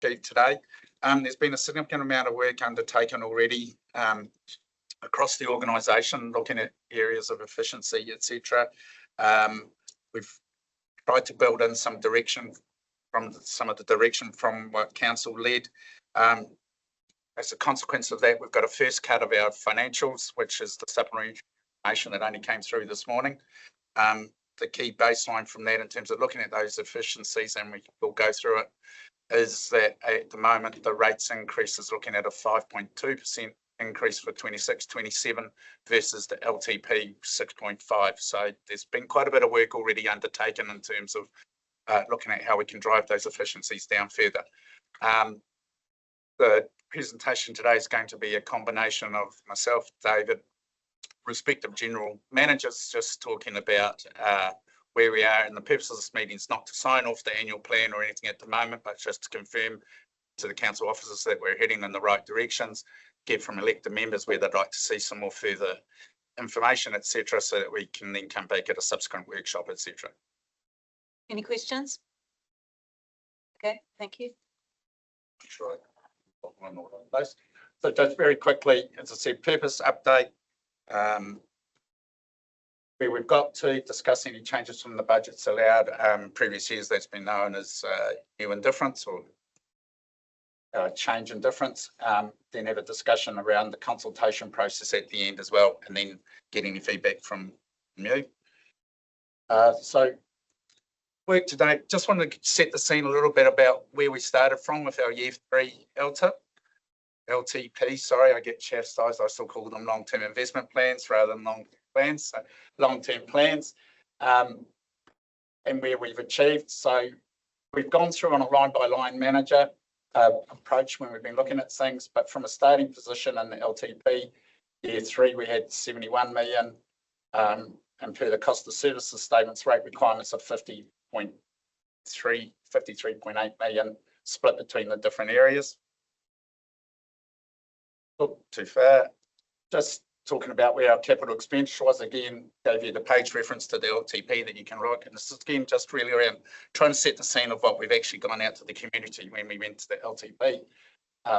achieved today. There's been a significant amount of work undertaken already across the organisation, looking at areas of efficiency, etc. We've tried to build in some direction from what council led. As a consequence of that, we've got a first cut of our financials, which is the supplementary information that only came through this morning. The key baseline from that in terms of looking at those efficiencies, and we will go through it, is that at the moment the rates increase is looking at a 5.2% increase for 26-27 versus the LTP 6.5. So there's been quite a bit of work already undertaken in terms of looking at how we can drive those efficiencies down further. The presentation today is going to be a combination of myself, David, respective general managers, just talking about where we are. And the purpose of this meeting is not to sign off the annual plan or anything at the moment, but just to confirm to the council officers that we're heading in the right directions, get from elected members where they'd like to see some more further information, etc., so that we can then come back at a subsequent workshop, etc. Any questions? Okay, thank you. Sure. So just very quickly, as I said, purpose update. Where we've got to discuss any changes from the budgets allowed. Previous years that's been known as new and difference, or change and difference. Then have a discussion around the consultation process at the end as well, and then get any feedback from you. So work today, just wanted to set the scene a little bit about where we started from with our year 3 LTP, sorry, I get chastised, I still call them long-term investment plans rather than long-term plans, so long-term plans, and where we've achieved. So we've gone through on a line-by-line manager approach when we've been looking at things, but from a starting position in the LTP, year 3 we had 71 million, and per the cost of services statements rate requirements of 53.8 million split between the different areas. Too far. Just talking about where our capital expenditure was, again, gave you the page reference to the LTP that you can write. And this is again just really around trying to set the scene of what we've actually gone out to the community when we went to the LTP,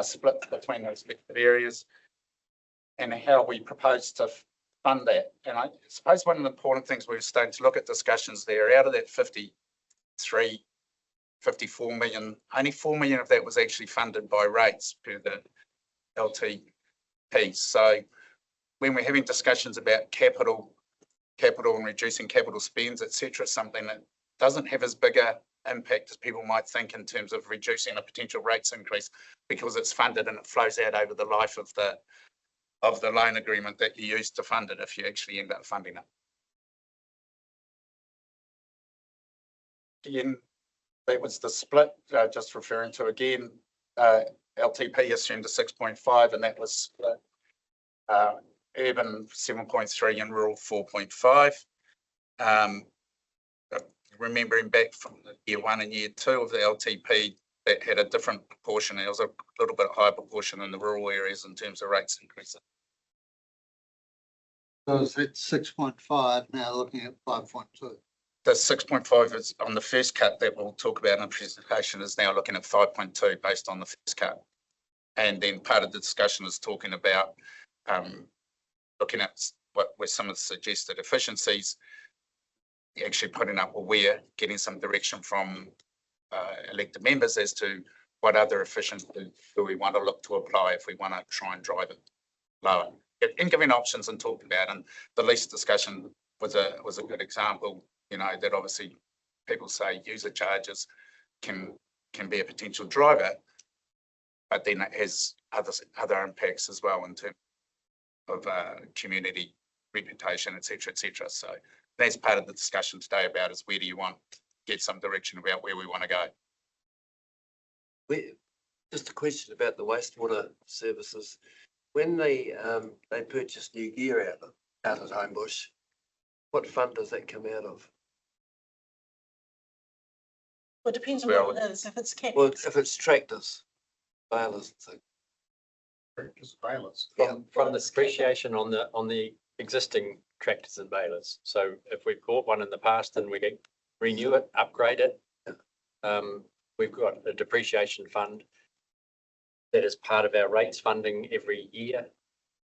split between those respective areas, and how we propose to fund that. And I suppose one of the important things we're starting to look at discussions there, out of that 54 million, only 4 million of that was actually funded by rates per the LTP. So when we're having discussions about capital and reducing capital spends, etc., something that doesn't have as big a impact as people might think in terms of reducing a potential rates increase, because it's funded and it flows out over the life of the loan agreement that you use to fund it if you actually end up funding it. Again, that was the split, just referring to again, LTP assumed a 6.5, and that was split. Urban 7.3 and rural 4.5. Remembering back from the year 1 and year 2 of the LTP, that had a different proportion. There was a little bit higher proportion in the rural areas in terms of rates increasing. So it's at 6.5 now, looking at 5.2. The 6.5 is on the first cut that we'll talk about in the presentation, is now looking at 5.2 based on the first cut. And then part of the discussion is talking about looking at what were some of the suggested efficiencies, actually putting up, well, we're getting some direction from elected members as to what other efficiencies do we want to look to apply if we want to try and drive it lower. And giving options and talking about, and the lease discussion was a good example, you know, that obviously people say user charges can be a potential driver, but then it has other impacts as well in terms of community reputation, etc., etc. So that's part of the discussion today about is where do you want to get some direction about where we want to go. Just a question about the wastewater services. When they purchase new gear out at Homebush, what fund does that come out of? Well, it depends on what it is. If it's capped. Well, if it's tractors, balers, so. Tractors, balers. From the depreciation on the existing tractors and balers. So if we've bought one in the past and we renew it, upgrade it, we've got a depreciation fund that is part of our rates funding every year,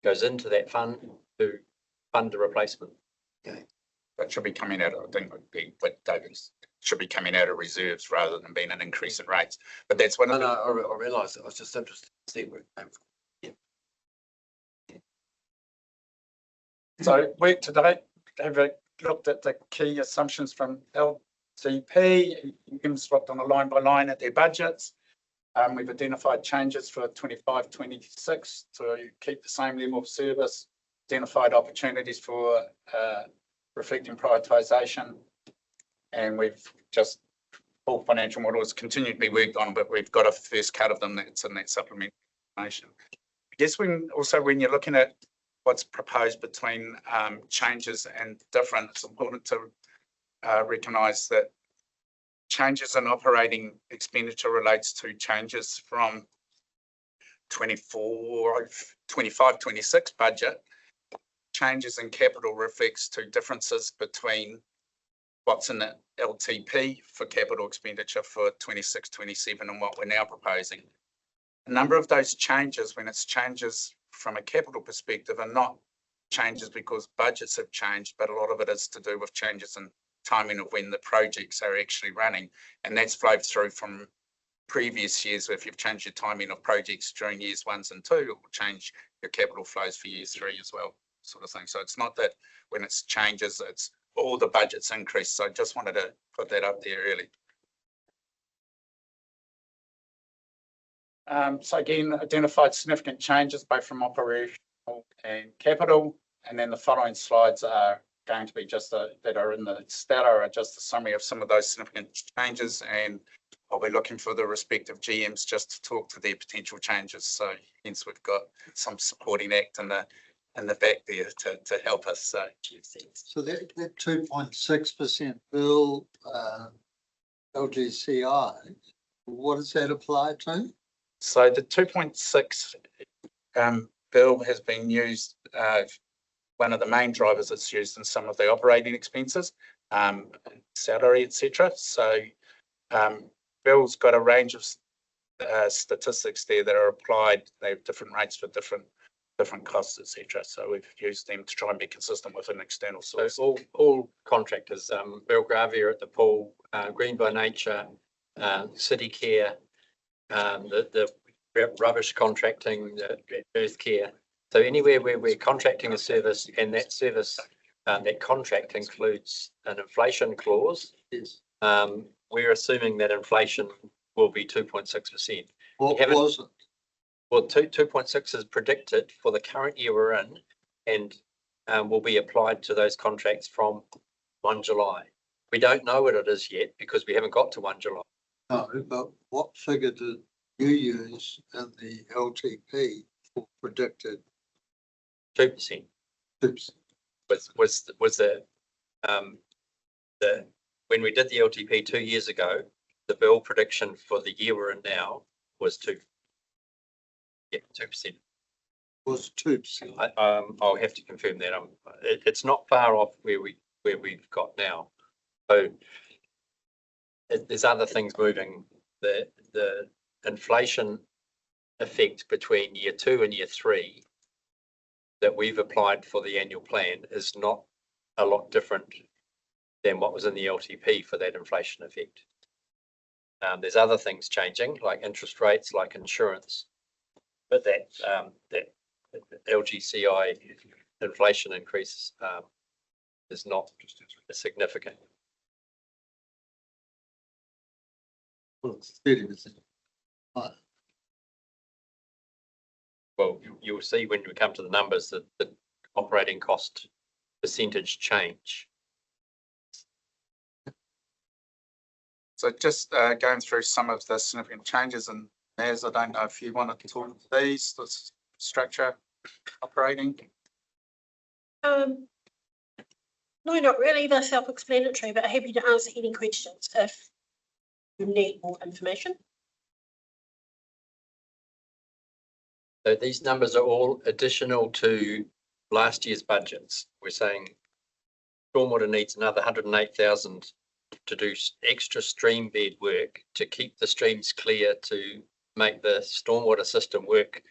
goes into that fund to fund the replacement. That should be coming out, I think would be what David's, should be coming out of reserves rather than being an increase in rates. But that's one No, of no, the, I realised it. I was just interested to see where it came from. So work today, have a looked at the key assumptions from LTP, you can spot on a line by line at their budgets. We've identified changes for 25, 26 to keep the same level of service, identified opportunities for reflecting prioritisation. And we've just, all financial models continue to be worked on, but we've got a first cut of them that's in that supplementary information. I guess when you're looking at what's proposed between changes and different, it's important to recognise that changes in operating expenditure relates to changes from 25, 26 budget. Changes in capital reflects to differences between what's in the LTP for capital expenditure for 26, 27 and what we're now proposing. A number of those changes, when it's changes from a capital perspective, are not changes because budgets have changed, but a lot of it is to do with changes in timing of when the projects are actually running. And that's flowed through from previous years. If you've changed your timing of projects during years 1 and 2, it will change your capital flows for year 3 as well, sort of thing. So it's not that when it's changes, it's all the budgets increase. So I just wanted to put that up there early. So again, identified significant changes both from operational and capital, and then the following slides are going to be just that are in the stata are just a summary of some of those significant changes, and I'll be looking for the respective GMs just to talk to their potential changes. So hence we've got some supporting act in the back there to help us. So that 2.6% bill, LGCI, what does that apply to? So the 2.6 bill has been used, one of the main drivers it's used in some of the operating expenses, salary, etc. So Bill's got a range of statistics there that are applied. They have different rates for different costs, etc. So we've used them to try and be consistent with an external source. So all contractors, Bill Gravia at the pool, Green by Nature, City Care, the rubbish contracting, the earth care. So anywhere where we're contracting a service and that service, that contract includes an inflation clause, Yes. we're assuming that inflation will be 2.6%. What haven't- was it? Well, 2.6 is predicted for the current year we're in, and will be applied to those contracts from 1 July. We don't know what it is yet because we haven't got to 1 July. No, but what figure did you use in the LTP for predicted 2% 2%? was the when we did the LTP 2 years ago, the bill prediction for the year we're in now was 2%. Was 2%. I'll have to confirm that. It's not far off where we've got now. So there's other things moving. The inflation effect between year 2 and year 3 that we've applied for the annual plan is not a lot different than what was in the LTP for that inflation effect. There's other things changing, like interest rates, like insurance, but that LGCI inflation increase is not significant. Well, it's 30%. Well, you'll see when we come to the numbers that the operating cost percentage change. So just going through some of the significant changes, and Naz, I don't know if you want to talk to these, the structure, operating. No, not really. They're self-explanatory, but happy to answer any questions if you need more information. So these numbers are all additional to last year's budgets. We're saying stormwater needs another 108,000 to do extra stream bed work to keep the streams clear, to make the stormwater system work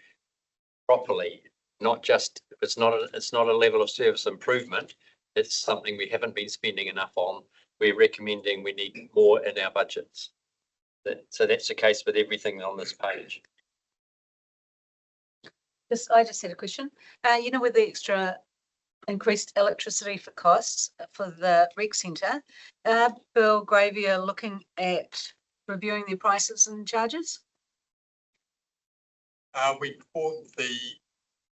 properly. Not just, it's not a level of service improvement. It's something we haven't been spending enough on. We're recommending we need more in our budgets. So that's the case with everything on this page. I just had a question. You know, with the extra increased electricity for costs for the rec centre, Belgravia looking at reviewing their prices and charges? We brought the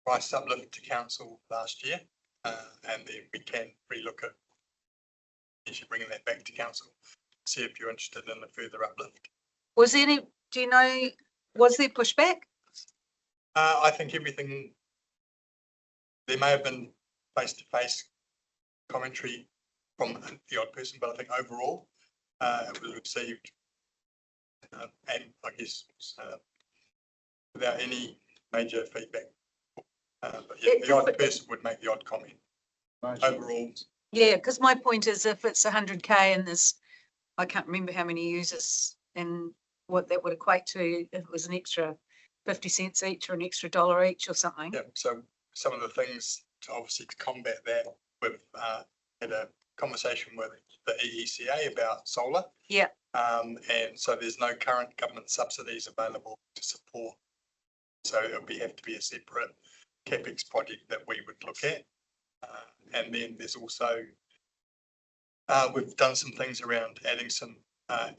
price uplift to council last year, and then we can relook at actually bringing that back to council, see if you're interested in a further uplift. Was there any, do you know, was there pushback? I think everything, there may have been face-to-face commentary from the odd person, but I think overall it was received and I guess without any major feedback. But yeah, the odd person would make the odd comment. Overall, Yeah, because my point is if it's 100K and there's, I can't remember how many users and what that would equate to, if it was an extra 50 cents each or an extra $1 each or something. yeah, so some of the things to obviously combat that, we've had a conversation with the EECA about solar. Yeah. And so there's no current government subsidies available to support. So it would have to be a separate CapEx project that we would look at. And then there's also, we've done some things around adding some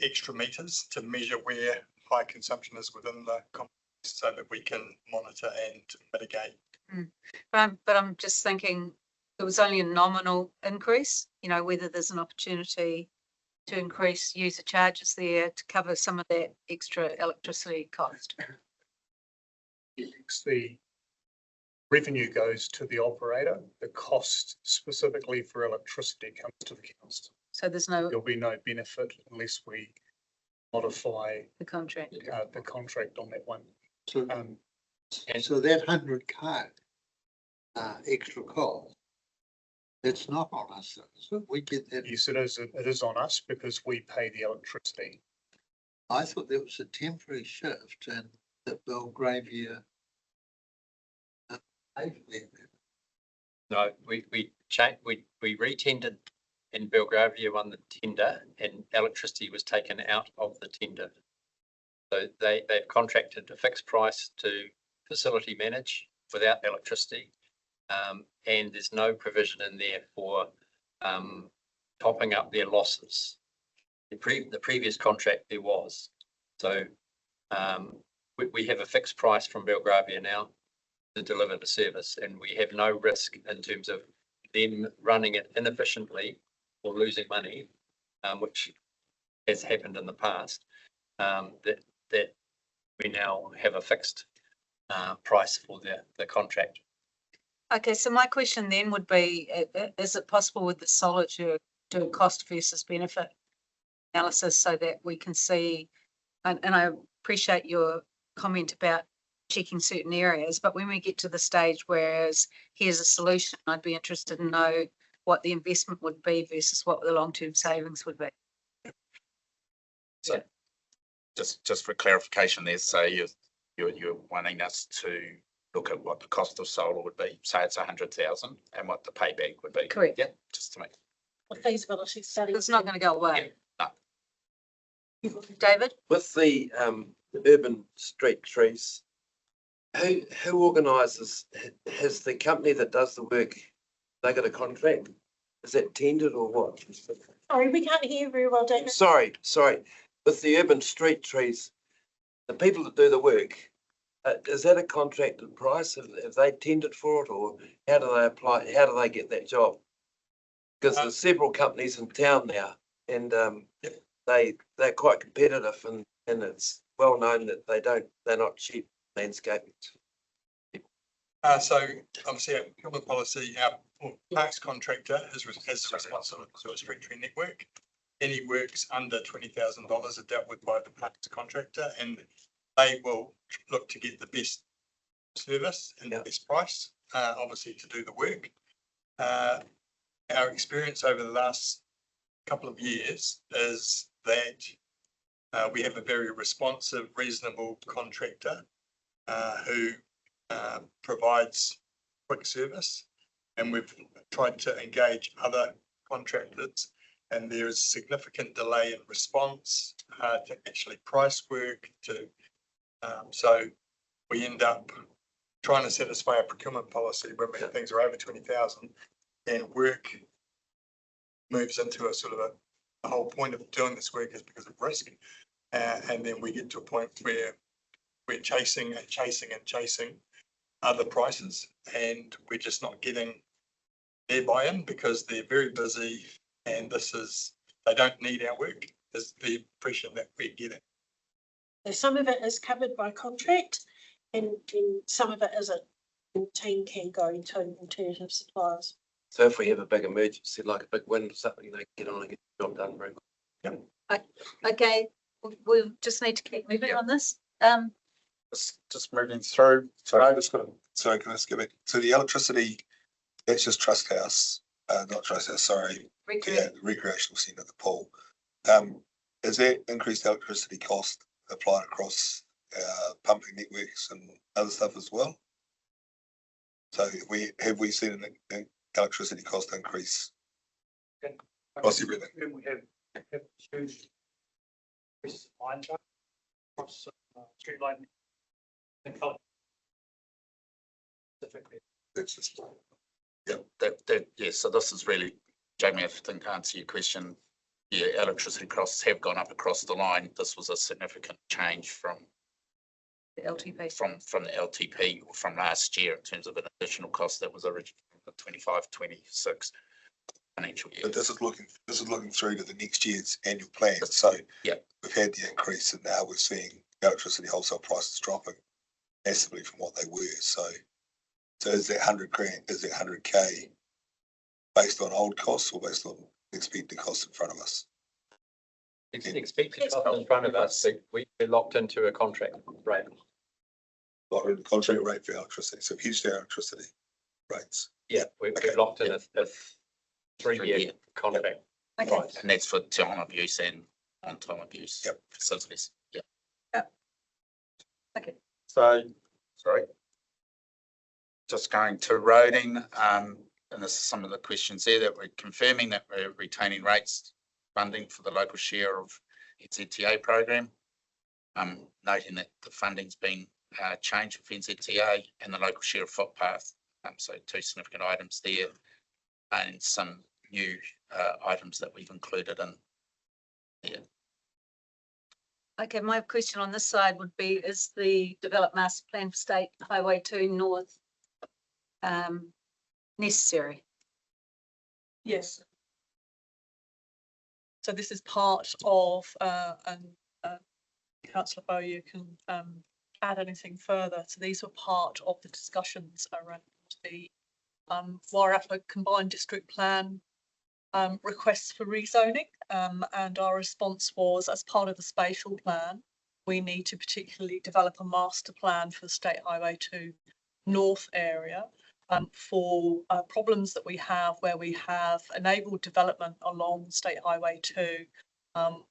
extra meters to measure where high consumption is within the complex so that we can monitor and mitigate. But I'm just thinking it was only a nominal increase, you know, whether there's an opportunity to increase user charges there to cover some of that extra electricity cost. The revenue goes to the operator. The cost specifically for electricity comes to the council. So there's no, There'll be no benefit unless we modify the contract. the contract on that one. So, And- so that 100K extra cost, it's not on us, is it? We get that. Yes, it is on us because we pay the electricity. I thought there was a temporary shift and that Belgravia paid for that. No, we re-tendered and Belgravia won the tender and electricity was taken out of the tender. So they've contracted a fixed price to facility manage without electricity. And there's no provision in there for topping up their losses. The previous contract there was. So we have a fixed price from Belgravia now to deliver the service, and we have no risk in terms of them running it inefficiently or losing money, which has happened in the past. That we now have a fixed price for the contract. Okay, so my question then would be, is it possible with the solar to do a cost versus benefit analysis so that we can see, and I appreciate your comment about checking certain areas, but when we get to the stage whereas here's a solution, I'd be interested to know what the investment would be versus what the long-term savings would be. So just for clarification there, so you're wanting us to look at what the cost of solar would be, say it's 100,000 and what the payback would be. Correct. Yeah, just to make. The feasibility study. It's not going to go away. No. David? With the urban street trees, who organises, has the company that does the work, they got a contract? Is that tendered or what? Sorry, we can't hear you very well, David. Sorry. With the urban street trees, the people that do the work, is that a contracted price? Have they tendered for it, or how do they apply? How do they get that job? Because there's several companies in town now, and they're quite competitive, and it's well known that they're not cheap landscaping. So obviously our procurement policy, our parks contractor is responsible for a street tree network. Any works under $20,000 are dealt with by the parks contractor, and they will look to get the best service and the best price, obviously to do the work. Our experience over the last couple of years is that we have a very responsive, reasonable contractor who provides quick service. And we've tried to engage other contractors, and there is significant delay in response to actually price work to, so we end up trying to satisfy our procurement policy when things are over 20,000 and work moves into a sort of the whole point of doing this work is because of risk. And then we get to a point where we're chasing other prices, and we're just not getting their buy-in because they're very busy, and they don't need our work, is the impression that we're getting. So some of it is covered by contract and some of it isn't. And the team can go to alternative suppliers. So if we have a big emergency, like a big wind or something, they get on and get the job done very quick. Okay, we just need to keep moving on this. Just moving through. Sorry, can I just go back? So the electricity, that's just Trust House, not Trust House, sorry. Yeah, the recreational centre, the pool. Is that increased electricity cost applied across pumping networks and other stuff as well? So have we seen an electricity cost increase across everything? We have huge line charge across street line. Specifically. That's just, Yeah, so this is really, Jamie, I think to answer your question, yeah, electricity costs have gone up across the line. This was a significant change from The LTP. from the LTP or from last year in terms of an additional cost that was originally the 25-26 financial year. but this is looking through to the next year's annual plan. So Yeah. we've had the increase and now we're seeing electricity wholesale prices dropping massively from what they were. So is that 100 grand, is that 100K based on old costs or based on expected costs in front of us? Expected cost in front of us, we're locked into a contract rate. Like the contract rate for electricity, so hedged our electricity rates. Yeah, we're Okay. locked in a 3-year Three-year. contract. Okay, price. And that's for time of use and on time of use Yep. facilities. Yeah. okay. So Sorry. Just going to roading, and this is some of the questions there that we're confirming that we're retaining rates funding for the local share of NZTA program. Noting that the funding's been changed with NZTA and the local share of footpath. So two significant items there and some new items that we've included in there. Okay, my question on this side would be, is the developed master plan for State Highway 2 North necessary? Yes. So this is part of, and councillor Bowe, you can add anything further. So these were part of the discussions around the Wairarapa Combined District Plan requests for rezoning, and our response was, as part of the spatial plan, we need to particularly develop a master plan for the State Highway 2 North area for problems that we have where we have enabled development along State Highway 2,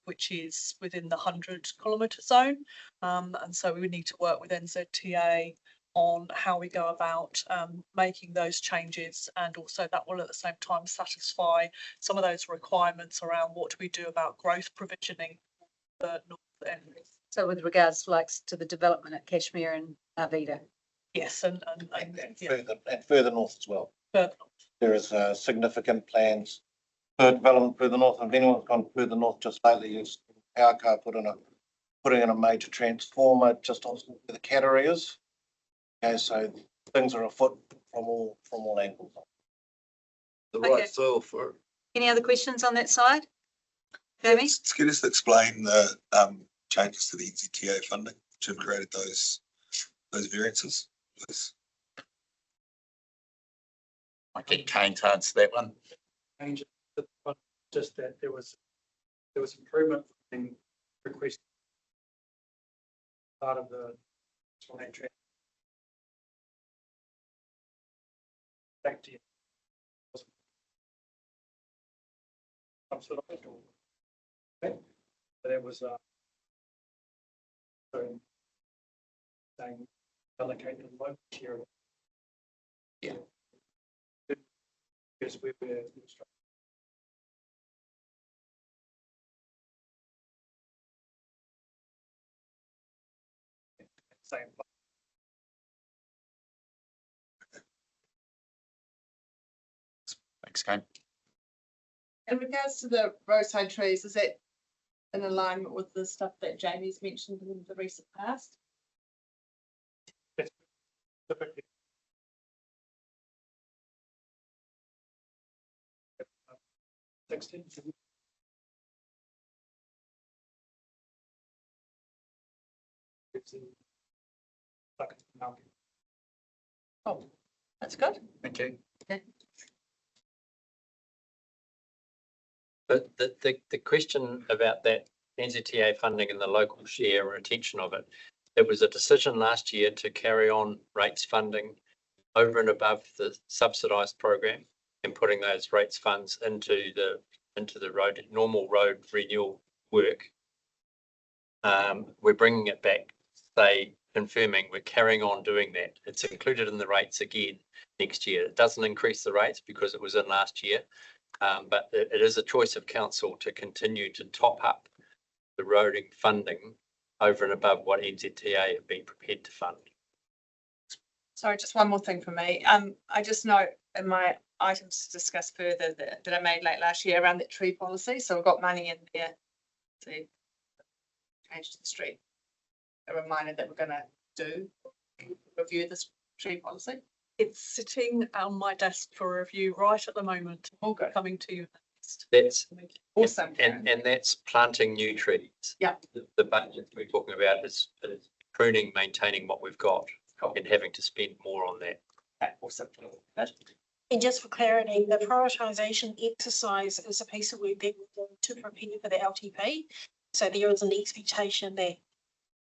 which is within the 100-kilometre zone. And so we would need to work with NZTA on how we go about making those changes, and also that will at the same time satisfy some of those requirements around what do we do about growth provisioning for the north areas. So with regards to the development at Cashmere and Arvida? Yes, And yeah, further north as well. further There is significant plans for development further north. And if anyone's gone further north just lately, is Powercar putting in a major transformer just off where the Cattery is. Okay, so things are afoot from all angles. The Okay. right soil for it. Any other questions on that side? Jamie? Can you just explain the changes to the NZTA funding which have created those variances, please? I get Kane to answer that one. change it, but just that there was improvement in request part of the back to you. subsidised or? Okay. So there was so saying allocate the local share. Yeah. Yes, we're. Same. Thanks, Kane. In regards to the roadside trees, is that in alignment with the stuff that Jamie's mentioned in the recent past? Typically. Oh, that's good. Thank you. But the question about that NZTA funding and the local share and retention of it, it was a decision last year to carry on rates funding over and above the subsidised program and putting those rates funds into the road, normal road renewal work. We're bringing it back, confirming we're carrying on doing that. It's included in the rates again next year. It doesn't increase the rates because it was in last year. But it is a choice of council to continue to top up the roading funding over and above what NZTA have been prepared to fund. Sorry, just one more thing for me. I just note in my items to discuss further that I made late last year around that tree policy. So we've got money in there to change the street. A reminder that we're going to review this tree policy. It's sitting on my desk for review right at the moment. Okay. Coming to you next. That's Awesome. and that's planting new trees. Yeah. The budget we're talking about is pruning, maintaining what we've got, and having to spend more on that. Awesome. Good. And just for clarity, the prioritisation exercise is a piece of work that we're doing to prepare for the LTP. So there is an expectation that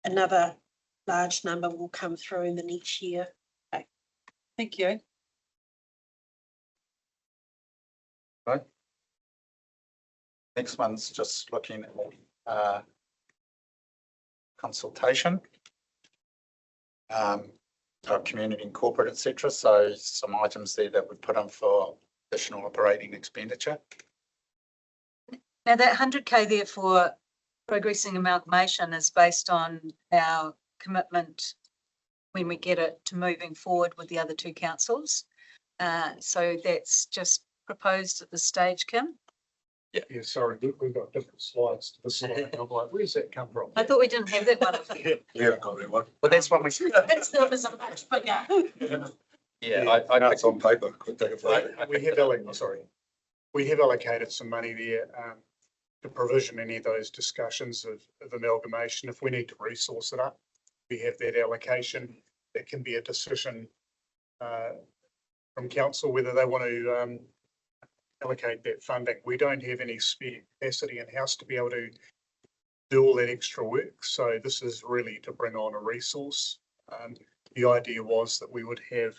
another large number will come through in the next year. Thank you. Right. Next one's just looking at consultation. Our community and corporate, etc. So some items there that we put on for additional operating expenditure. Now that 100K there for progressing amalgamation is based on our commitment when we get it to moving forward with the other two councils. So that's just proposed at this stage, Kim. Yeah, sorry, we've got different slides to the slide. I'm like, where's that come from? I thought we didn't have that one. We haven't got that one. Well, that's one we. It's not as much, but yeah. Yeah, I know it's on paper. Could take a photo. We have allocated some money there to provision any of those discussions of amalgamation. If we need to resource it up, we have that allocation. That can be a decision from council whether they want to allocate that funding. We don't have any spare capacity in-house to be able to do all that extra work. So this is really to bring on a resource. The idea was that we would have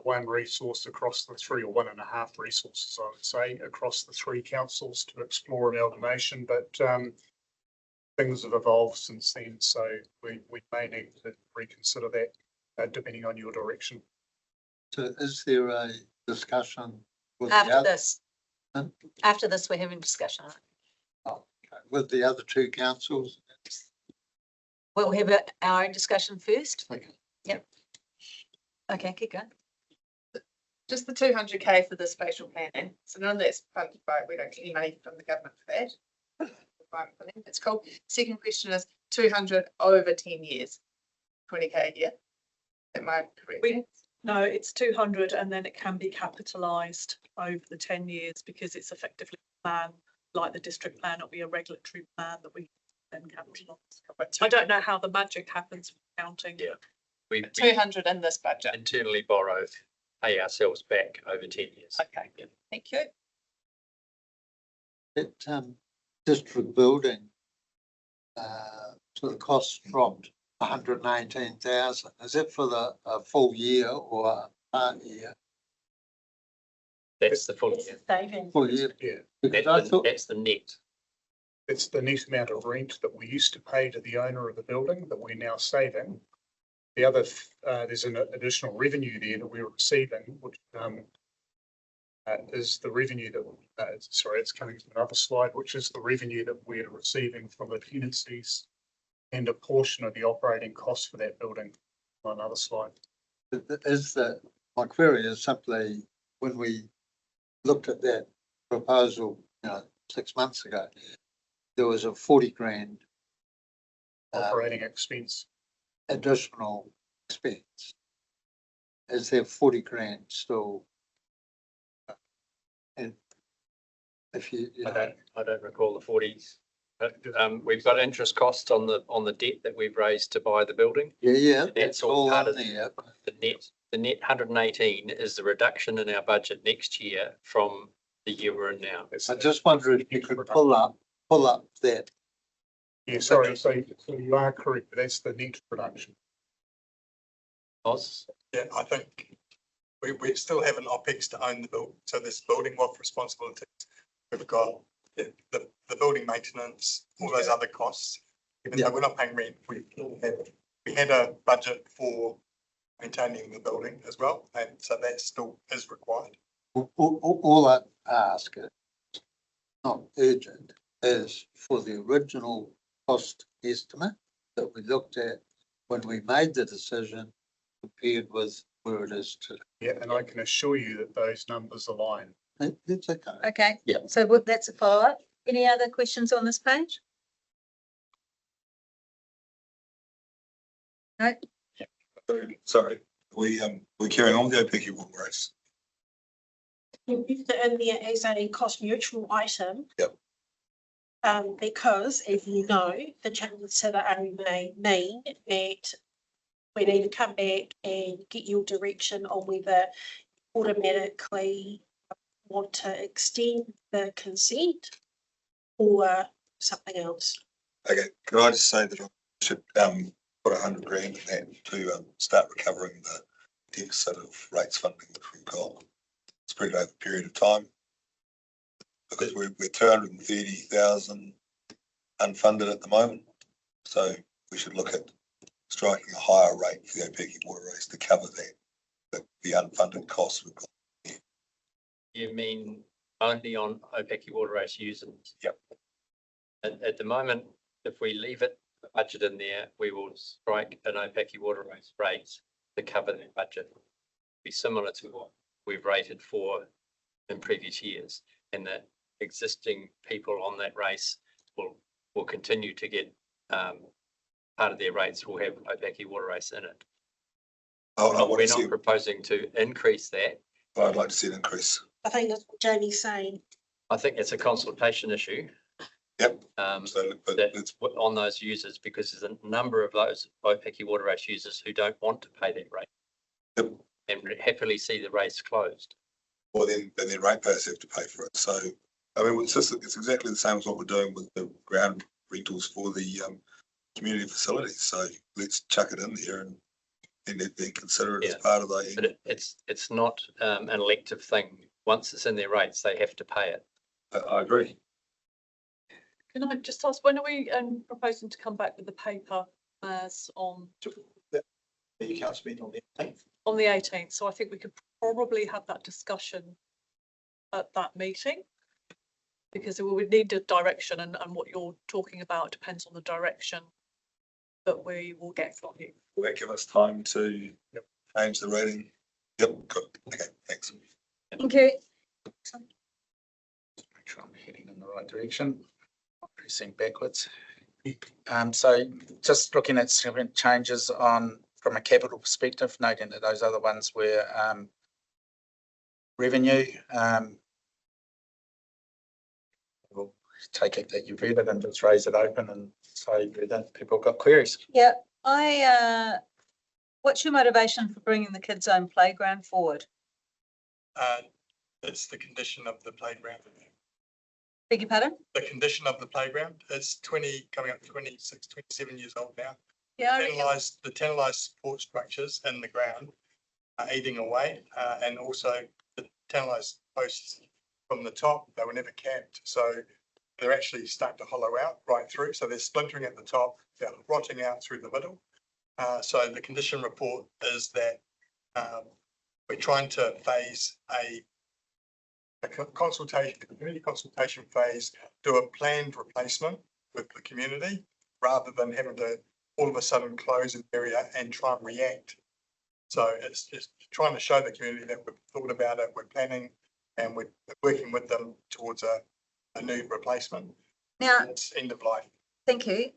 one resource across the three, or 1.5 resources, I would say, across the three councils to explore amalgamation. But things have evolved since then, so we may need to reconsider that depending on your direction. So is there a discussion with the After other, this. Huh? After this, we're having discussion. with the other two councils? We'll have our own discussion first. Okay. Yep. Okay, keep going. Just the 200K for the spatial planning. So none of that's funded by, we don't get any money from the government for that. It's cool. Second question is 200 over 10 years, 20K a year. Am I correct? No, it's 200 and then it can be capitalised over the 10 years because it's effectively a plan, like the district plan, it'll be a regulatory plan that we then capitalise. I don't know how the magic happens with counting. Yeah. We 200 in this budget. internally borrow, pay ourselves back over 10 years. Okay, Yeah. thank you. That district building, so the cost dropped 118,000. Is it for the full year or a part year? That's the full It's year. saving. Well, yeah, Yeah, because I thought, That's the net. it's the net amount of rent that we used to pay to the owner of the building that we're now saving. The other, there's an additional revenue there that we're receiving, which, is the revenue that, sorry, it's coming to another slide, which is the revenue that we're receiving from the tenancies and a portion of the operating costs for that building on another slide. is that, my query is simply, when we looked at that proposal, 6 months ago, there was a 40 grand Operating expense. additional expense. Is there 40 grand still? And if you I don't recall the 40s. We've got interest costs on the debt that we've raised to buy the building. yeah, That's that's all all part in of there. The net 118 is the reduction in our budget next year from the year we're in now. I just wonder if you could pull up that. Yeah, sorry, so you are correct, but that's the net production. Oz? Yeah, I think we still have an OPEX to own the building, so there's building WAF responsibilities. We've got the building maintenance, all those other costs. Even though we're not paying rent, we had a budget for maintaining the building as well, and so that still is required. All I ask is, not urgent, is for the original cost estimate that we looked at when we made the decision compared with where it is today. Yeah, and I can assure you that those numbers align. That's okay. Okay. Yeah. So that's a follow-up. Any other questions on this page? No? Sorry, we carrying on with the OPEC water race. You used it in there as a cost neutral item. Yep. Because as you know, the changes to the RMA mean that we need to come back and get your direction on whether automatically want to extend the consent or something else. Okay, could I just say that I should put 100 grand in that to start recovering the deficit of rates funding that we've got spread over a period of time. Because we're 230,000 unfunded at the moment, so we should look at striking a higher rate for the OPEC water race to cover that, the unfunded costs we've got. You mean only on OPEC water race users? Yep. At the moment, if we leave it, the budget in there, we will strike an OPEC water race rates to cover that budget. Be similar to what we've rated for in previous years, and that existing people on that race will continue to get part of their rates will have OPEC water race in it. We're not proposing to increase that. I'd like to see an increase. I think that's what Jamie's saying. I think it's a consultation issue. Yep. So, but it's on those users, because there's a number of those OPEC water race users who don't want to pay that rate. Yep. And happily see the race closed. Well, then ratepayers have to pay for it. So, I mean, it's exactly the same as what we're doing with the ground rentals for the community facilities. So let's chuck it in there and then consider it as part of the. But it's not an elective thing. Once it's in their rates, they have to pay it. I agree. Can I just ask, when are we proposing to come back with the paper as on? You can't speak on the 18th. On the 18th, so I think we could probably have that discussion at that meeting. Because we would need a direction, and what you're talking about depends on the direction that we will get from you. Will that give us time to change the rating? Yep, good. Okay, thanks. Okay. Make sure I'm heading in the right direction, pressing backwards. So just looking at significant changes from a capital perspective, noting that those other ones were revenue. We'll take it that you've read it and just raise it open and say that people have got queries. Yeah, what's your motivation for bringing the kids' own playground forward? It's the condition of the playground. Beg your pardon? The condition of the playground, it's coming up 26, 27 years old now. Yeah, The tannalised support structures in the ground are eating away, and also the tannalized posts from the top, they were never capped, so they're actually starting to hollow out right through, so they're splintering at the top, they're rotting out through the middle. So the condition report is that we're trying to phase a consultation, community consultation phase, do a planned replacement with the community, rather than having to all of a sudden close an area and try and react. So it's just trying to show the community that we've thought about it, we're planning, and we're working with them towards a new replacement. Now, It's end of life. thank you.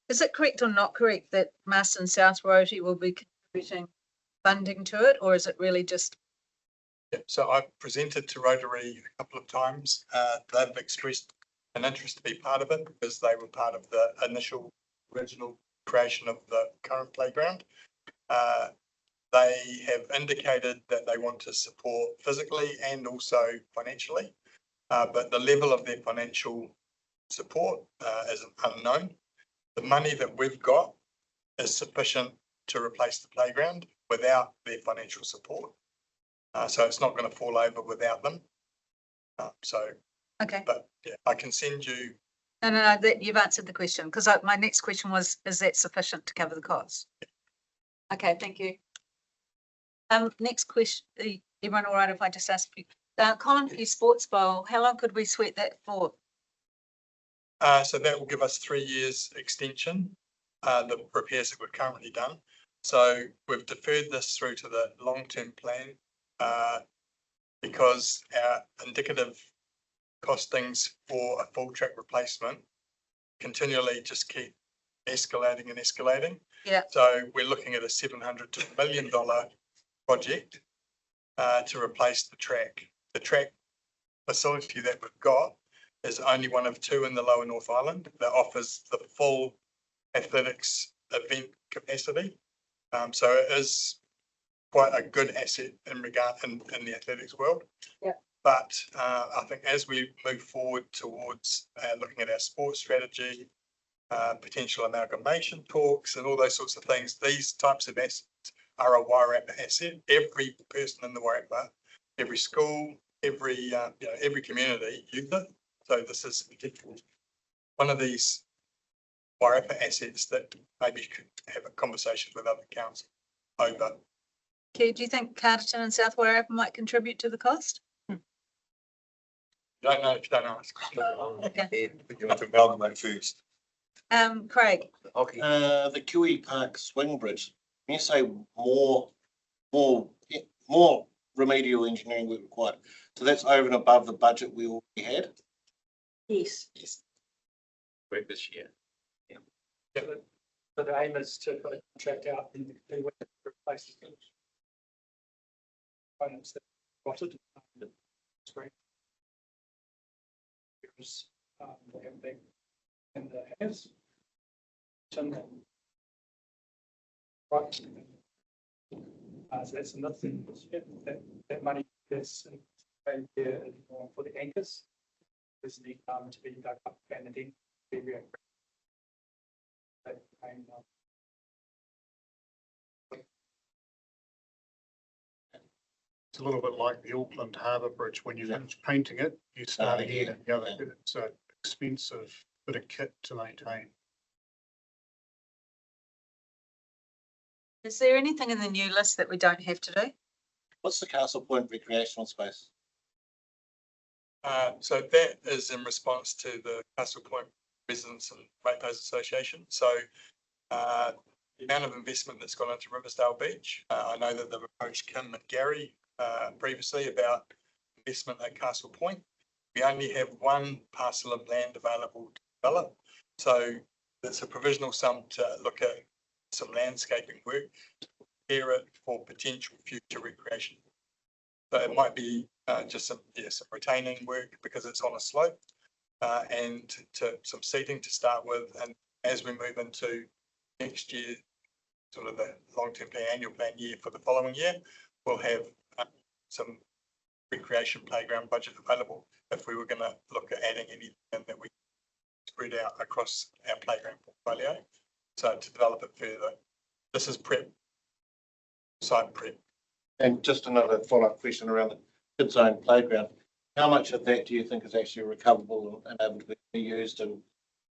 Is it correct or not correct that Marston South Rotary will be contributing funding to it, or is it really just? Yeah, so I've presented to Rotary a couple of times. They've expressed an interest to be part of it because they were part of the initial original creation of the current playground. They have indicated that they want to support physically and also financially, but the level of their financial support is unknown. The money that we've got is sufficient to replace the playground without their financial support. So it's not going to fall over without them. Okay. But yeah, I can send you. No, that you've answered the question, because my next question was, is that sufficient to cover the cost? Okay, thank you. Next question, everyone all right if I just ask you, Colin View Sports Bowl, how long could we sweat that for? So that will give us 3 years extension, the repairs that we've currently done. So we've deferred this through to the long-term plan because our indicative costings for a full track replacement continually just keep escalating and escalating. Yeah. So we're looking at a $700 to $1 million project to replace the track. The track facility that we've got is only one of 2 in the Lower North Island that offers the full athletics event capacity. So it is quite a good asset in the athletics world. Yeah. But I think as we move forward towards looking at our sports strategy, potential amalgamation talks and all those sorts of things, these types of assets are a Wairarapa asset. Every person in the Wairarapa, every school, every community use it. So this is one of these Wairarapa assets that maybe you could have a conversation with other councils over. Okay, do you think Carterton and South Wairarapa might contribute to the cost? Don't know if you don't ask. Okay. You want to amalgamate first. Craig, Okay. The QE Park swing bridge, when you say more remedial engineering work required, so that's over and above the budget we already had? Yes. Work this year. But the aim is to put a contract out in the replace the components that rotted. Screen. Because they have been in the hands. Right. So that's another thing. That money is paid here for the anchors. This need to be dug up and then be reactivated. It's a little bit like the Auckland Harbour Bridge. When you finish painting it, you start again. It's an expensive bit of kit to maintain. is there anything in the new list that we don't have to do? What's the Castle Point recreational space? So that is in response to the Castle Point Residents and Ratepayers Association. So the amount of investment that's gone into Riversdale Beach, I know that they've approached Kim and Gary previously about investment at Castle Point. We only have one parcel of land available to develop. So it's a provisional sum to look at some landscaping work, to prepare it for potential future recreation. So it might be just some retaining work because it's on a slope and to some seating to start with. And as we move into next year, sort of the long-term plan, annual plan year for the following year, we'll have some recreation playground budget available if we were going to look at adding anything that we spread out across our playground portfolio. So to develop it further, this is prep, site prep. And just another follow-up question around the kids zone playground. How much of that do you think is actually recoverable and able to be used in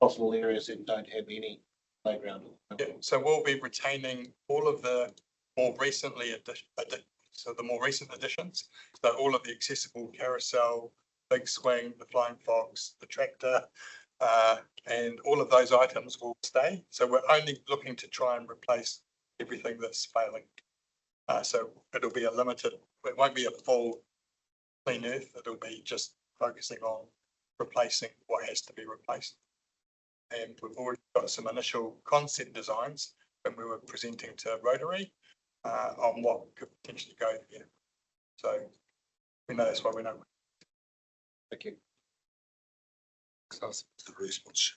possible areas that don't have any playground? Yeah, so we'll be retaining all of the more recently the more recent additions. So all of the accessible carousel, big swing, the flying fox, the tractor, and all of those items will stay. So we're only looking to try and replace everything that's failing. So it'll be a limited, it won't be a full clean earth. It'll be just focusing on replacing what has to be replaced. And we've already got some initial concept designs when we were presenting to Rotary on what could potentially go there. So we know that's why we know. Thank you. The response.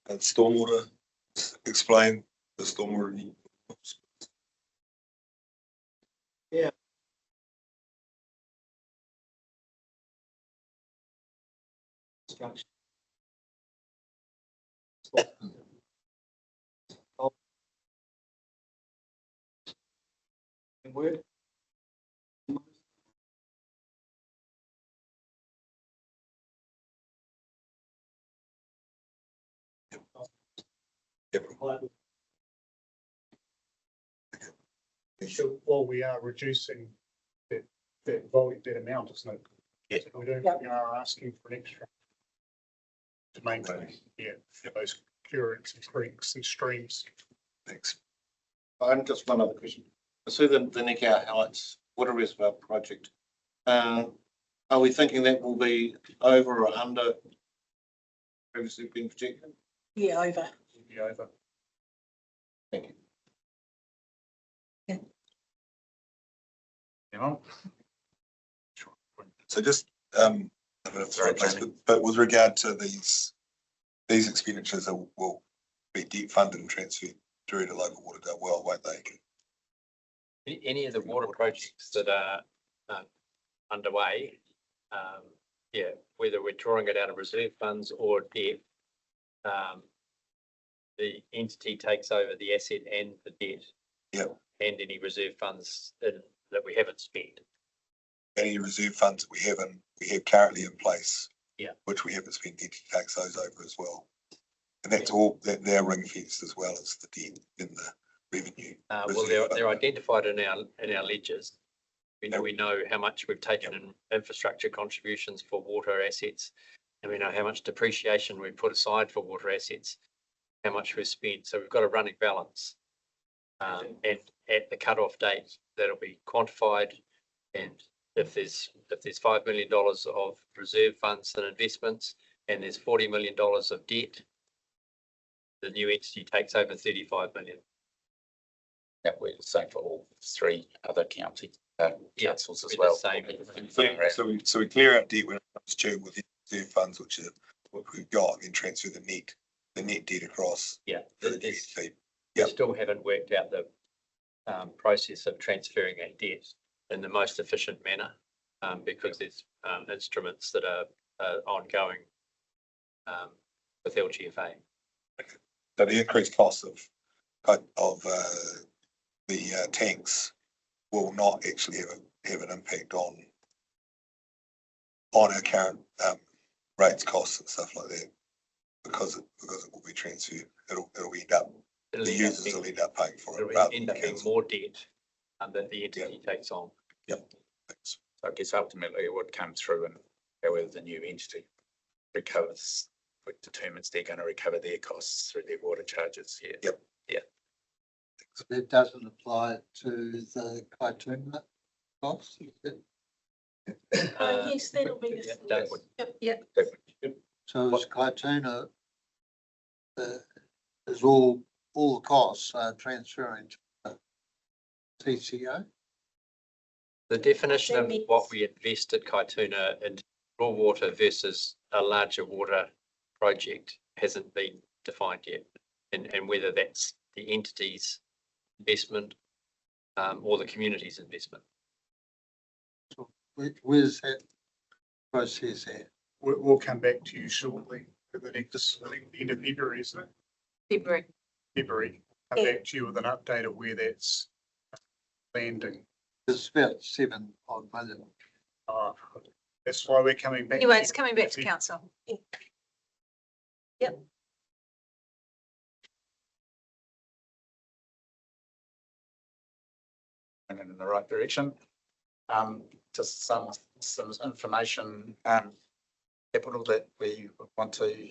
And stormwater, explain the stormwater. Structure. Word. So while we are reducing that volume, that amount, isn't it? Yeah. We don't, Yep. we are asking for an extra to maintain, those currents and creeks and streams. Thanks. And just one other question. I see the Nickau Heights water reservoir project. Are we thinking that will be over or under previously been projected? Yeah, over. Be over. Thank you. Yeah. So just, but with regard to these expenditures that will be debt funded and transferred through to local water well, won't they? Any of the water projects that are underway, whether we're drawing it out of reserve funds or debt, the entity takes over the asset and the debt. Yep. And any reserve funds that we haven't spent. Any reserve funds that we have currently in place. Yeah. Which we haven't spent, entity takes those over as well. And that's all, that they're ring fenced as well as the debt in the revenue. Well, they're identified in our ledgers. We know how much we've taken in infrastructure contributions for water assets. And we know how much depreciation we put aside for water assets, how much we've spent. So we've got a running balance. And at the cutoff date, that'll be quantified. And if there's $5 million of reserve funds and investments, and there's $40 million of debt, the new entity takes over 35 million. That we're the same for all three other county councils as Be the well. same. So we clear out debt when it comes due with the reserve funds, which are what we've got, and transfer the net debt across. Yeah, to the there's- GST. we Yep. still haven't worked out the process of transferring a debt in the most efficient manner, because there's instruments that are ongoing with LGFA. So the increased cost of the tanks will not actually have an impact on our current rates, costs and stuff like that, because it will be transferred. It'll end up, It'll the end up users being- will end up paying for it. it'll rather end than up being council. more debt that the entity takes on. Thanks. So I guess ultimately it would come through and however the new entity recovers, it determines they're going to recover their costs through their water charges. Yeah. Yep. That doesn't apply to the Kaituma costs. Yes, that'll be Yeah, the. that would- Yep. So is Kaituna, is all the costs are transferring to the TCO? The definition That of means- what we invest at Kaituna into raw water versus a larger water project hasn't been defined yet. And whether that's the entity's investment or the community's investment. Where's that process at? We'll come back to you shortly for the next, I think, the end of February, isn't it? February. February, come back to you with an update of where that's landing. It's about 7 odd million. That's why we're coming back. Anyway, to it's you. coming back to council. And in the right direction. Just some information, capital that we want to.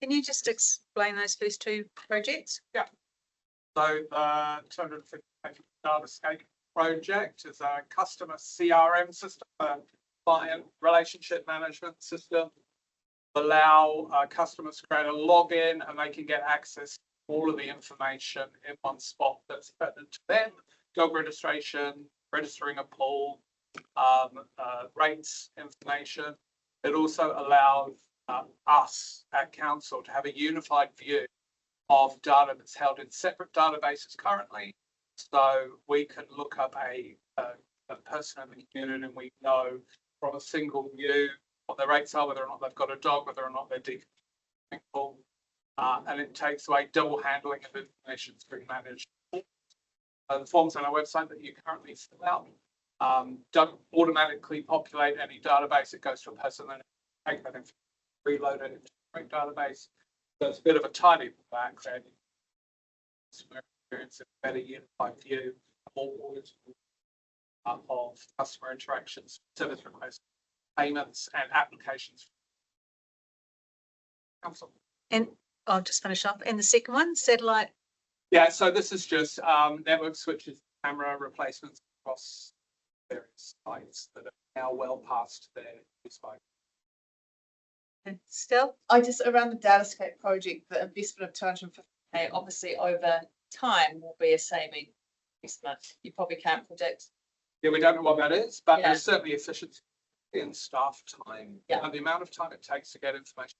Can you just explain those first two projects? So the 250 Datascape project is a customer CRM system, a client relationship management system. Allow customers to create a login and they can get access to all of the information in one spot that's pertinent to them. Dog registration, registering a pool, rates information. It also allows us at council to have a unified view of data that's held in separate databases currently. So we can look up a person in the community and we know from a single view what their rates are, whether or not they've got a dog, whether or not they're decommissioning pool. And it takes away double handling of information through managed. The forms on our website that you currently fill out don't automatically populate any database. It goes to a person and take that information, reload it into the correct database. So it's a bit of a tidy back then. Experience a better unified view of customer interactions, service requests, payments, and applications. Council. And I'll just finish off. And the second one, satellite. Yeah, so this is just network switches, camera replacements across various sites that are now well past their use by. Still, I just, around the Datascape project, the investment of 250K, obviously over time will be a saving investment. You probably can't predict. Yeah, we don't know what that is, but Yeah. there's certainly efficiency in staff time. Yeah. And the amount of time it takes to get information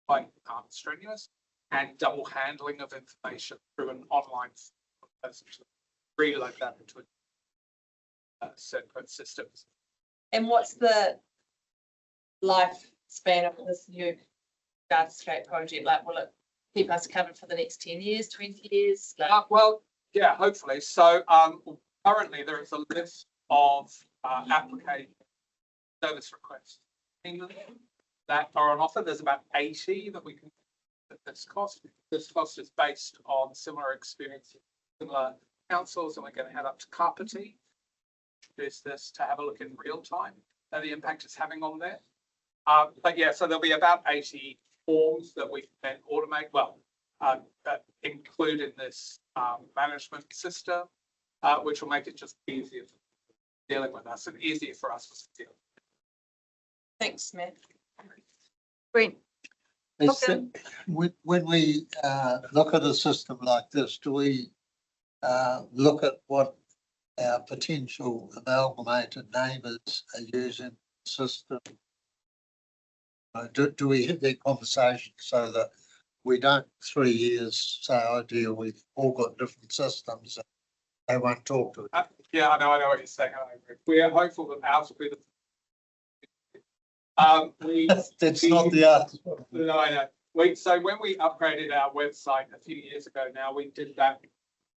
quite strenuous, and double handling of information through an online essentially reload that into a separate systems. And what's the lifespan of this new Datascape project? Like, will it keep us covered for the next 10 years, 20 years? Like, Well, yeah, hopefully. So currently there is a list of application service requests in England that are on offer. There's about 80 that we can at this cost. This cost is based on similar experience in similar councils, and we're going to head up to Carpety. Introduce this to have a look in real time and the impact it's having on there. But yeah, so there'll be about 80 forms that we can then automate, include in this management system, which will make it just easier for dealing with us and easier for us to deal. thanks, Smith. Brent. Is Okay. that, when we look at a system like this, do we look at what our potential amalgamated neighbours are using the system? Do we have that conversation so that we don't 3 years say, oh dear, we've all got different systems and they won't talk to it? Yeah, I know what you're saying. I agree. We are hopeful that ours will be the. That's not the answer. No, I know. So when we upgraded our website a few years ago now, we did that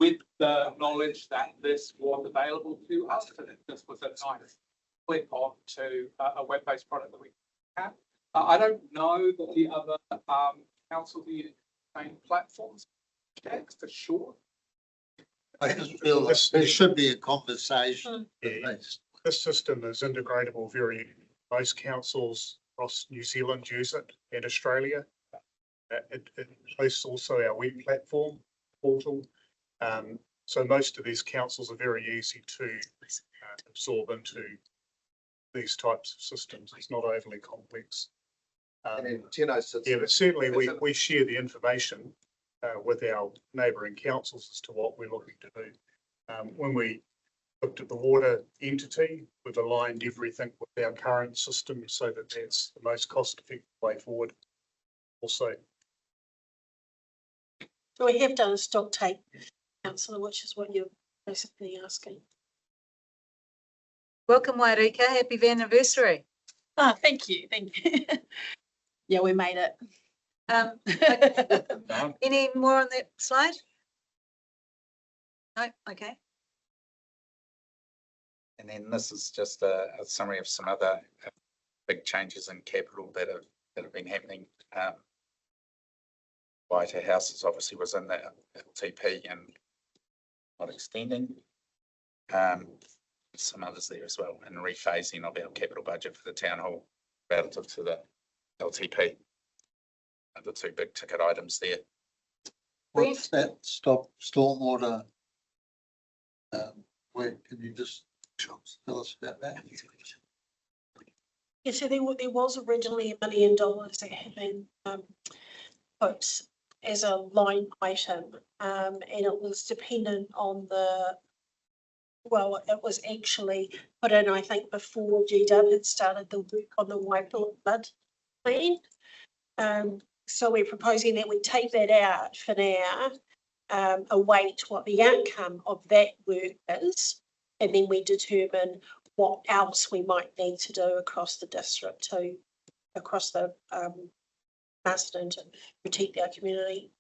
with the knowledge that this was available to us, and this was a nice click on to a web-based product that we have. I don't know that the other councils are using the same platforms for sure. I just feel that there should be a conversation at Yeah. least. This system is integratable most councils across New Zealand use it, and Australia. It hosts also our web platform portal. So most of these councils are very easy to absorb into these types of systems. It's not overly complex. And then Tino sits. Yeah, but certainly we share the information with our neighbouring councils as to what we're looking to do. When we looked at the water entity, we've aligned everything with our current system so that that's the most cost-effective way forward. Also, So we have done a stock take, councillor, which is what you're basically asking. Welcome, Wairika. Happy anniversary. Oh, thank you, thank you. Yeah, we made it. Any more on that slide? No, okay. And then this is just a summary of some other big changes in capital that have been happening. White House obviously was in the LTP and not extending. Some others there as well, and rephasing of our capital budget for the town hall relative to the LTP. The two big ticket items there. What's that stormwater? Where, can you just tell us about that? Yeah, so there was originally $1 million that had been put as a line item, and it was dependent on well, it was actually put in, I think, before GW had started the work on the Waipuna flood plan. So we're proposing that we take that out for now, await what the outcome of that work is, and then we determine what else we might need to do across the district across the Marsden to protect our community.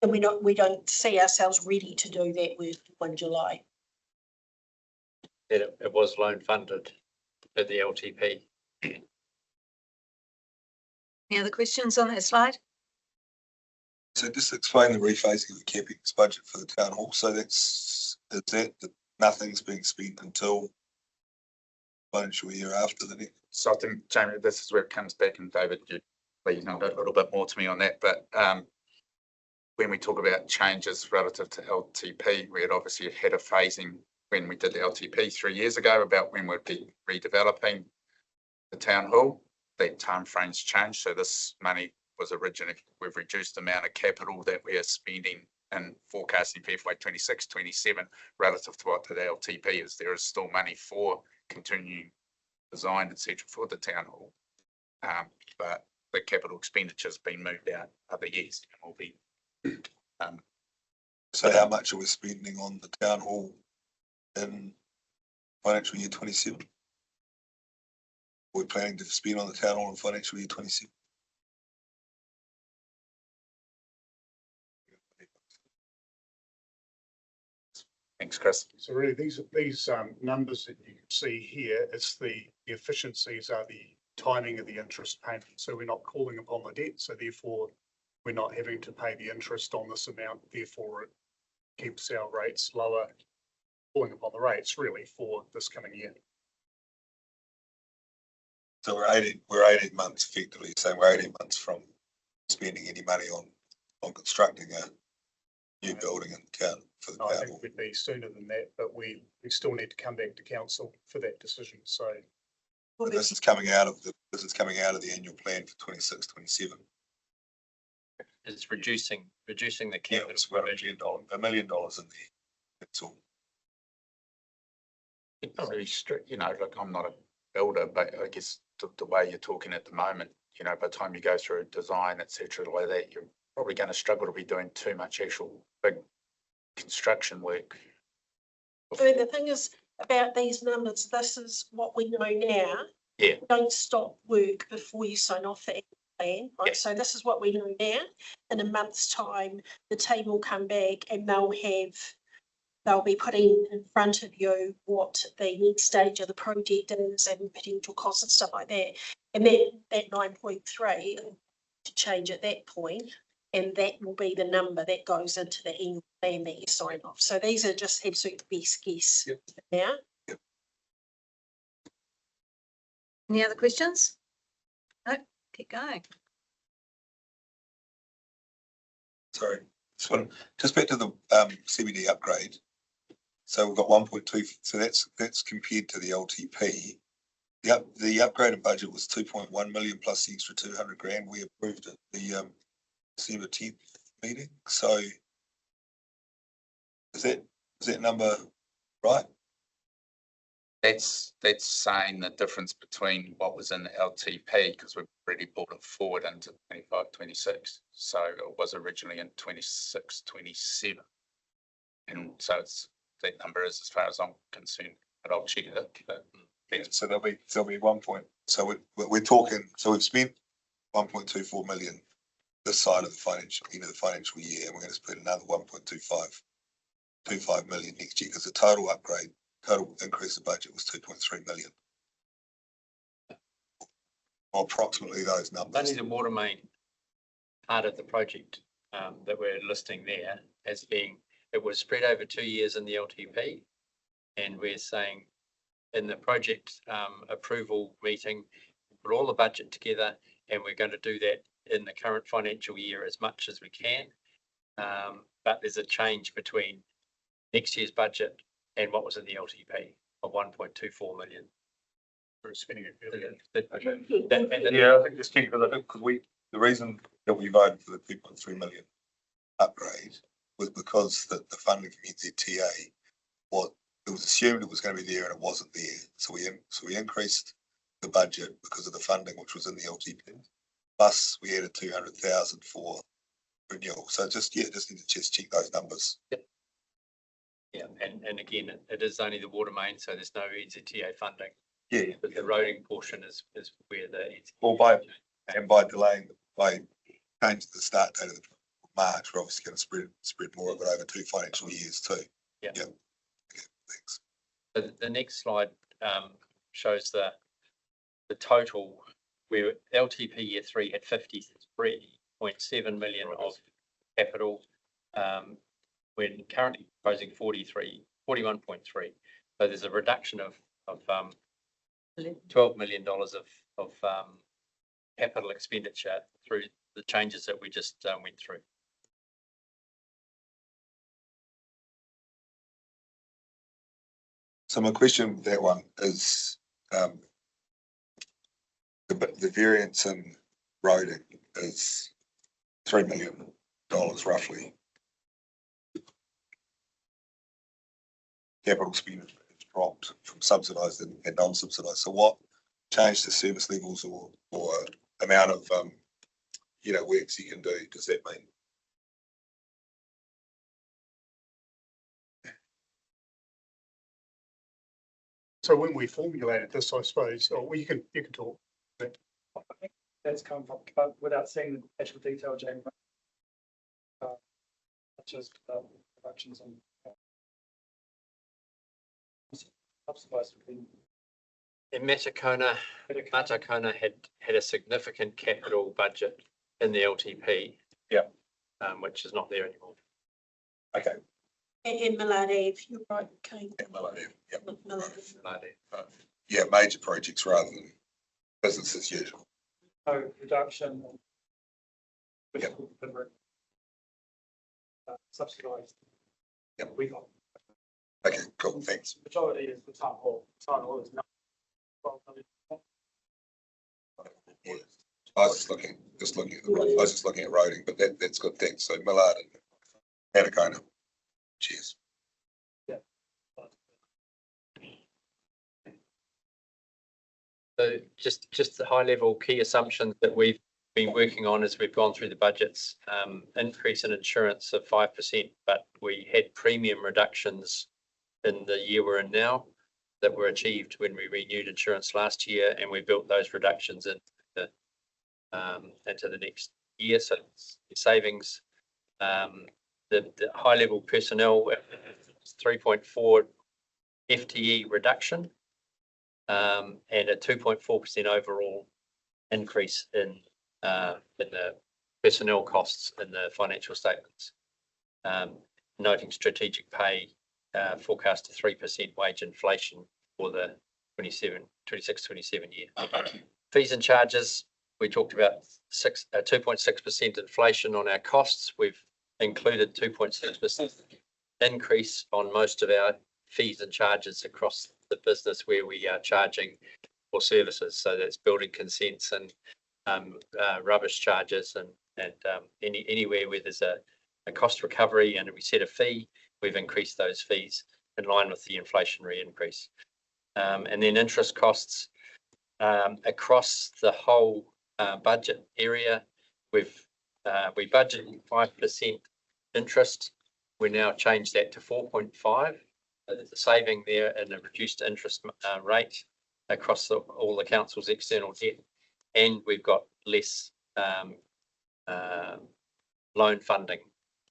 And we don't see ourselves ready to do that with 1 July. It was loan funded at the LTP. Any other questions on that slide? So just explain the rephasing of the CapEx budget for the town hall. So is that nothing's being spent until financial year after the next? So I think, Jamie, this is where it comes back, and David, you please know a little bit more to me on that, but when we talk about changes relative to LTP, we had obviously had a phasing when we did the LTP 3 years ago about when we'd be redeveloping the town hall. That timeframe's changed, so this money was originally, we've reduced the amount of capital that we are spending and forecasting for FY 26-27 relative to what the LTP is. There is still money for continuing design, etc., for the town hall, but the capital expenditure's been moved out other years and will be. So how much are we spending on the town hall in financial year 27? We're planning to spend on the town hall in financial year 27. Thanks, Chris. So really, these numbers that you can see here, it's the efficiencies are the timing of the interest payment. So we're not calling upon the debt, so therefore we're not having to pay the interest on this amount. Therefore, it keeps our rates lower, calling upon the rates really for this coming year. So we're 18 months effectively, saying we're 18 months from spending any money on constructing a new building in town for the I town think hall. we'd be sooner than that, but we still need to come back to council for that decision. So But this is coming out of the annual plan for 26-27. It's reducing the Yeah, capital. it's about $1 million in there. That's all. It's not really strict, look, I'm not a builder, but I guess the way you're talking at the moment, by the time you go through design, etc., like that, you're probably going to struggle to be doing too much actual big construction work. I mean, the thing is about these numbers, this is what we know now. Yeah. Don't stop work before you sign off the plan, right? Yeah. So this is what we know now. In a month's time, the team will come back and they'll be putting in front of you what the next stage of the project is and potential costs and stuff like that. And that 9.3 to change at that point, and that will be the number that goes into the annual plan that you sign off. So these are just absolute best guess now. Any other questions? No, keep going. Sorry, just back to the CBD upgrade. So we've got 1.2, so that's compared to the LTP. The upgraded budget was 2.1 million plus the extra 200 grand. We approved at the December 10th meeting. So is that number right? That's saying the difference between what was in the LTP, because we've already brought it forward into 25-26. So it was originally in 26-27. And so that number is, as far as I'm concerned, but I'll check it. Yeah, so there'll be 1 point. So we're talking, so we've spent 1.24 million this side of the financial year, and we're going to spend another 1.25 million next year, because the total upgrade total increase of budget was 2.3 million. Or approximately those numbers. Only the water main part of the project that we're listing there as being, it was spread over 2 years in the LTP. And we're saying in the project approval meeting, put all the budget together, and we're going to do that in the current financial year as much as we can. But there's a change between next year's budget and what was in the LTP of 1.24 million. We're spending it. Yeah, I think just keep it, because the reason that we voted for the 2.3 million upgrade was because the funding from NZTA, it was assumed it was going to be there and it wasn't there. So we increased the budget because of the funding which was in the LTP. Plus we added 200,000 for renewal. So just need to just check those numbers. Yep. Yeah, and again, it is only the water main, so there's no NZTA funding. Yeah. But the roading portion is where the. Well, by delaying, by changing the start date of March, we're obviously going to spread more of it over 2 financial years too. Yeah. Yeah. Okay, thanks. So the next slide shows the total where LTP year 3 had 53.7 million of capital. We're currently proposing 41.3. So there's a reduction of $12 million of capital expenditure through the changes that we just went through. So my question with that one is the variance in roading is $3 million roughly. Capital spend has dropped from subsidised and non-subsidised. So what changed the service levels or amount of works you can do? Does that mean? So when we formulated this, I suppose, or you can talk. That's come from, but without seeing the actual detail, Jamie. Such as reductions on. Subsidised. In Matakona had a significant capital budget in the LTP. Yeah. Which is not there anymore. Okay. In Maladi, if you're right, Kane. Yeah. Maladi. Yeah, major projects rather than business as usual. No reduction. Yeah. Subsidised. Yeah. We got. Okay, cool, thanks. Majority is the town hall. Town hall is not. Yeah. I was just looking at roading, but that's good, thanks. So Millard and Matakona. Cheers. Yeah. So just the high level key assumptions that we've been working on as we've gone through the budgets, increase in insurance of 5%, but we had premium reductions in the year we're in now that were achieved when we renewed insurance last year, and we built those reductions into the next year. So savings, the high level personnel, 3.4 FTE reduction, and a 2.4% overall increase in the personnel costs in the financial statements. Noting strategic pay forecast to 3% wage inflation for the 26-27 year. Fees and charges, we talked about 2.6% inflation on our costs. We've included 2.6% increase on most of our fees and charges across the business where we are charging for services. So that's building consents and rubbish charges and anywhere where there's a cost recovery and we set a fee, we've increased those fees in line with the inflationary increase. And then interest costs across the whole budget area, we budgeted 5% interest. We now changed that to 4.5. There's a saving there and a reduced interest rate across all the council's external debt, and we've got less loan funding.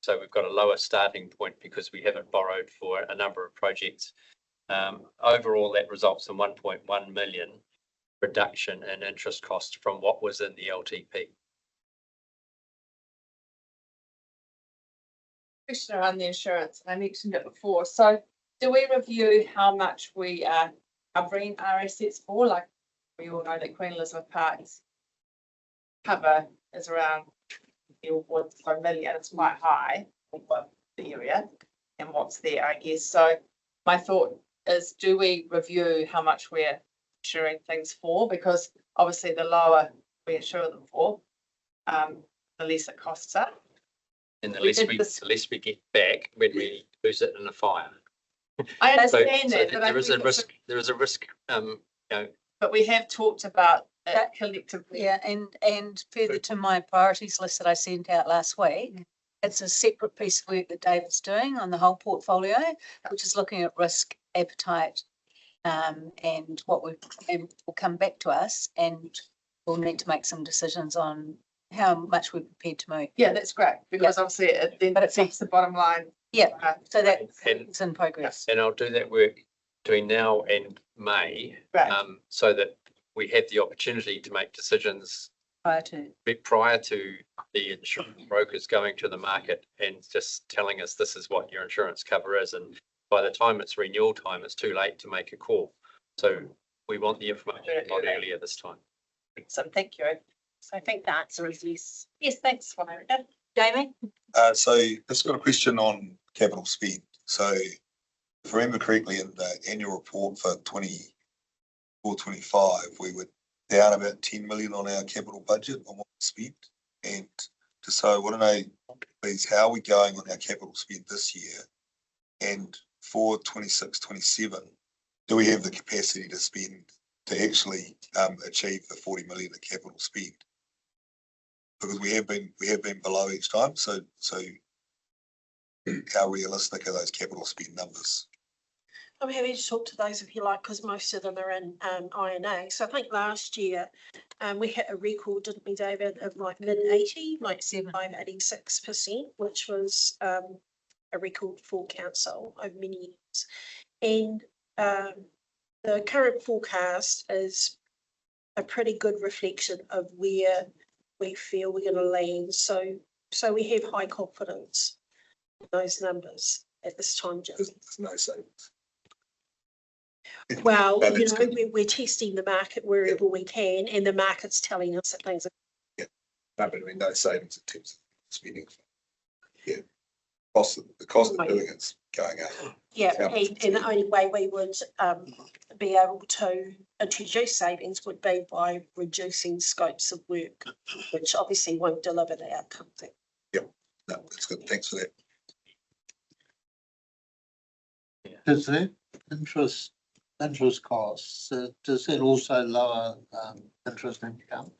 So we've got a lower starting point because we haven't borrowed for a number of projects Overall, that results in 1.1 million reduction in interest cost from what was in the LTP. Question around the insurance, and I mentioned it before. So do we review how much we are covering our assets for? Like, we all know that Queen Elizabeth Park's cover is around 1 million. It's quite high for the area and what's there, I guess. So my thought is, do we review how much we're insuring things for? Because obviously the lower we insure them for, the less it costs us. And the We less did we, this- the less we get back when we lose it in a fire. I So, understand that, but I there is a think it's risk, there is a risk, but we have talked about it collectively. Yeah, and further to my priorities list that I sent out last week, it's a separate piece of work that David's doing on the whole portfolio, which is looking at risk appetite. And what and will come back to us, and we'll need to make some decisions on how much we're prepared to move. Yeah, that's great, because obviously it then But it's affects the bottom line. Yeah, so that And- it's in progress. and I'll do that work between now and May. Right. So that we have the opportunity to make decisions Prior to, prior to the insurance brokers going to the market and just telling us this is what your insurance cover is. And by the time it's renewal time, it's too late to make a call. So we want the information a lot earlier this time. So thank you. So I think the answer is yes. Yes, thanks, Juanita. Jamie? So it's got a question on capital spend. So if I remember correctly, in the annual report for 24-25, we were down about 10 million on our capital budget on what we spent. And so I want to know, please, how are we going on our capital spend this year? And for 26-27, do we have the capacity to spend, to actually achieve the 40 million of capital spend? Because we have been below each time. So how realistic are those capital spend numbers? I'm happy to talk to those if you like, because most of them are in INA. So I think last year we hit a record, didn't we, David, of like mid-80, like 86%, which was a record for council over many years. And the current forecast is a pretty good reflection of where we feel we're going to land. So we have high confidence in those numbers at this time, Jim. There's no savings. Well, But you it's know, good. we're testing the market wherever we can, and the market's telling us that things are. No, but I mean, no savings in terms of spending. Yeah. The cost of doing it's going up. Yeah, Yeah. and the only way we would be able to introduce savings would be by reducing scopes of work, which obviously won't deliver the outcome. No, that's good. Thanks for that. Does that interest costs, does that also lower interest income?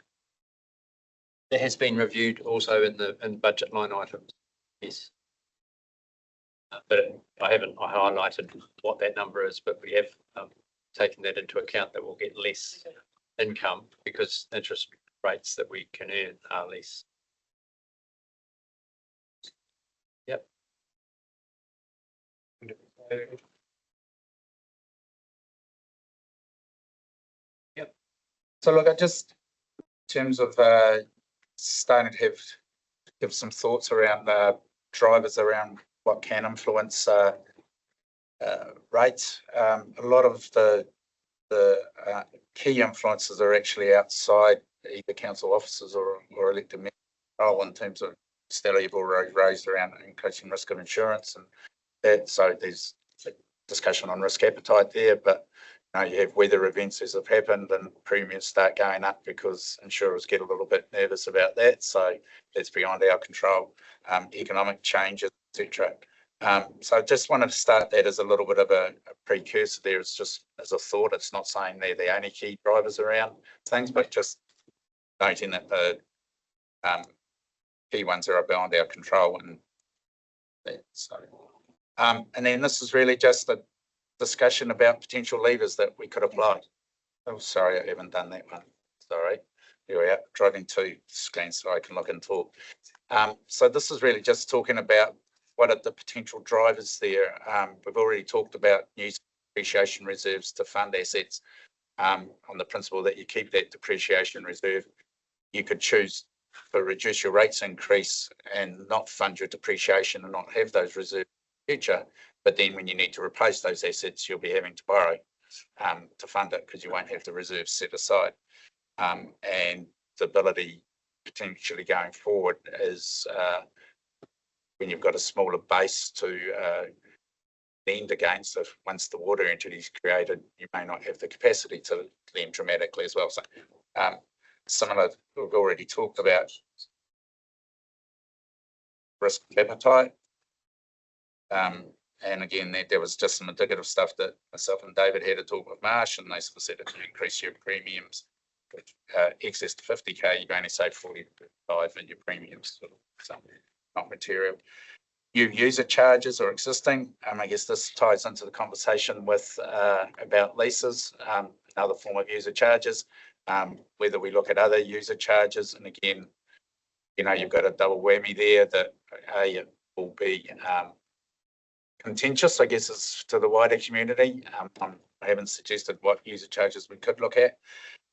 That has been reviewed also in the budget line items. Yes. But I haven't highlighted what that number is, but we have taken that into account, that we'll get less income because interest rates that we can earn are less. Yep. So look, I just, in terms of starting to give some thoughts around drivers around what can influence rates. A lot of the key influences are actually outside either council officers or elected members' role, in terms of Stella, you've already raised around increasing risk of insurance, and that, so there's a discussion on risk appetite there, but you have weather events as have happened and premiums start going up because insurers get a little bit nervous about that. So that's beyond our control. Economic changes, etc. So I just wanted to start that as a little bit of a precursor there. It's just as a thought. It's not saying they're the only key drivers around things, but just noting that the key ones are beyond our control. And that, so, and then this is really just a discussion about potential levers that we could apply. Oh, sorry, I haven't done that one. Sorry. Here we are, driving to screen so I can look and talk. So this is really just talking about what are the potential drivers there. We've already talked about news depreciation reserves to fund assets, on the principle that you keep that depreciation reserve. You could choose to reduce your rates increase and not fund your depreciation and not have those reserves in the future. But then when you need to replace those assets, you'll be having to borrow to fund it because you won't have the reserves set aside. And the ability potentially going forward is when you've got a smaller base to lend against. So once the water entity is created, you may not have the capacity to lend dramatically as well. So similar, we've already talked about risk appetite. And again, there was just some indicative stuff that myself and David had to talk with Marsh, and they sort of said if you increase your premiums excess to 50k, you only save 45 in your premiums, so not material. Your user charges are existing. I guess this ties into the conversation with about leases, another form of user charges. Whether we look at other user charges, and again, you know, you've got a double whammy there that it will be contentious, I guess, is to the wider community. I haven't suggested what user charges we could look at,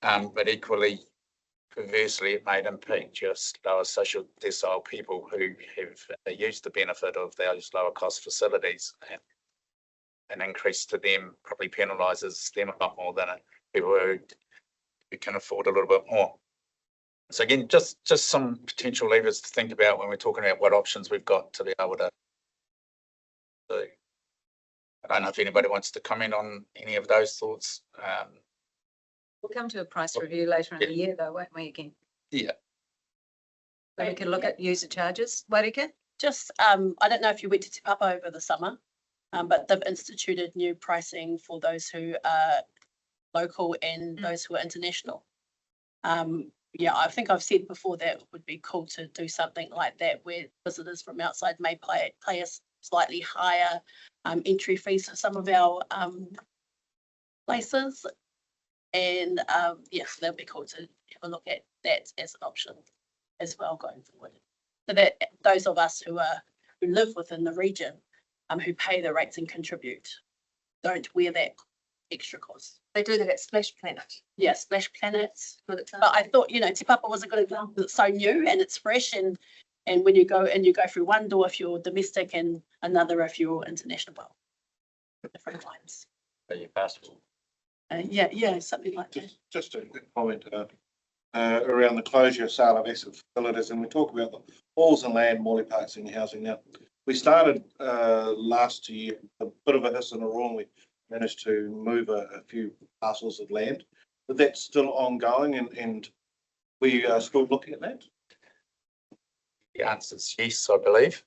but equally, perversely, it may impact just lower social decile people who have used the benefit of those lower cost facilities, and an increase to them probably penalises them a lot more than people who can afford a little bit more. So again, just some potential levers to think about when we're talking about what options we've got to be able to do. I don't know if anybody wants to comment on any of those thoughts. We'll come to a price review later in the year though, won't we, again? Yeah. So we can look at user charges. Warika? Just, I don't know if you went to Te Papa over the summer, but they've instituted new pricing for those who are local and those who are international. Yeah, I think I've said before that it would be cool to do something like that where visitors from outside may pay a slightly higher entry fees for some of our places. And yes, that'd be cool to have a look at that as an option as well going forward. So that those of us who live within the region, who pay the rates and contribute, don't wear that extra cost. They do that at Splash Planet. Yeah, Splash Planet. But I thought, you know, Te Papa was a good example. It's so new and it's fresh, and when you go through one door if you're domestic and another if you're international. Well, different times. Are you passport? Yeah, something like that. Just a quick comment around the closure of sale of asset facilities, and we talk about the halls and land, Morley Park senior housing. Now, we started last year a bit of a hiss and a wrong. We managed to move a few parcels of land, but that's still ongoing, and we are still looking at that. The answer is yes, I believe.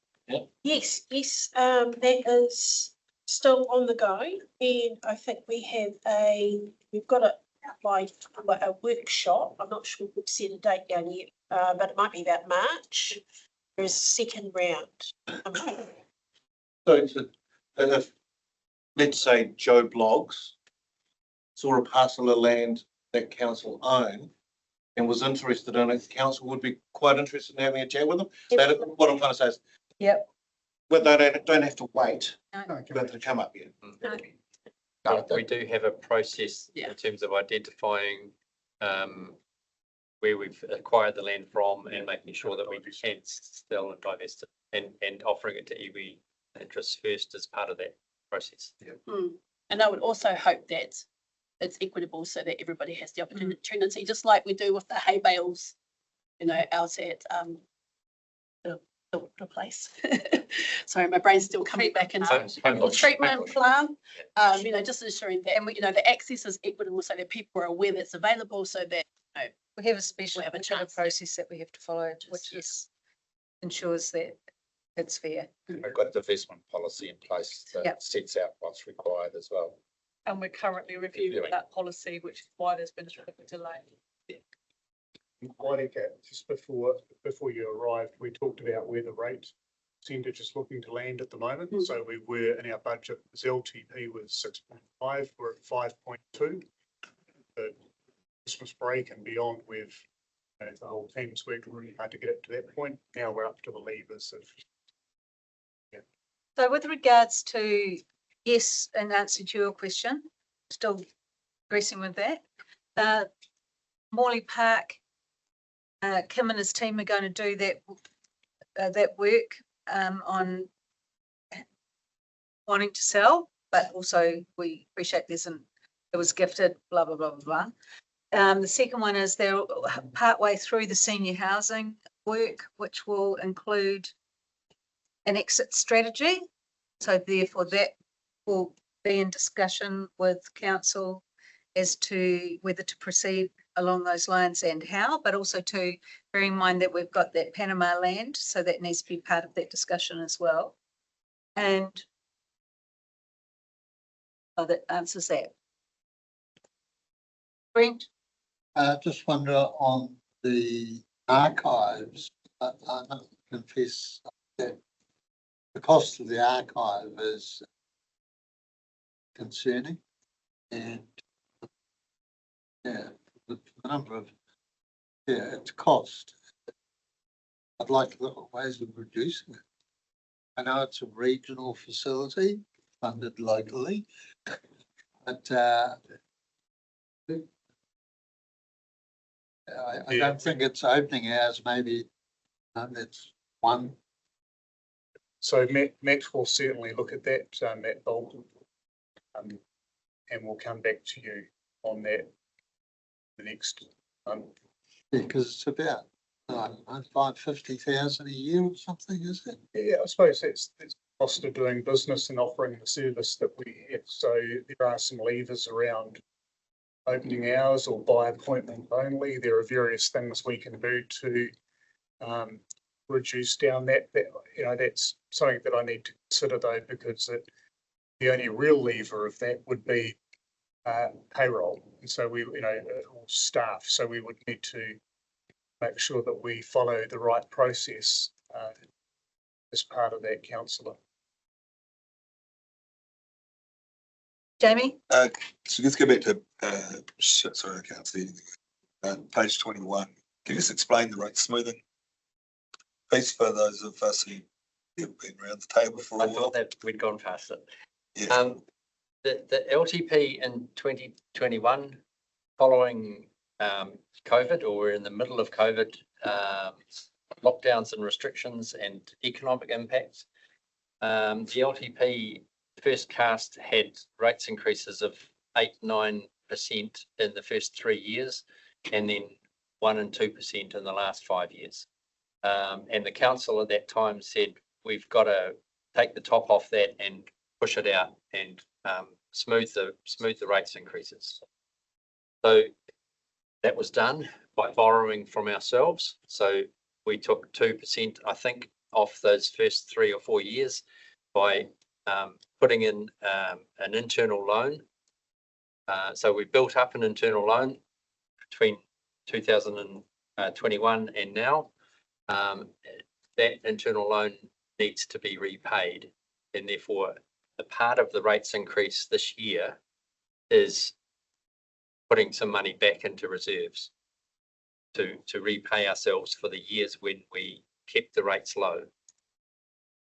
Yes, that is still on the go, and I think we've got it outlined for a workshop. I'm not sure we've set a date down yet, but it might be about March. There's a second round. So if, let's say Joe Bloggs saw a parcel of land that council owned and was interested in it, council would be quite interested in having a chat with them. That, what I'm trying to say is, Yep. well, they don't have to wait No. for that to come up yet. No, We do have a process Yeah. in terms of identifying where we've acquired the land from and making sure that we can sell and divest it, and offering it to iwi interests first as part of that process. And I would also hope that it's equitable so that everybody has the opportunity, just like we do with the hay bales, you know, out at the place. Sorry, my brain's still coming back into the treatment plant. You know, just ensuring that, and you know, the access is equitable so that people are aware that's available, so that, you know, We have a special, We have a we've got chance. process that we have to follow, which ensures that it's fair. We've got a divestment policy in place that Yep. sets out what's required as well. And we're currently reviewing Reviewing. that policy, which is why there's been a bit of a delay. Just before you arrived, we talked about where the rate percentage is looking to land at the moment. So we were in our budget, LTP was 6.5, we're at 5.2. The Christmas break and beyond, we've, the whole team's worked really hard to get it to that point. Now we're up to the levers of. So with regards to yes, in answer to your question, still progressing with that. Morley Park, Kim and his team are going to do that work on wanting to sell, but also we appreciate it was gifted, blah, blah, blah, blah, blah. The second one is they're partway through the senior housing work, which will include an exit strategy. So therefore that will be in discussion with council as to whether to proceed along those lines and how, but also to bear in mind that we've got that Panama land, so that needs to be part of that discussion as well. And that answers that. Brent? Just wonder on the archives, I must confess that the cost of the archive is concerning, and the number of, it's cost. I'd like to look at ways of reducing it. I know it's a regional facility funded locally, but I don't think it's opening hours, maybe it's one. So Matt will certainly look at that, Matt Bolton. And we'll come back to you on that the next month. Because it's about, I don't know, 550,000 a year or something, is it? Yeah, I suppose that's the cost of doing business and offering the service that we have. So there are some levers around opening hours or by appointment only. There are various things we can do to reduce down that, that's something that I need to consider though, because the only real lever of that would be payroll. And so we, or staff. So we would need to make sure that we follow the right process as part of that, councillor. Jamie? So let's go back to, sorry, I can't see anything. Page 21. Can you just explain the rate smoothing piece for those of us who have been around the table for a I while? thought that we'd gone past it. Yeah. The LTP in 2021, following COVID, or we're in the middle of COVID, lockdowns and restrictions and economic impacts, the LTP first cast had rates increases of 8-9% in the first 3 years, and then 1 and 2% in the last 5 years. And the council at that time said, we've got to take the top off that and push it out and smooth the rates increases. So that was done by borrowing from ourselves. So we took 2%, I think, off those first 3 or 4 years by putting in an internal loan. So we built up an internal loan between 2021 and now. That internal loan needs to be repaid, and therefore a part of the rates increase this year is putting some money back into reserves to repay ourselves for the years when we kept the rates low.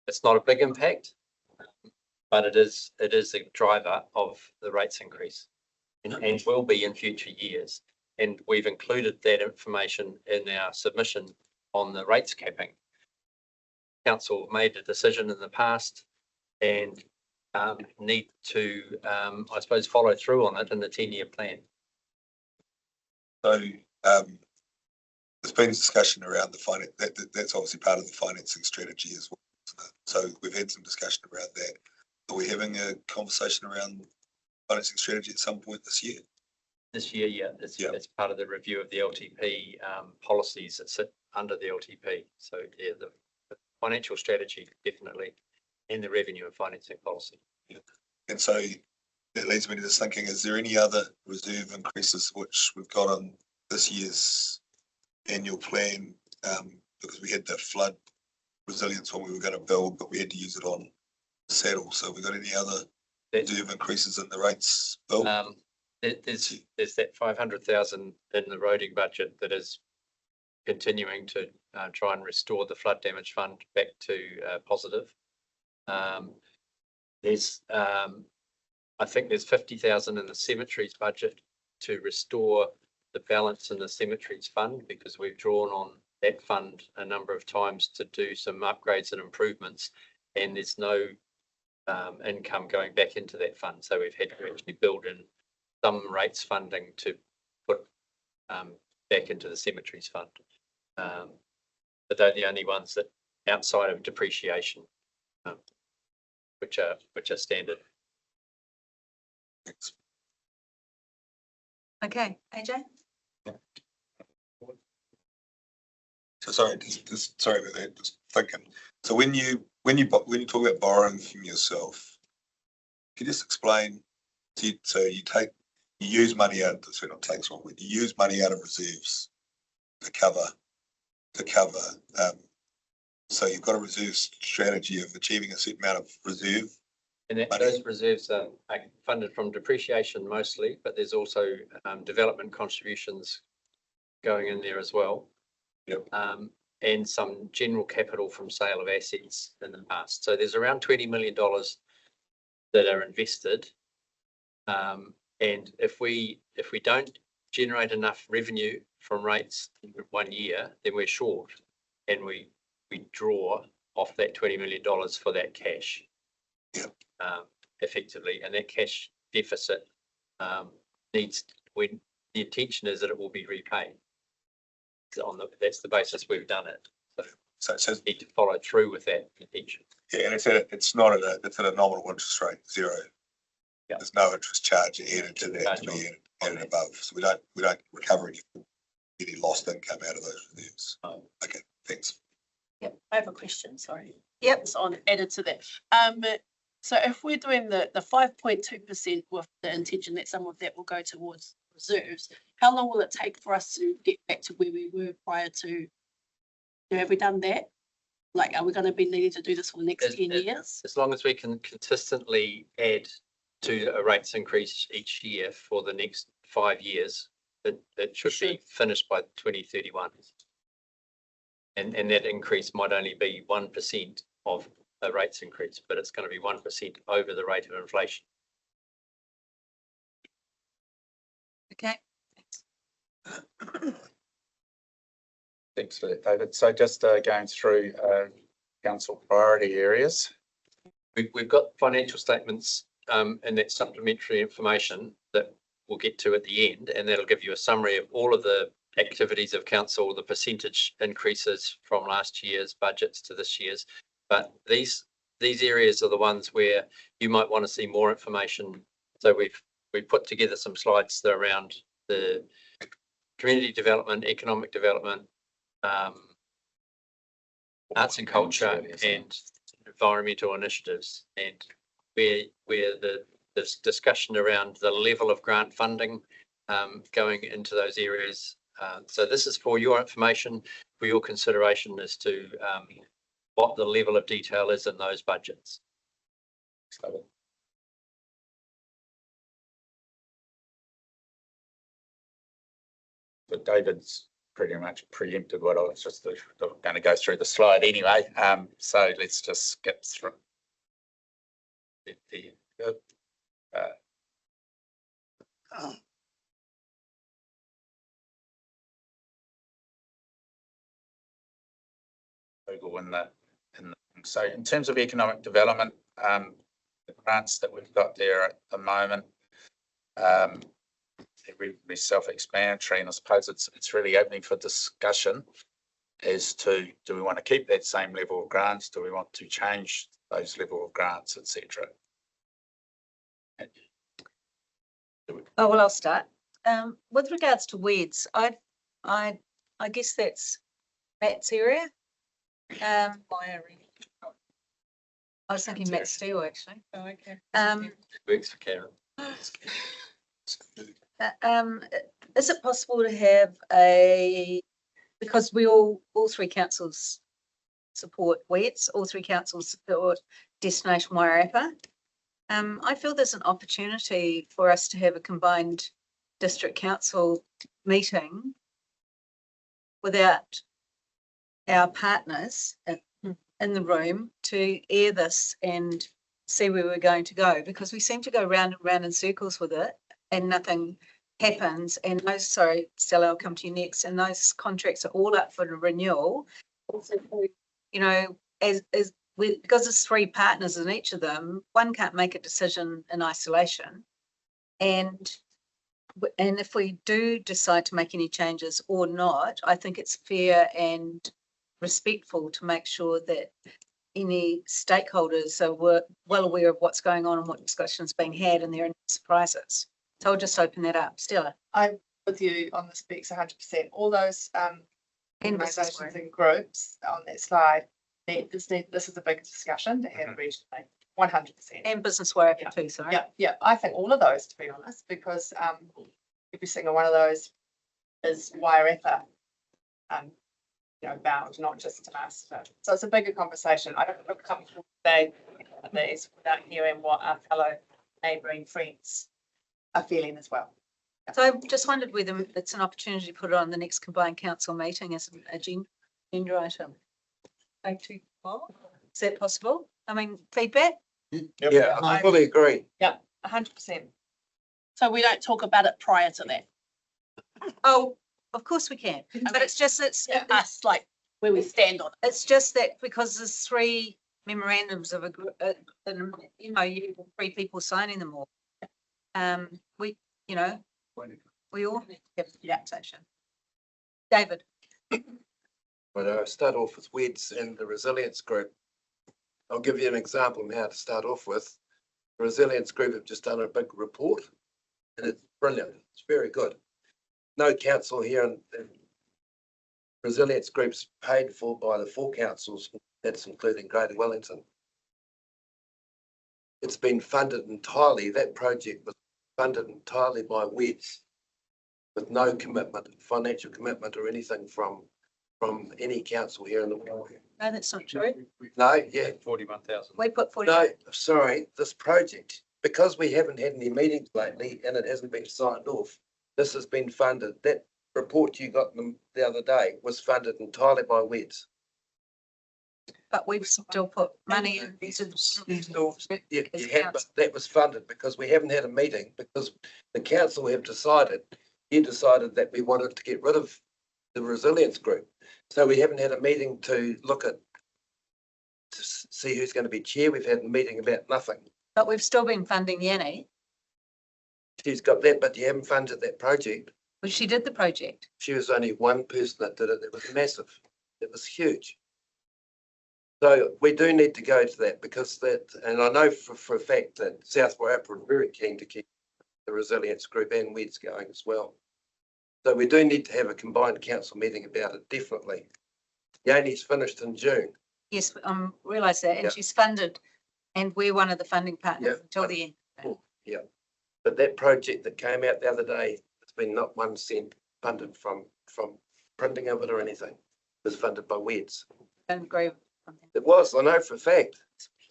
It's not a big impact, but it is a driver of the rates increase, and will be in future years. And we've included that information in our submission on the rates capping. Council made a decision in the past and need to, I suppose, follow through on it in the 10-year plan. So there's been discussion around the finance, that's obviously part of the financing strategy as well, isn't it? So we've had some discussion around that. Are we having a conversation around financing strategy at some point this year? This year, yeah, it's part of the review of the LTP policies that sit under the LTP. So yeah, the financial strategy definitely, and the revenue and financing policy. Yeah. And so that leads me to this thinking, is there any other reserve increases which we've got on this year's annual plan? Because we had the flood resilience one we were going to build, but we had to use it on saddle. So have we got any other reserve increases in the rates bill? There's that 500,000 in the roading budget that is continuing to try and restore the flood damage fund back to positive. There's, I think there's 50,000 in the cemeteries budget to restore the balance in the cemeteries fund, because we've drawn on that fund a number of times to do some upgrades and improvements, and there's no income going back into that fund. So we've had to actually build in some rates funding to put back into the cemeteries fund. But they're the only ones that outside of depreciation, which are standard. Thanks. Okay, AJ? So sorry, just sorry about that, just thinking. So when you talk about borrowing from yourself, can you just explain, so you use money out, so not takes wrong, you use money out of reserves to cover, so you've got a reserve strategy of achieving a certain amount of reserve. And those reserves are funded from depreciation mostly, but there's also development contributions going in there as well. Yep. And some general capital from sale of assets in the past. So there's around $20 million that are invested. And if we don't generate enough revenue from rates in 1 year, then we're short, and we draw off that $20 million for that cash. Yep. Effectively, and that cash deficit the intention is that it will be repaid. That's the basis we've done it. So need to follow through with that intention. Yeah, and it's not at a nominal interest rate, zero. Yeah. There's no interest charge added to that to be added above. So we don't recover any lost income out of those reserves. Oh. Okay, thanks. Yep, I have a question, sorry. Yep. It's added to that. So if we're doing the 5.2% with the intention that some of that will go towards reserves, how long will it take for us to get back to where we were prior to? Have we done that? Like, are we going to be needing to do this for the next 10 years? As long as we can consistently add to a rates increase each year for the next 5 years, it should be finished by 2031. And that increase might only be 1% of a rates increase, but it's going to be 1% over the rate of inflation. Okay. Thanks for that, David. So just going through council priority areas. We've got financial statements and that supplementary information that we'll get to at the end, and that'll give you a summary of all of the activities of council, the percentage increases from last year's budgets to this year's. But these areas are the ones where you might want to see more information. So we've put together some slides that are around the community development, economic development, arts and culture, and environmental initiatives, and where this discussion around the level of grant funding going into those areas. So this is for your information, for your consideration as to what the level of detail is in those budgets. But David's pretty much preempted what I was just going to go through the slide anyway. So let's just skip through. So in terms of economic development, the grants that we've got there at the moment, they're really self-explanatory, and I suppose it's really opening for discussion as to, do we want to keep that same level of grants? Do we want to change those level of grants, etc.? Oh, well, I'll start. With regards to WEDs, I guess that's Matt's area. My area. I was thinking Matt Steele, actually. Oh, okay. Works for Karen. Is it possible to have because we all three councils support WEDs, all three councils support Destination Wairarapa. I feel there's an opportunity for us to have a combined district council meeting without our partners in the room to air this and see where we're going to go, because we seem to go round and round in circles with it and nothing happens. And those, sorry, Stella, I'll come to you next. And those contracts are all up for renewal. Also, you know, because there's 3 partners in each of them, one can't make a decision in isolation. And if we do decide to make any changes or not, I think it's fair and respectful to make sure that any stakeholders are well aware of what's going on and what discussions being had, and there are no surprises. So I'll just open that up. Stella. I'm with you on the specs 100%. All those organisations and groups on that slide, this is a big discussion to have regionally, 100%. And business Wairarapa too, sorry. Yeah, I think all of those, to be honest, because every single one of those is Wairarapa, you know, bound, not just to us. So it's a bigger conversation. I don't feel comfortable today with these without hearing what our fellow neighbouring friends are feeling as well. So I just wondered whether it's an opportunity to put it on the next combined council meeting as an agenda item. Thank you. Is that possible? I mean, feedback? Yeah, I fully agree. Yeah, 100%. So we don't talk about it prior to that. Oh, of course we can, but it's just, Us, like, where we stand on it. it's just that because there's 3 memorandums of you know, you have 3 people signing them all. We, you know, we all need to have the conversation. David. But I'll start off with WEDS and the Resilience Group. I'll give you an example of how to start off with. The Resilience Group have just done a big report and it's brilliant. It's very good. No council here and Resilience Group's paid for by the 4 councils, that's including Greater Wellington. It's been funded entirely, that project was funded entirely by WEDS with no commitment, financial commitment or anything from any council here in the world. No, that's not true. No, yeah. 41,000. We put 40. No, sorry, this project, because we haven't had any meetings lately and it hasn't been signed off, this has been funded. That report you got them the other day was funded entirely by WEDS. But we've still put money in. You had, but that was funded because we haven't had a meeting because the council have decided, you decided that we wanted to get rid of the Resilience Group. So we haven't had a meeting to look at, to see who's going to be chair. We've had a meeting about nothing. But we've still been funding Yanni. She's got that, but you haven't funded that project. Well, she did the project. She was only one person that did it. It was massive. It was huge. So we do need to go to that because that, and I know for a fact that South Wairarapa are very keen to keep the Resilience Group and WEDS going as well. So we do need to have a combined council meeting about it, definitely. Yanni's finished in June. Yes, realise that, and she's funded, and we're one of the funding partners until the end. Yeah, but that project that came out the other day, it's been not 1 cent funded from printing of it or anything. It was funded by WEDS. Don't agree with something. It was, I know for a fact.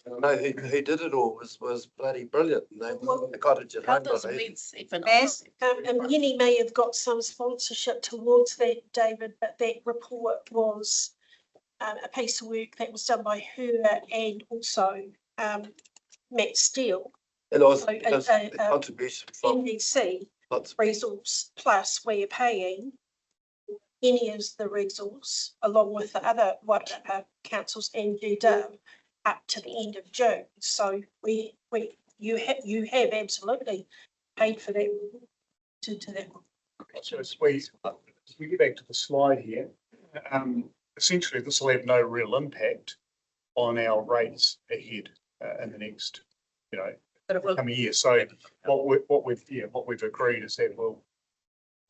I know who did it all was bloody brilliant. And they the cottage at How home. does got it. WEDS even? Yes. And Yenny may have got some sponsorship towards that, David, but that report was a piece of work that was done by her and also Matt Steele. It was So, a contribution from NDC lots of resource plus we're paying any of the resource along with the other councils and GDIM up to the end of June. So you have absolutely paid for that to that. So as we get back to the slide here, essentially this will have no real impact on our rates ahead in the next, you know, But it will. coming year. So what we've agreed is that we'll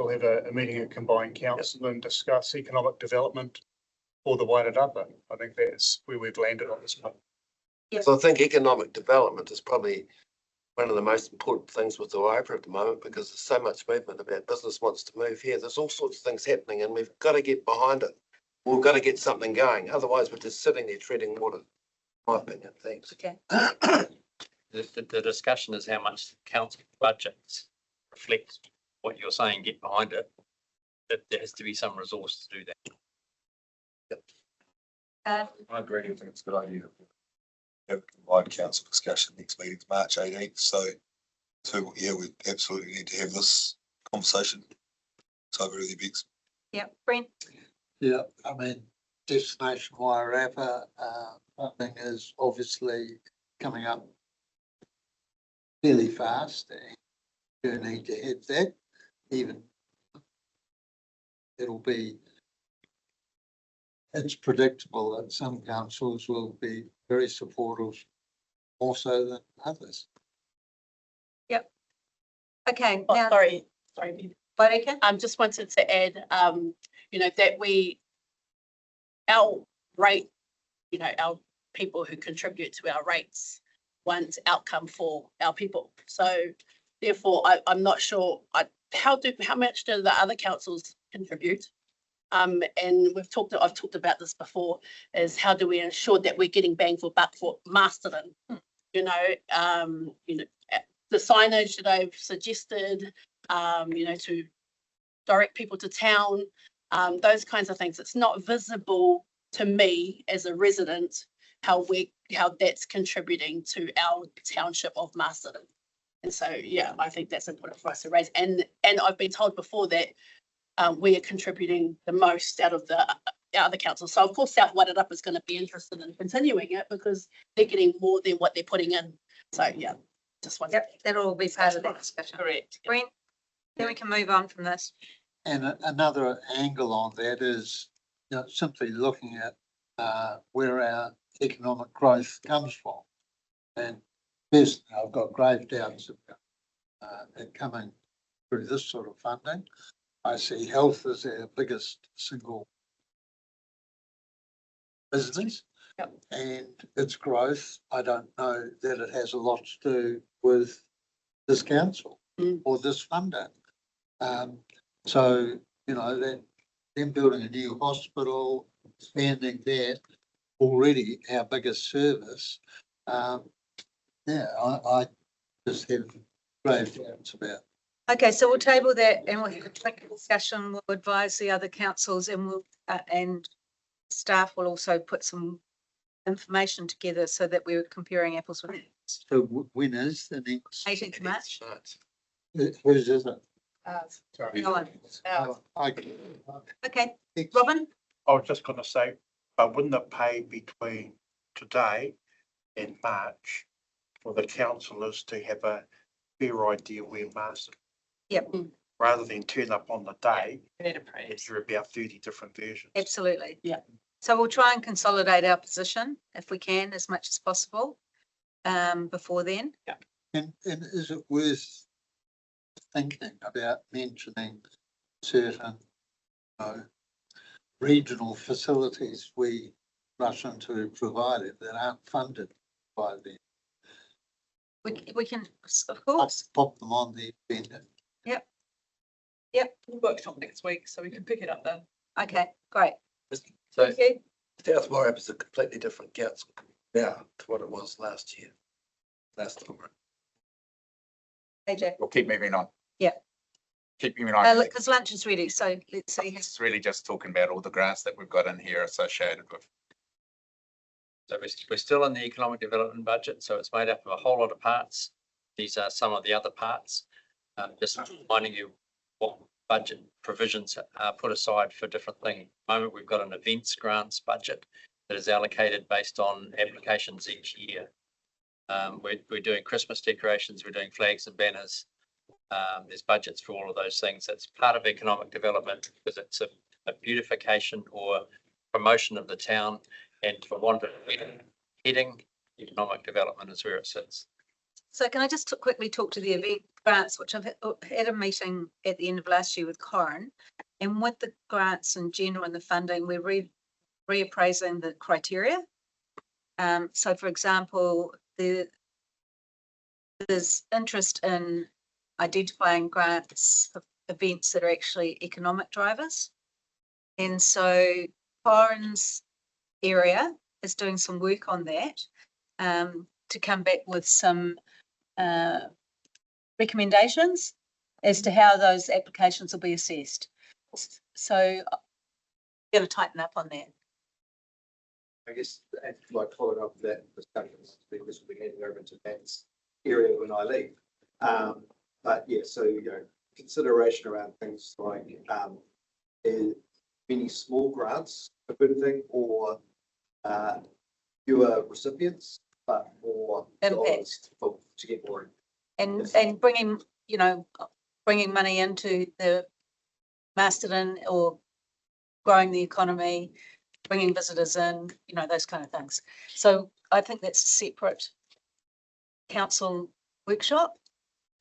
have a meeting at combined council and discuss economic development for the Wairarapa. I think that's where we've landed on this one. So I think economic development is probably one of the most important things with the Wairarapa at the moment because there's so much movement about business wants to move here. There's all sorts of things happening and we've got to get behind it. We've got to get something going. Otherwise we're just sitting there treading water, in my opinion. Thanks. Okay. The discussion is how much the council budgets reflect what you're saying, get behind it. That there has to be some resource to do that. I agree. I think it's a good idea. have a combined council discussion. Next meeting's March 18th. So yeah, we absolutely need to have this conversation. So really big. Yep, Brent? Yeah, I mean, Destination Wairarapa, funding is obviously coming up fairly fast. You need to hit that, even it'll be, it's predictable that some councils will be very supportive more so than others. Okay, Oh, now, sorry, Marika? just wanted to add, that our rate, our people who contribute to our rates want outcome for our people. So therefore, I'm not sure, how much do the other councils contribute? And I've talked about this before, is how do we ensure that we're getting bang for buck for Masterton? The signage that I've suggested, to direct people to town, those kinds of things. It's not visible to me as a resident how that's contributing to our township of Masterton. And so, yeah, I think that's important for us to raise. And I've been told before that we are contributing the most out of the other councils. So of course, South Wairarapa is going to be interested in continuing it because they're getting more than what they're putting in. So yeah, just one. Yep, that'll all be part of that discussion. Correct. Brent, then we can move on from this. And another angle on that is, simply looking at where our economic growth comes from. And personally, I've got grave doubts about it coming through this sort of funding. I see health as our biggest single business. Yep. And its growth, I don't know that it has a lot to do with this council or this funding. So, that them building a new hospital, expanding that, already our biggest service. I just have grave doubts about. Okay, so we'll table that and we'll have a quick discussion. We'll advise the other councils and and staff will also put some information together so that we're comparing apples with apples. So when is the next? 18th March. Whose is it? Sorry. Helen. Okay, Okay. Robin? I was just gonna say, but wouldn't it pay between today and March for the councillors to have a fair idea where Masterton? Yep, Rather than turn up on the day, Need a praise. it's about 30 different versions. absolutely. Yeah. So we'll try and consolidate our position if we can, as much as possible, before then. And is it worth thinking about mentioning certain regional facilities we rush into provided that aren't funded by them? We can, of course. Pop them on the agenda. Yep, Workshop next week, so we can pick it up then. okay, great. So Thank you. South Wairarapa is a completely different council now to what it was last year. Last time. AJ, We'll keep moving on. Yeah. Keep moving on. because lunch is ready, so let's see. It's really just talking about all the grants that we've got in here associated with. So we're still in the economic development budget, so it's made up of a whole lot of parts. These are some of the other parts. Just reminding you what budget provisions are put aside for different things. At the moment, we've got an events grants budget that is allocated based on applications each year. We're doing Christmas decorations, we're doing flags and banners. There's budgets for all of those things. That's part of economic development because it's a beautification or promotion of the town. And for want of heading, economic development is where it sits. So can I just quickly talk to the event grants, which I've had a meeting at the end of last year with Corin. And with the grants in general and the funding, we're reappraising the criteria. So for example, there's interest in identifying grants for events that are actually economic drivers. And so Corin's area is doing some work on that to come back with some recommendations as to how those applications will be assessed. So I'm going to tighten up on that. I guess, and like following up that discussion, because we'll be heading over into that area when I leave. But yeah, so, you know, consideration around things like, many small grants, a good thing, or, fewer recipients, but more dollars to get more. And bringing, you know, bringing money into the Masterton or growing the economy, bringing visitors in, you know, those kind of things. So I think that's a separate council workshop,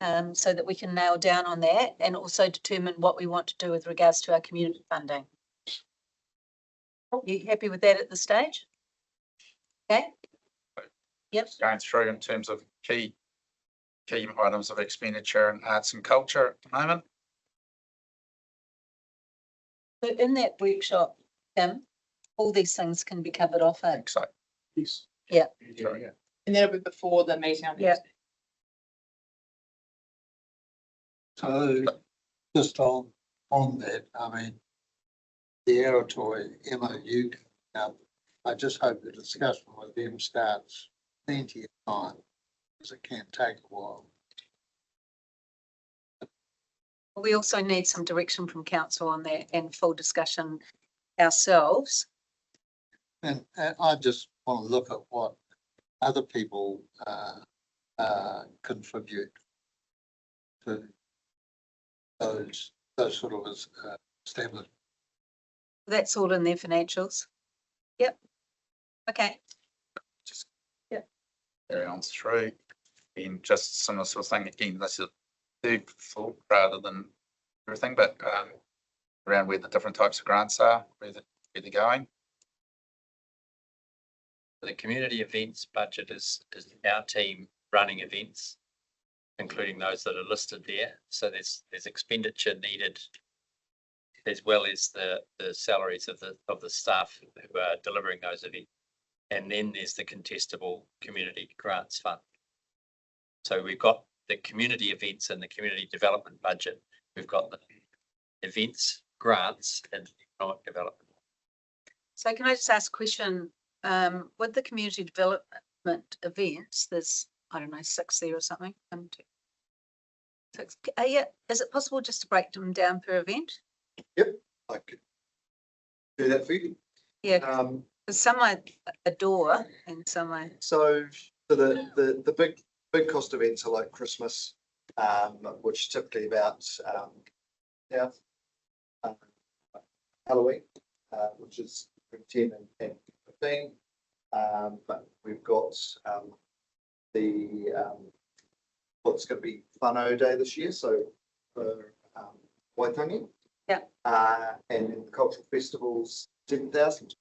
so that we can nail down on that and also determine what we want to do with regards to our community funding. You happy with that at this stage? Okay. Yep. Going through in terms of key items of expenditure in arts and culture at the moment. So in that workshop, Kim, all these things can be covered off. I think so. Yes. Yeah. Yeah. And that'll be before the meeting on Yeah. Thursday. So just on that, I mean, the Aerotoy MOU, I just hope the discussion with them starts plenty of time, because it can take a while. We also need some direction from council on that and full discussion ourselves. And I just want to look at what other people contribute to those sort of established. That's all in their financials. Yep. Okay. Just carry on through, and just similar sort of thing again. This is third thought rather than everything, but around where the different types of grants are, where they're going. The community events budget is our team running events, including those that are listed there. So there's expenditure needed, as well as the salaries of the staff who are delivering those events. And then there's the contestable community grants fund. So we've got the community events and the community development budget. We've got the events, grants, and economic development. So can I just ask a question? With the community development events, there's, I don't know, 6 there or something. 1, 2, 6. Yeah, is it possible just to break them down per event? Yep, I could do that for you. Yeah, 'cause some I adore and some I. So the big cost events are like Christmas, which is typically about Halloween, which is between 10 and 15. But we've got what's going to be Whānau Day this year, so for Waitangi. Yeah. And then the cultural festivals, 7,000.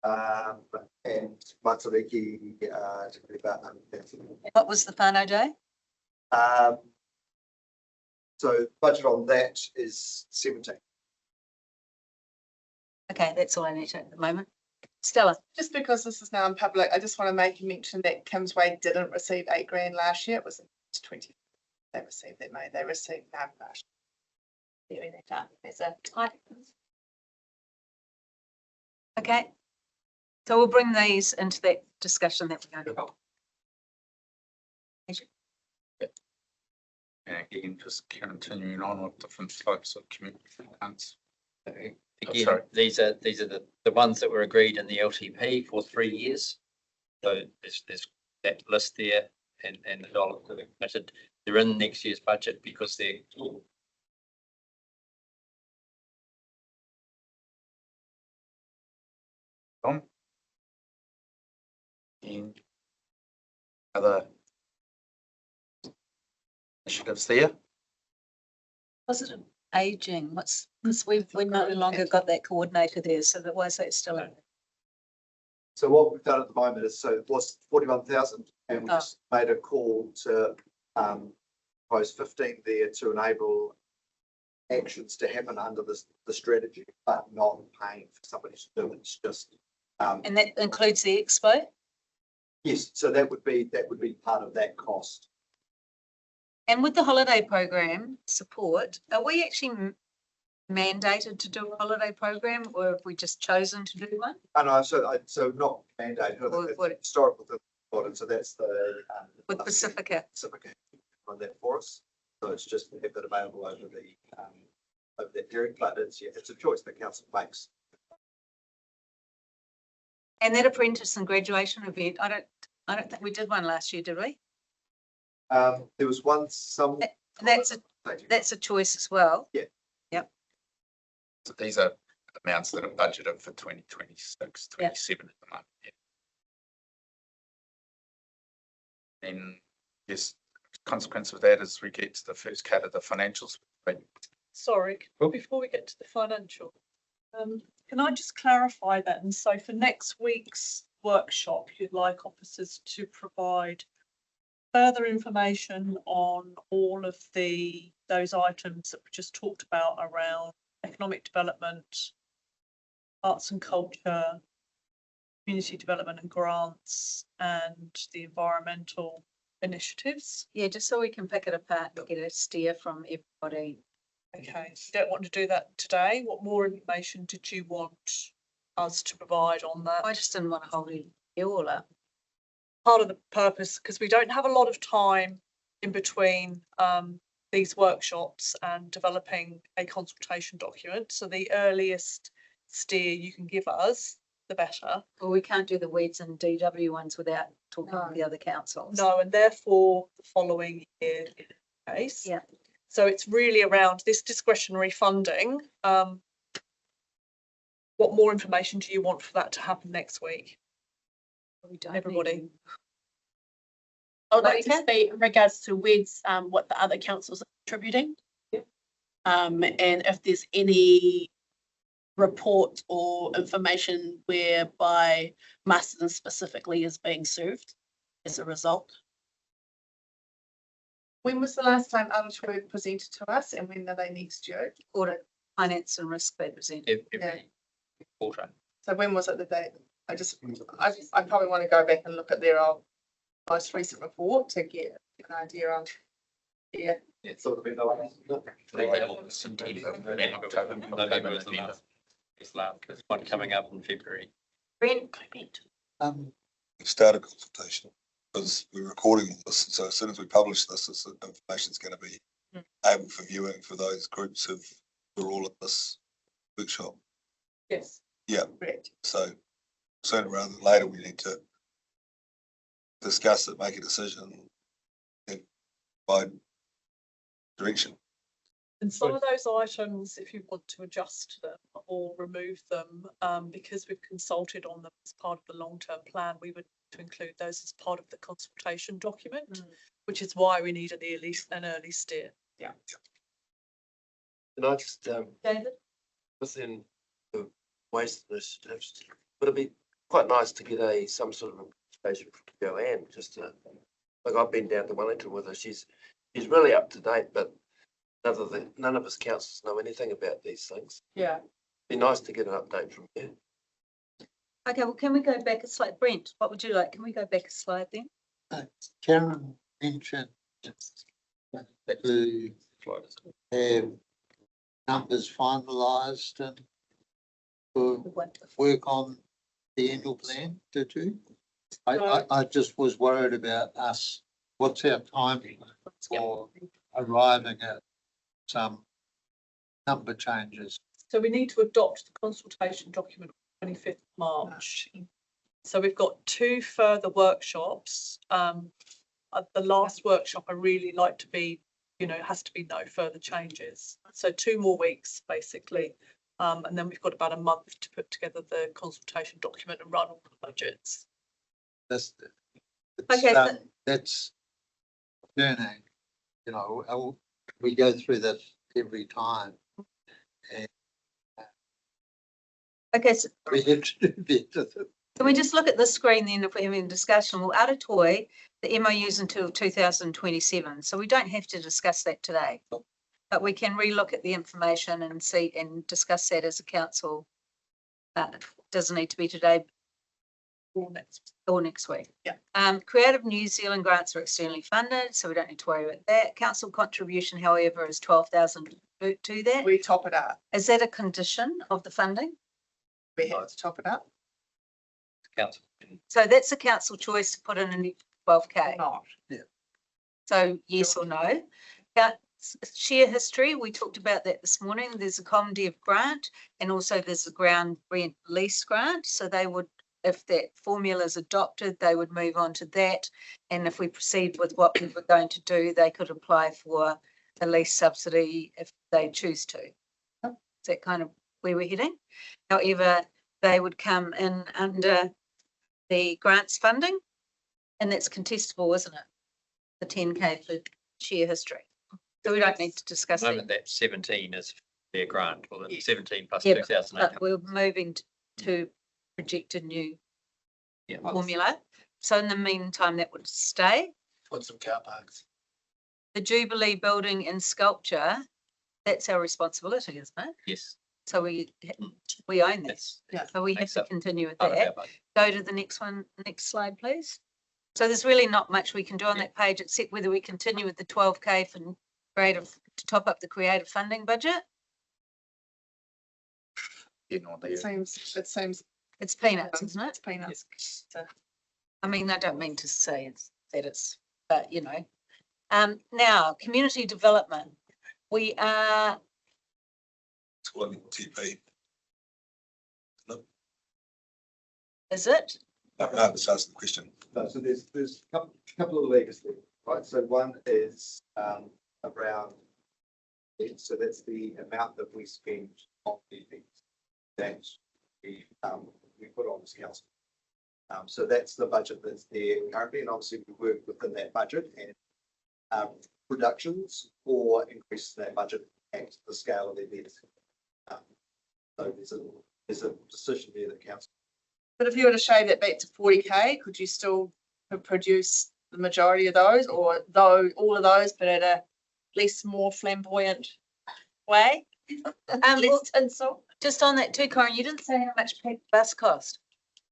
And Matariki, typically about 100,000. What was the Whānau Day? So budget on that is 17. Okay, that's all I need to at the moment. Stella. Just because this is now in public, I just want to make a mention that Kim's Way didn't receive $8,000 last year. It was 20. They received that money. They received that last year. There's a Okay. So we'll bring these into that discussion that we're going to have. And again, just continuing on with different types of community grants. Again, these are the ones that were agreed in the LTP for 3 years. So there's that list there, and the dollars that are committed. They're in next year's budget because they're. And other initiatives there. Positive aging, because we've no longer got that coordinator there, so that why is that still in? So what we've done at the moment is, so it was 41,000, and we just made a call to propose 15 there to enable actions to happen under the strategy, but not paying for somebody to do it. It's just and that includes the expo? Yes, so that would be part of that cost. And with the holiday program support, are we actually mandated to do a holiday program, or have we just chosen to do one? And I, so not mandate, Or it's what- historical, and so that's the. With Pacifica? Pacifica on that for us. So it's just to have that available over that period, but it's a choice that council makes. And that apprentice and graduation event, I don't think we did one last year, did we? There was one, That's a choice as well. Yeah. Yep. So these are amounts that are budgeted for 2026, 27 at the moment. Yeah. And yes, consequence of that is we get to the first cut of the financials. Sorry, Oh. before we get to the financial, can I just clarify then? So for next week's workshop, you'd like officers to provide further information on all of those items that we just talked about around economic development, arts and culture, community development and grants, and the environmental initiatives. Yeah, just so we can pick it apart and get a steer from everybody. Okay, so you don't want to do that today. What more information did you want us to provide on that? I just didn't want to hold you all up. Part of the purpose, because we don't have a lot of time in between these workshops and developing a consultation document. So the earliest steer you can give us, the better. Well, we can't do the weeds and DW ones without talking to the other councils. No, and therefore the following year in case. Yeah. So it's really around this discretionary funding. What more information do you want for that to happen next week? We don't Everybody. need- I would like to say in regards to WEDS, what the other councils are contributing. And if there's any report or information whereby Masterton specifically is being served as a result. When was the last time others were presented to us and when are they next due? Audit, finance and risk they present. Every quarter. So when was it that they, I probably want to go back and look at their most recent report to get an idea of, yeah. It's sort of been the last. November was the last. There's one coming up in February. Brent, We've started consultation because we're recording all this. So as soon as we publish this information is going to be able for viewing for those groups who are all at this workshop. Yes. Yeah. Correct. So sooner rather than later, we need to discuss it, make a decision, and provide direction. And some of those items, if you want to adjust them or remove them, because we've consulted on them as part of the long-term plan, we would to include those as part of the consultation document, which is why we need an early steer. Yeah. And I just, David? within the waste initiatives, would it be quite nice to get some sort of presentation from Joanne, just to, like I've been down to Wellington with her, she's really up to date, but none of us councillors know anything about these things. Yeah. Be nice to get an update from you. okay, well, can we go back a slide? Brent, what would you like? Can we go back a slide then? Karen mentioned to have numbers finalised and for work on the annual plan, did you? I just was worried about us, what's our timing for arriving at some number changes? So we need to adopt the consultation document on 25th March. So we've got 2 further workshops. At the last workshop, I really like to be, has to be no further changes. So 2 more weeks, basically. And then we've got about a month to put together the consultation document and run all the budgets. That's learning, we go through that every time. And Okay, so we have to do better. can we just look at the screen then if we're having a discussion? Well, Aratoi, the MOU's until 2027, so we don't have to discuss that today. But we can relook at the information and see and discuss that as a council. Doesn't need to be today or next week. Yeah. Creative New Zealand grants are externally funded, so we don't need to worry about that. Council contribution, however, is 12,000 do that? We top it up. Is that a condition of the funding? We have to top it up. Council. So that's a council choice to put in a 12K. Not. So yes or no? Share history, we talked about that this morning. There's a ComDev grant and also there's a ground rent lease grant. So they would, if that formula is adopted, they would move on to that. And if we proceed with what we were going to do, they could apply for a lease subsidy if they choose to. Is that kind of where we're heading? However, they would come in under the grants funding, and that's contestable, isn't it? The 10K for share history. So we don't need to discuss At the moment, that. that 17 is their grant, well, it's 17 plus Yeah, 2,800. but we're moving to project a new Yeah. formula. So in the meantime, that would stay. Put some car parks. The Jubilee building and sculpture, that's our responsibility, isn't it? Yes. So we own that. That's, So we have makes to up continue with part of our that. budget. Go to the next one, next slide, please. So there's really not much we can do on that page, except whether we continue with the 12K for creative, to top up the creative funding budget. You know, It seems, It's peanuts, isn't it? it's peanuts. So, I mean, I don't mean to say it's, but you know. Now, community development. We are, It's one TP. is it? No, that's asking the question. No, so there's a couple of levers there, right? So one is around, so that's the amount that we spend on the things that we put on this council. So that's the budget that's there currently, and obviously we work within that budget and reductions or increases in that budget at the scale of their needs. So there's a decision there that council. but if you were to shave that back to 40K, could you still produce the majority of those, or though all of those, but at a less, more flamboyant way? Less tinsel? Just on that too, Corin, you didn't say how much paper bus cost.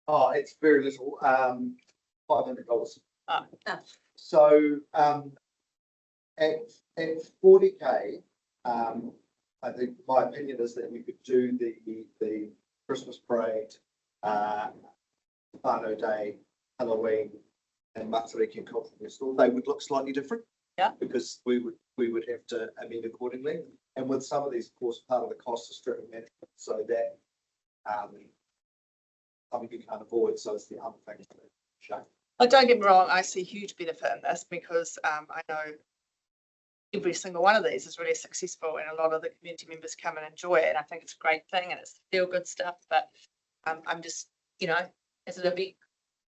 Oh, it's very little, $500. Oh. So, at 40K, I think my opinion is that we could do the Christmas parade, Whānau Day, Halloween, and Matariki and Cultural Festival. They would look slightly different. Yeah. Because we would have to amend accordingly. And with some of these, of course, part of the cost is stripping management, so that something you can't avoid, so it's the other things that show. Oh, don't get me wrong, I see huge benefit in this because I know every single one of these is really successful and a lot of the community members come and enjoy it. And I think it's a great thing and it's feel good stuff, but I'm just, you know, as an event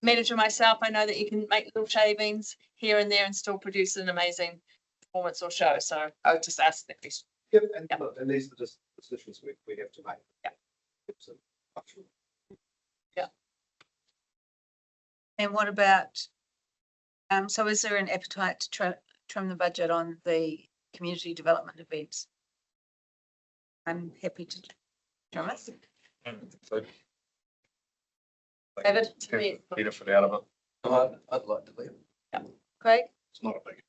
manager myself, I know that you can make little shavings here and there and still produce an amazing performance or show. So I would just ask that question. Yep, and these are just decisions we have to make. Yeah. So, Yeah. And what about, so is there an appetite to trim the budget on the community development events? I'm happy to trim it. David? Benefit out of it. I'd like to leave. Craig? It's not a big.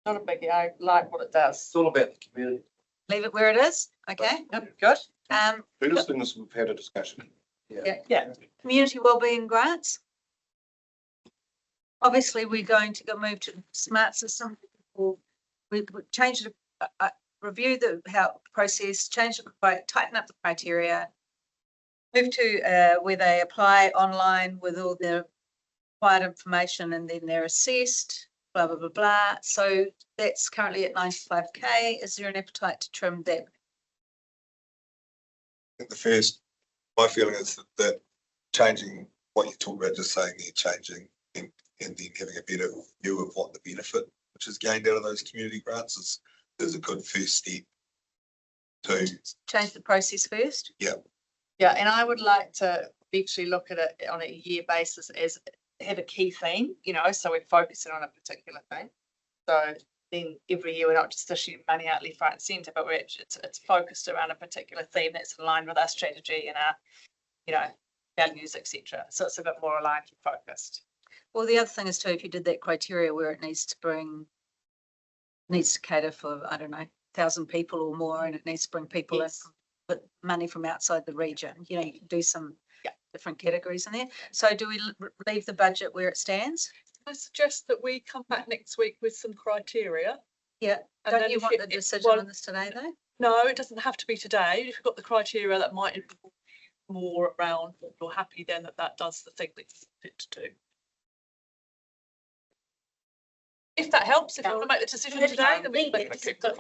Not a biggie. I like what it does. It's all about the community. Leave it where it is, okay? Yep, good. First thing is we've had a discussion. Yeah. Community wellbeing grants. Obviously, we're going to move to smart system. We change the, review the how process, change the, tighten up the criteria. Move to where they apply online with all the required information and then they're assessed, blah, blah, blah, blah. So that's currently at 95K. Is there an appetite to trim that? I think my feeling is that changing what you talk about, just saying they're changing and then having a better view of what the benefit which is gained out of those community grants is a good first step to Change the process first? Yeah, and I would like to eventually look at it on a year basis as have a key theme, you know, so we're focusing on a particular thing. So then every year we're not just issuing money out left, right and centre, but it's focused around a particular theme that's aligned with our strategy and our, you know, values, etc. So it's a bit more aligned and focused. Well, the other thing is too, if you did that criteria where it needs to cater for, I don't know, thousand people or more, and it needs to bring people in, but money from outside the region, you know, you can do some different categories in there. So do we leave the budget where it stands? I suggest that we come back next week with some criteria. Yeah. And Don't then you if want you- the it- decision well- on this today, though? No, it doesn't have to be today. If you've got the criteria that might involve more around what you're happy then that does the thing that you want it to do. If that helps, if you want to make the decision today, then we can make the decision.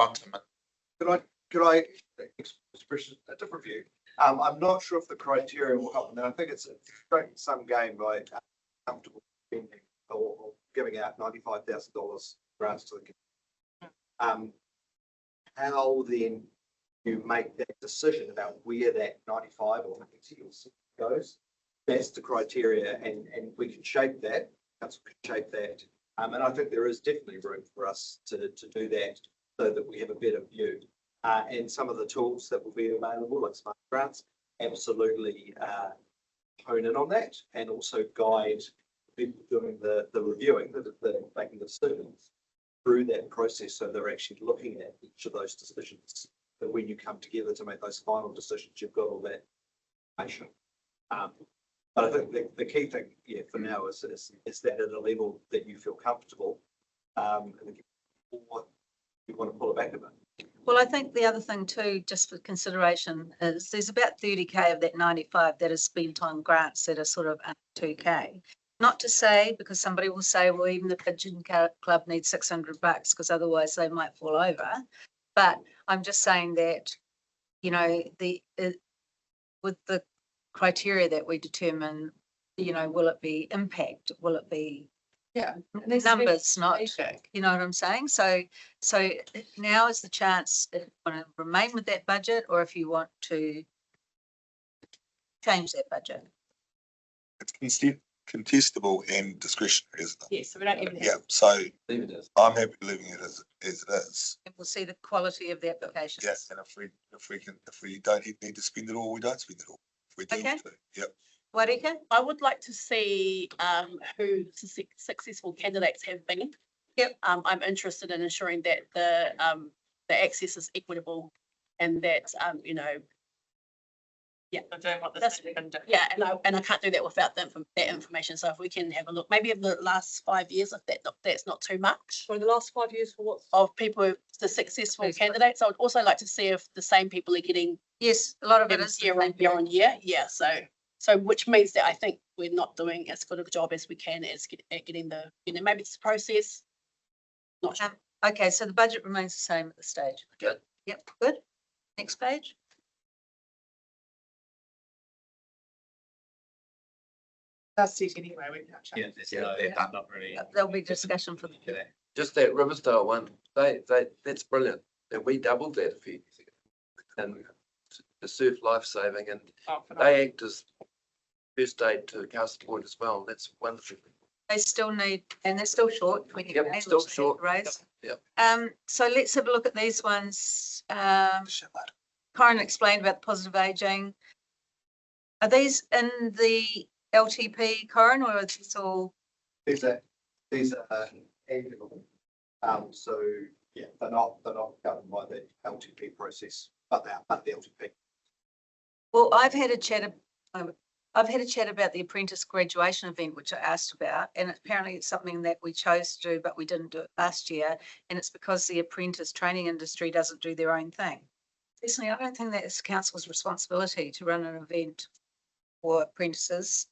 Could I express a different view? I'm not sure if the criteria will help, and I think it's a great sum game by comfortable spending or giving out $95,000 grants to the community. How then you make that decision about where that 95 or 90 or 60 goes? That's the criteria, and we can shape that. Council can shape that, and I think there is definitely room for us to do that so that we have a better view. And some of the tools that will be available, like smart grants, absolutely hone in on that, and also guide people doing the reviewing, the making the decisions through that process, so they're actually looking at each of those decisions. That when you come together to make those final decisions, you've got all that information. But I think the key thing, for now is that at a level that you feel comfortable, or you want to pull it back a bit. Well, I think the other thing too, just for consideration, is there's about 30K of that 95 that is spent on grants that are sort of under 2K. Not to say, because somebody will say, well, even the Pigeon Club needs $600 because otherwise they might fall over. But I'm just saying that, you know, with the criteria that we determine, you know, will it be impact? Will it be numbers, not, you know what I'm saying? So now is the chance if you want to remain with that budget or if you want to change that budget. It's contestable and discretionary, isn't it? Yes, so we don't even Yeah, have. so Leave it as. I'm happy leaving it as it is. And we'll see the quality of the applications. Yeah, and if we don't need to spend it all, we don't spend it all. If we do, Okay. we do. Yep. Warika? I would like to see who successful candidates have been. Yep. I'm interested in ensuring that the access is equitable and that you know. Yeah, They're doing what they're That's- saying they're gonna do. yeah, and I can't do that without that information. So if we can have a look, maybe in the last 5 years, if that's not too much. So in the last 5 years for what? Of people, the successful candidates, I would also like to see if the same people are getting Yes, a lot of it is. year on year. Yeah, so which means that I think we're not doing as good a job as we can at getting the, you know, maybe it's a process. Not sure. Okay, so the budget remains the same at this stage. Good. Yep, good. Next page. That's it anyway. We can Yeah, change. there's not really. There'll be discussion for the. Just that Riversdale one, that's brilliant. And we doubled that a few years ago. And the surf life-saving, and they act as first aid to Castle Point as well. That's wonderful. They still need, and they're still short, 20 Yep, grand, still which they have short. to raise. Yep. So let's have a look at these ones. Corin explained about the positive aging. Are these in the LTP, Corin, or is this all? These are annual. So, yeah, they're not governed by the LTP process, but they are, but the LTP. Well, I've had a chat about the apprentice graduation event, which I asked about, and apparently it's something that we chose to do, but we didn't do it last year. And it's because the apprentice training industry doesn't do their own thing. Personally, I don't think that it's council's responsibility to run an event for apprentices.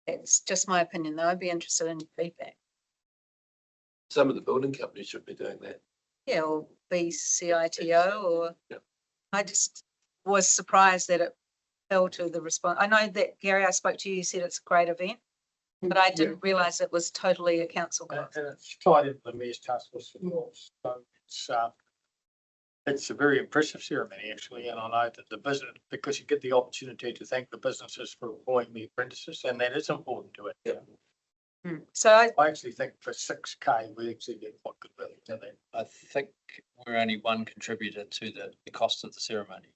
It's just my opinion, though. I'd be interested in your feedback. Some of the building companies should be doing that. Yeah, or BCITO, or Yep. I just was surprised that it fell to the response. I know that, Gary, I spoke to you, you said it's a great event, but I didn't realise it was totally a council cost. And it's tied into the Mayor's Task Force for Laws. So it's a very impressive ceremony, actually, and I know that the business, because you get the opportunity to thank the businesses for employing the apprentices, and that is important to it. Yeah. So I actually think for 6K, we actually get quite good value to that. I think we're only one contributor to the cost of the ceremony.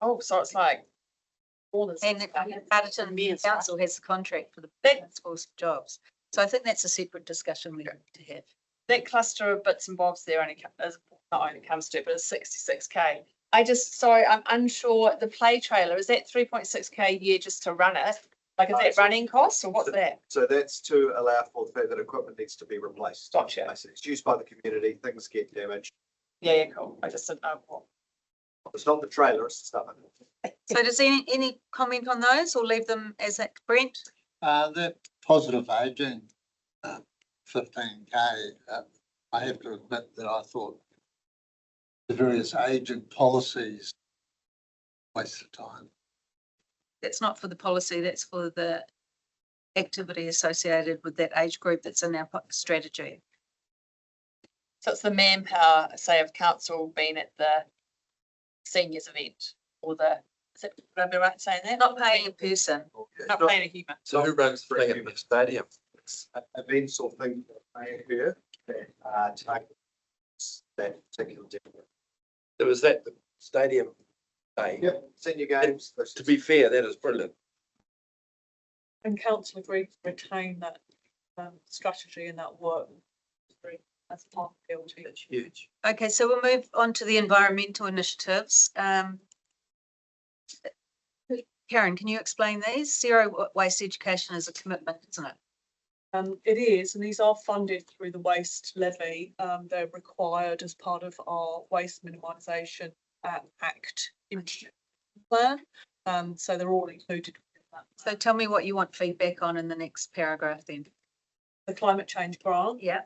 Oh, so it's like. All this. And Arterton Council has the contract for the task force jobs. So I think that's a separate discussion we need to have. that cluster of bits and bobs there only not only comes to it, but it's 66K. Sorry, I'm unsure, the play trailer, is that 3.6K a year just to run it? Like, is that running costs or what's that? So that's to allow for the fact that equipment needs to be replaced. Gotcha. Basically, it's used by the community, things get damaged. Yeah, cool. I just didn't know what. It's not the trailer, it's the stuff in it. So does any comment on those or leave them as a Brent? That positive aging, 15K, I have to admit that I thought the various aging policies waste of time. That's not for the policy, that's for the activity associated with that age group that's in our strategy. So it's the manpower, say, of council being at the seniors event or is it, would I be right in saying that? Not paying a person. Not paying a human. So who runs the thing at the stadium? Events or things that may occur that take that particular day. There was that the stadium day. Yep, senior games. To be fair, that is brilliant. And council agreed to retain that strategy and that work as part of the LT. That's huge. Okay, so we'll move on to the environmental initiatives. Karen, can you explain these? Zero waste education is a commitment, isn't it? It is, and these are funded through the waste levy. They're required as part of our waste minimisation Act plan. So they're all included within that. So tell me what you want feedback on in the next paragraph then. The climate change grant. Yeah.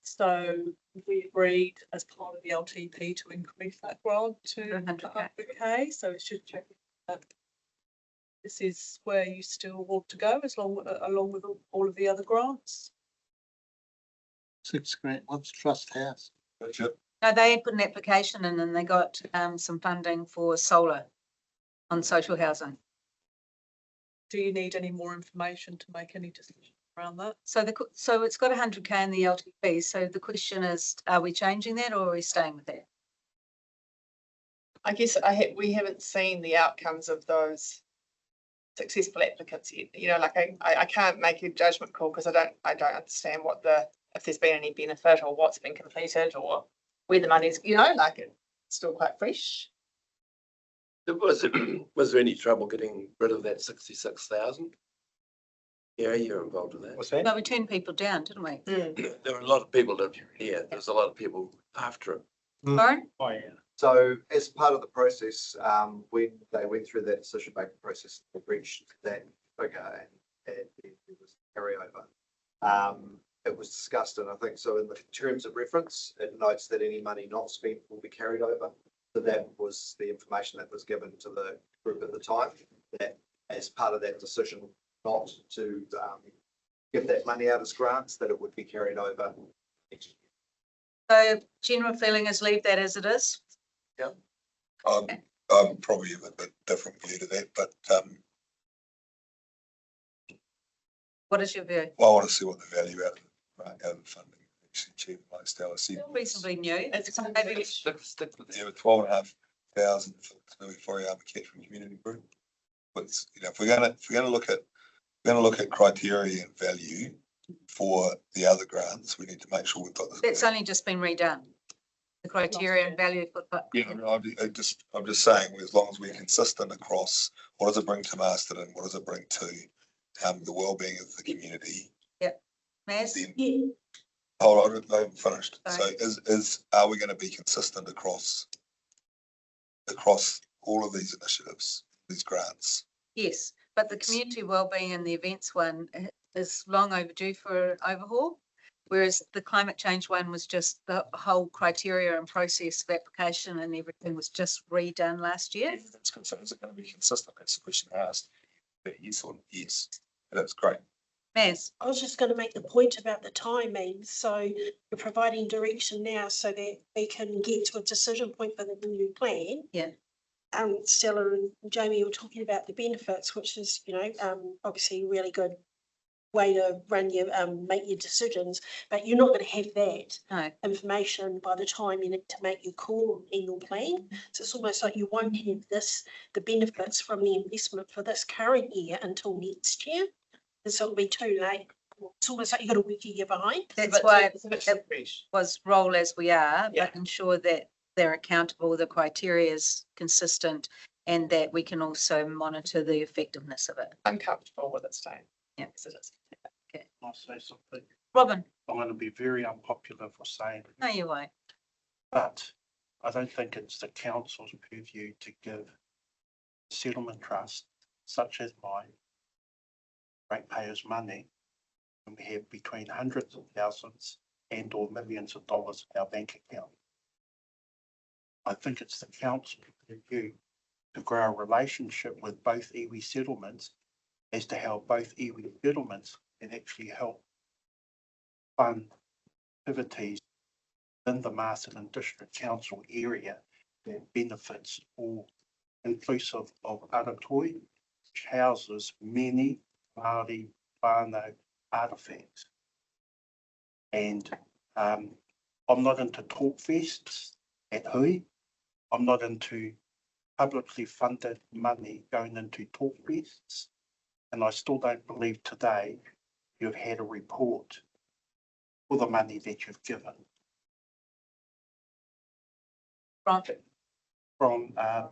So we agreed as part of the LTP to increase that grant to 100K. So it's just checking that this is where you still want to go along with all of the other grants. 6 grand, what's Trust House? No, they put an application in and they got some funding for solar on social housing. Do you need any more information to make any decision around that? So so it's got 100K in the LTP. So the question is, are we changing that or are we staying with that? I guess we haven't seen the outcomes of those successful applicants yet. You know, like I can't make a judgment call because I don't understand if there's been any benefit or what's been completed or where the money's, like it's still quite fresh. Was there any trouble getting rid of that 66,000? Yeah, you're involved in that. What's that? No, we turned people down, didn't we? There were a lot of people that, there's a lot of people after it. Lauren? Oh, yeah. So as part of the process, when they went through that decision making process, they reached that figure and there was carryover. It was discussed, and I think so in the terms of reference, it notes that any money not spent will be carried over. So that was the information that was given to the group at the time, that as part of that decision not to give that money out as grants, that it would be carried over next year. So general feeling is leave that as it is? Yeah. I'm probably a bit different view to that, but What is your view? I want to see what the value out of the funding actually achieved amongst LSE. Still reasonably new. Maybe Stick with Yeah, with 12,500 for the Foreyama Catchment Community Group. But if we're gonna look at criteria and value for the other grants, we need to make sure we've got this. that's only just been redone. The criteria and value for. Yeah, I'm just saying, as long as we're consistent across what does it bring to Masterton, what does it bring to the well-being of the community. Yep. Maz? Yeah. Hold on, I haven't finished. Sorry. So are we going to be consistent across all of these initiatives, these grants? Yes, but the community wellbeing and the events one is long overdue for overhaul. Whereas the climate change one was just the whole criteria and process of application and everything was just redone last year. That's good. So is it going to be consistent? That's the question asked. But yes or yes. That's great. Maz? I was just going to make the point about the timing. So you're providing direction now so that we can get to a decision point for the new plan. Yeah. Stella and Jamie were talking about the benefits, which is, obviously a really good way to run your, make your decisions, but you're not going to have that information by the time you need to make your call in your plan. So it's almost like you won't have the benefits from the investment for this current year until next year. So it'll be too late it's almost like you got a week a year behind. That's why It's a bit it fresh. was roll as we are, Yeah. but ensure that they're accountable, the criteria is consistent, and that we can also monitor the effectiveness of it. I'm comfortable with it staying. Yeah. As it is. I'll say something. Robin, I'm going to be very unpopular for saying, no, you won't. but I don't think it's the council's purview to give settlement trust such as mine ratepayers money when we have between hundreds of thousands and or millions of dollars in our bank account. I think it's the council's purview to grow a relationship with both iwi settlements as to how both iwi settlements can actually help fund activities in the Masterton District Council area that benefits all, inclusive of Aratoi, which houses many Māori whānau artifacts. And I'm not into talk fests at Hui. I'm not into publicly funded money going into talk fests. And I still don't believe today you've had a report for the money that you've given from our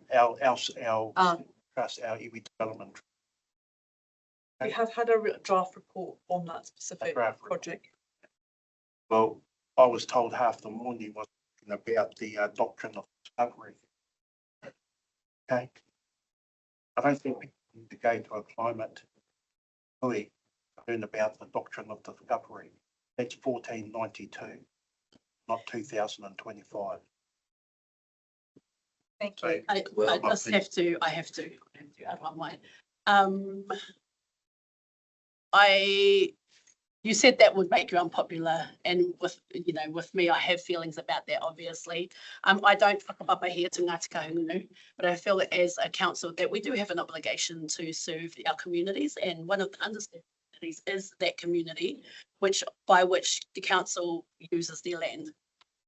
trust, our iwi development. We have had a draft report on that specific draft report. project. Well, I was told half the morning was about the doctrine of discovery. Okay. I don't think people need to go to a climate hui to learn about the doctrine of discovery. That's 1492, not 2025. Thank So, you. I just have to add one line. You said that would make you unpopular, and with me, I have feelings about that, obviously. I don't whakapapa here to Ngāti Kahungunu, but I feel that as a council that we do have an obligation to serve our communities, and one of the underserved communities is that community, by which the council uses their land.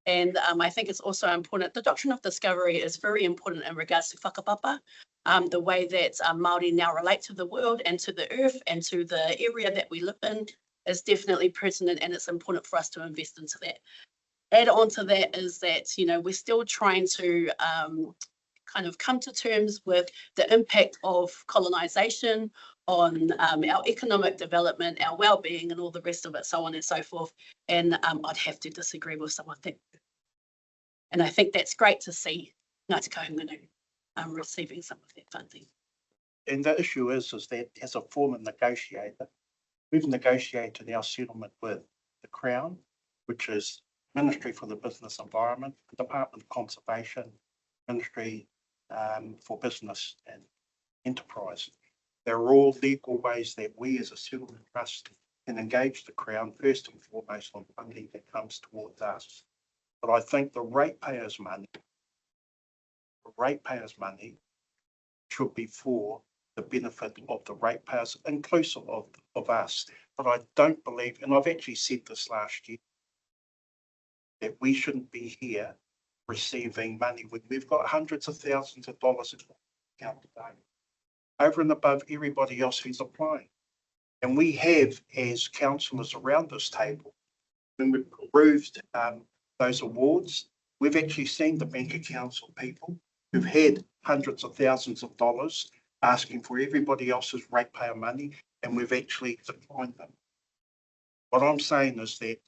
And I think it's also important, the doctrine of discovery is very important in regards to whakapapa, the way that Māori now relate to the world and to the earth and to the area that we live in is definitely pertinent, and it's important for us to invest into that. Add on to that is that, we're still trying to kind of come to terms with the impact of colonisation on our economic development, our well-being and all the rest of it, so on and so forth. And I'd have to disagree with someone. And I think that's great to see Ngāti Kahungunu receiving some of that funding. and the issue is that as a former negotiator, we've negotiated our settlement with the Crown, which is Ministry for the Business Environment, Department of Conservation, Ministry for Business and Enterprise. They're all legal ways that we as a settlement trust can engage the Crown first and foremost on funding that comes towards us. But I think the ratepayers' money should be for the benefit of the ratepayers, inclusive of us. But I don't believe, and I've actually said this last year, that we shouldn't be here receiving money when we've got hundreds of thousands of dollars in the account today, over and above everybody else who's applying. And we have, as councillors around this table, when we've approved those awards, we've actually seen the bank accounts of people who've had hundreds of thousands of dollars asking for everybody else's ratepayer money, and we've actually declined them. What I'm saying is that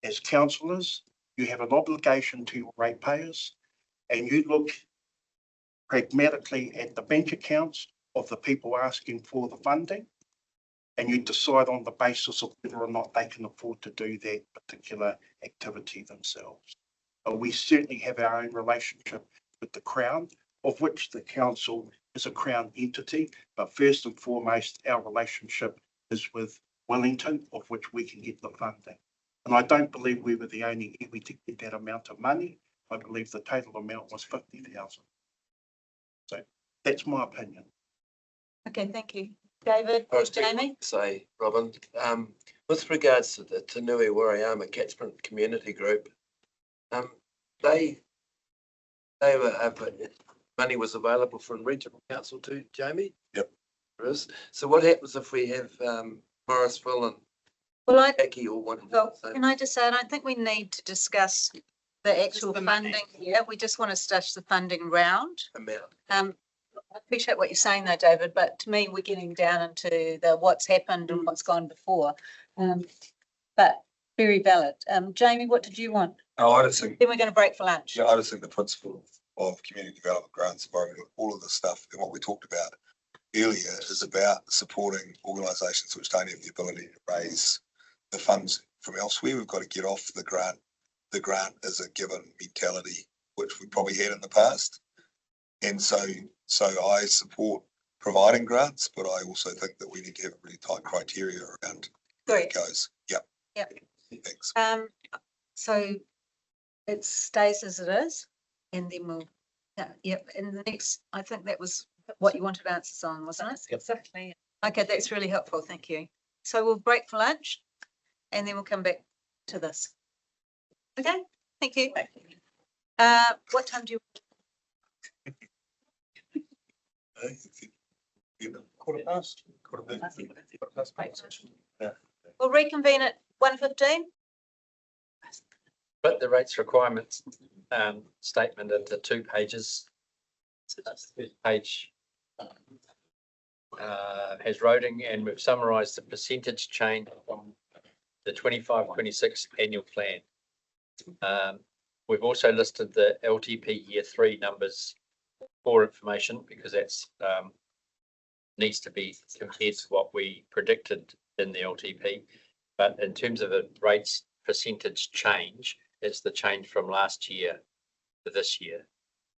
as councillors, you have an obligation to your ratepayers, and you look pragmatically at the bank accounts of the people asking for the funding, and you decide on the basis of whether or not they can afford to do that particular activity themselves. But we certainly have our own relationship with the Crown, of which the council is a Crown entity, but first and foremost, our relationship is with Wellington, of which we can get the funding. And I don't believe we were the only iwi to get that amount of money. I believe the total amount was 50,000. So that's my opinion. Okay, thank you. David, I was Jamie? say, Robin, with regards to the Te Nui Warayama Catchment Community Group, they were, money was available from regional council too, Jamie? Yep. There is. So what happens if we have Morrisville and Well, Becky or one. can I just say, I don't think we need to discuss the actual the money. funding. Yeah, we just want to stash the funding round. Amount. I appreciate what you're saying though, David, but to me, we're getting down into the what's happened and what's gone before. But very valid. Jamie, what did you want? Oh, I just think, Then we're going to break for lunch. I just think the principle of community development grants, all of the stuff and what we talked about earlier is about supporting organisations which don't have the ability to raise the funds from elsewhere. We've got to get off the grant. The grant is a given mentality, which we probably had in the past. And so I support providing grants, but I also think that we need to have really tight criteria around where it goes. Yep. Yep. Thanks. So it stays as it is, and then we'll, yep, and the next, I think that was what you wanted answers on, wasn't it? Exactly. Okay, that's really helpful, thank you. So we'll break for lunch, and then we'll come back to this. Okay, thank you. What time do you? Quarter past. We'll reconvene at 1:15. Put the rates requirements statement into 2 pages. So that's the first page has roading, and we've summarised the percentage change from the 25-26 annual plan. We've also listed the LTP year 3 numbers for information, because that's needs to be compared to what we predicted in the LTP. But in terms of the rates percentage change, it's the change from last year to this year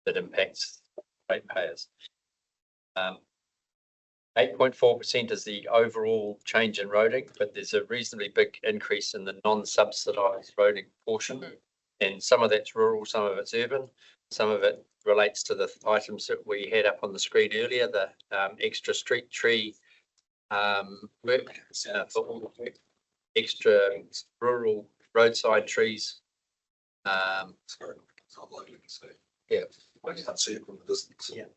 that impacts ratepayers. 8.4% is the overall change in roading, but there's a reasonably big increase in the non-subsidised roading portion. And some of that's rural, some of it's urban, some of it relates to the items that we had up on the screen earlier, the extra street tree work, for all the work, extra rural roadside trees. Sorry, it's not likely to see. Yeah. I can't see it from the distance. Yeah.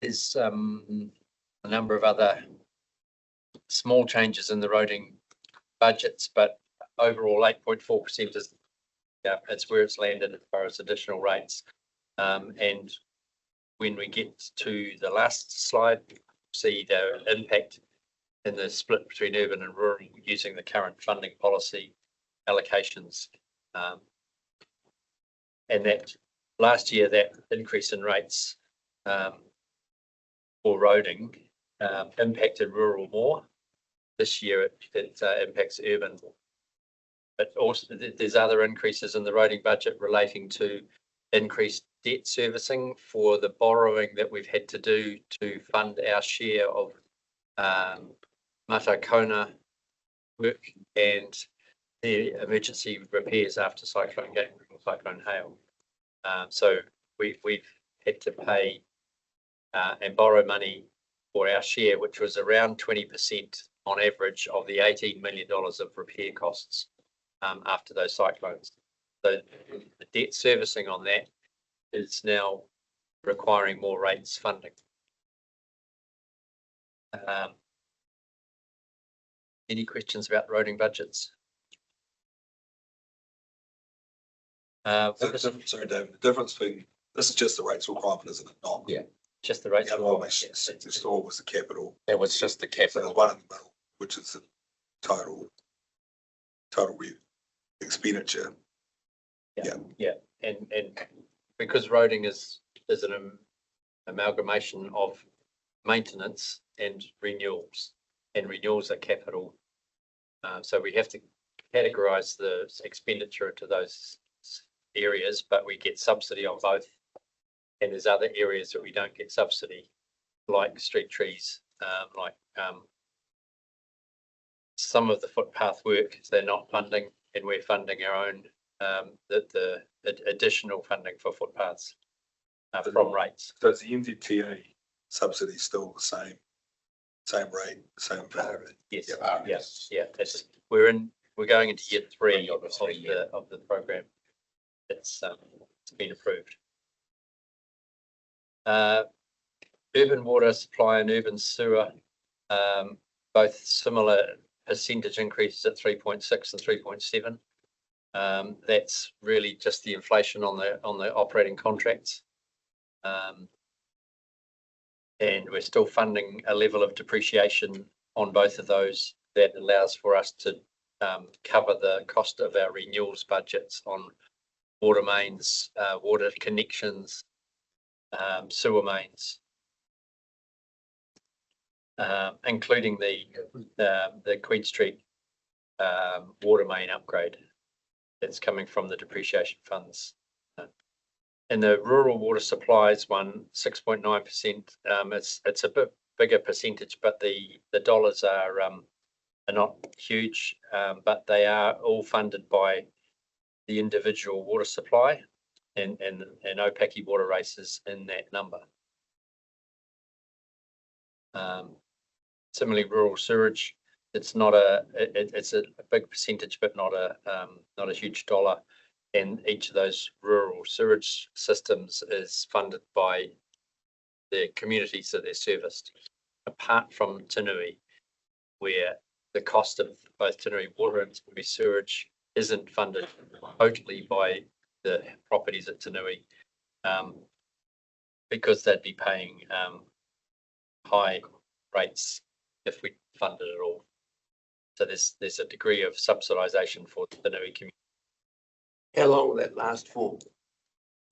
There's a number of other small changes in the roading budgets, but overall 8.4% is, yeah, it's where it's landed as far as additional rates. And when we get to the last slide, see the impact in the split between urban and rural using the current funding policy allocations. And that last year, that increase in rates for roading impacted rural more. This year it impacts urban. But also there's other increases in the roading budget relating to increased debt servicing for the borrowing that we've had to do to fund our share of Matakona work and the emergency repairs after Cyclone Gabrielle or Cyclone Hale. So we've had to pay and borrow money for our share, which was around 20% on average of the $18 million of repair costs after those cyclones. So the debt servicing on that is now requiring more rates funding. Any questions about roading budgets? Sorry, David, the difference between, this is just the rates requirement, isn't it? Not. Yeah. Just the rates. The other one was the capital. That was just the So there's capital. one in the middle, which is the total expenditure. Yeah, and because roading is an amalgamation of maintenance and renewals, and renewals are capital. So we have to categorize the expenditure into those areas, but we get subsidy on both. And there's other areas that we don't get subsidy, like street trees, like some of the footpath work, they're not funding, and we're funding our own, the additional funding for footpaths from rates. So it's the NZTA subsidy still the same rate, same value. Yes, Yeah. yes, yeah. We're going into year 3 of the program. It's been approved. Urban water supply and urban sewer both similar percentage increases at 3.6 and 3.7. That's really just the inflation on the operating contracts. And we're still funding a level of depreciation on both of those that allows for us to cover the cost of our renewals budgets on water mains, water connections, sewer mains, including the Queen Street water main upgrade that's coming from the depreciation funds. In the rural water supplies one, 6.9%. It's a bit bigger percentage, but the dollars are not huge, but they are all funded by the individual water supply, and Opaki water races in that number. Similarly, rural sewage, it's not it's a big percentage, but not a huge dollar. And each of those rural sewage systems is funded by the communities that they're serviced, apart from Tinui, where the cost of both Tinui water and Tinui sewage isn't funded totally by the properties at Tinui, because they'd be paying high rates if we funded it all. So there's a degree of subsidisation for the Tinui community. How long will that last for?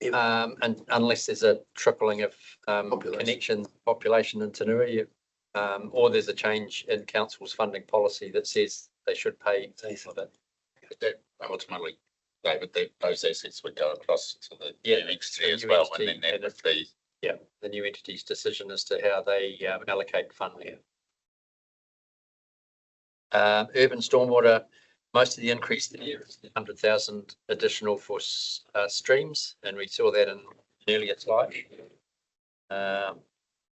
And unless there's a tripling of population in Tinui, or there's a change in council's funding policy that says they should pay for it. That ultimately, David, those assets would go across to the new entity as well, and then that would be the new entity's decision as to how they allocate funding. Urban stormwater. Most of the increase there is 100,000 additional for streams, and we saw that in an earlier slide.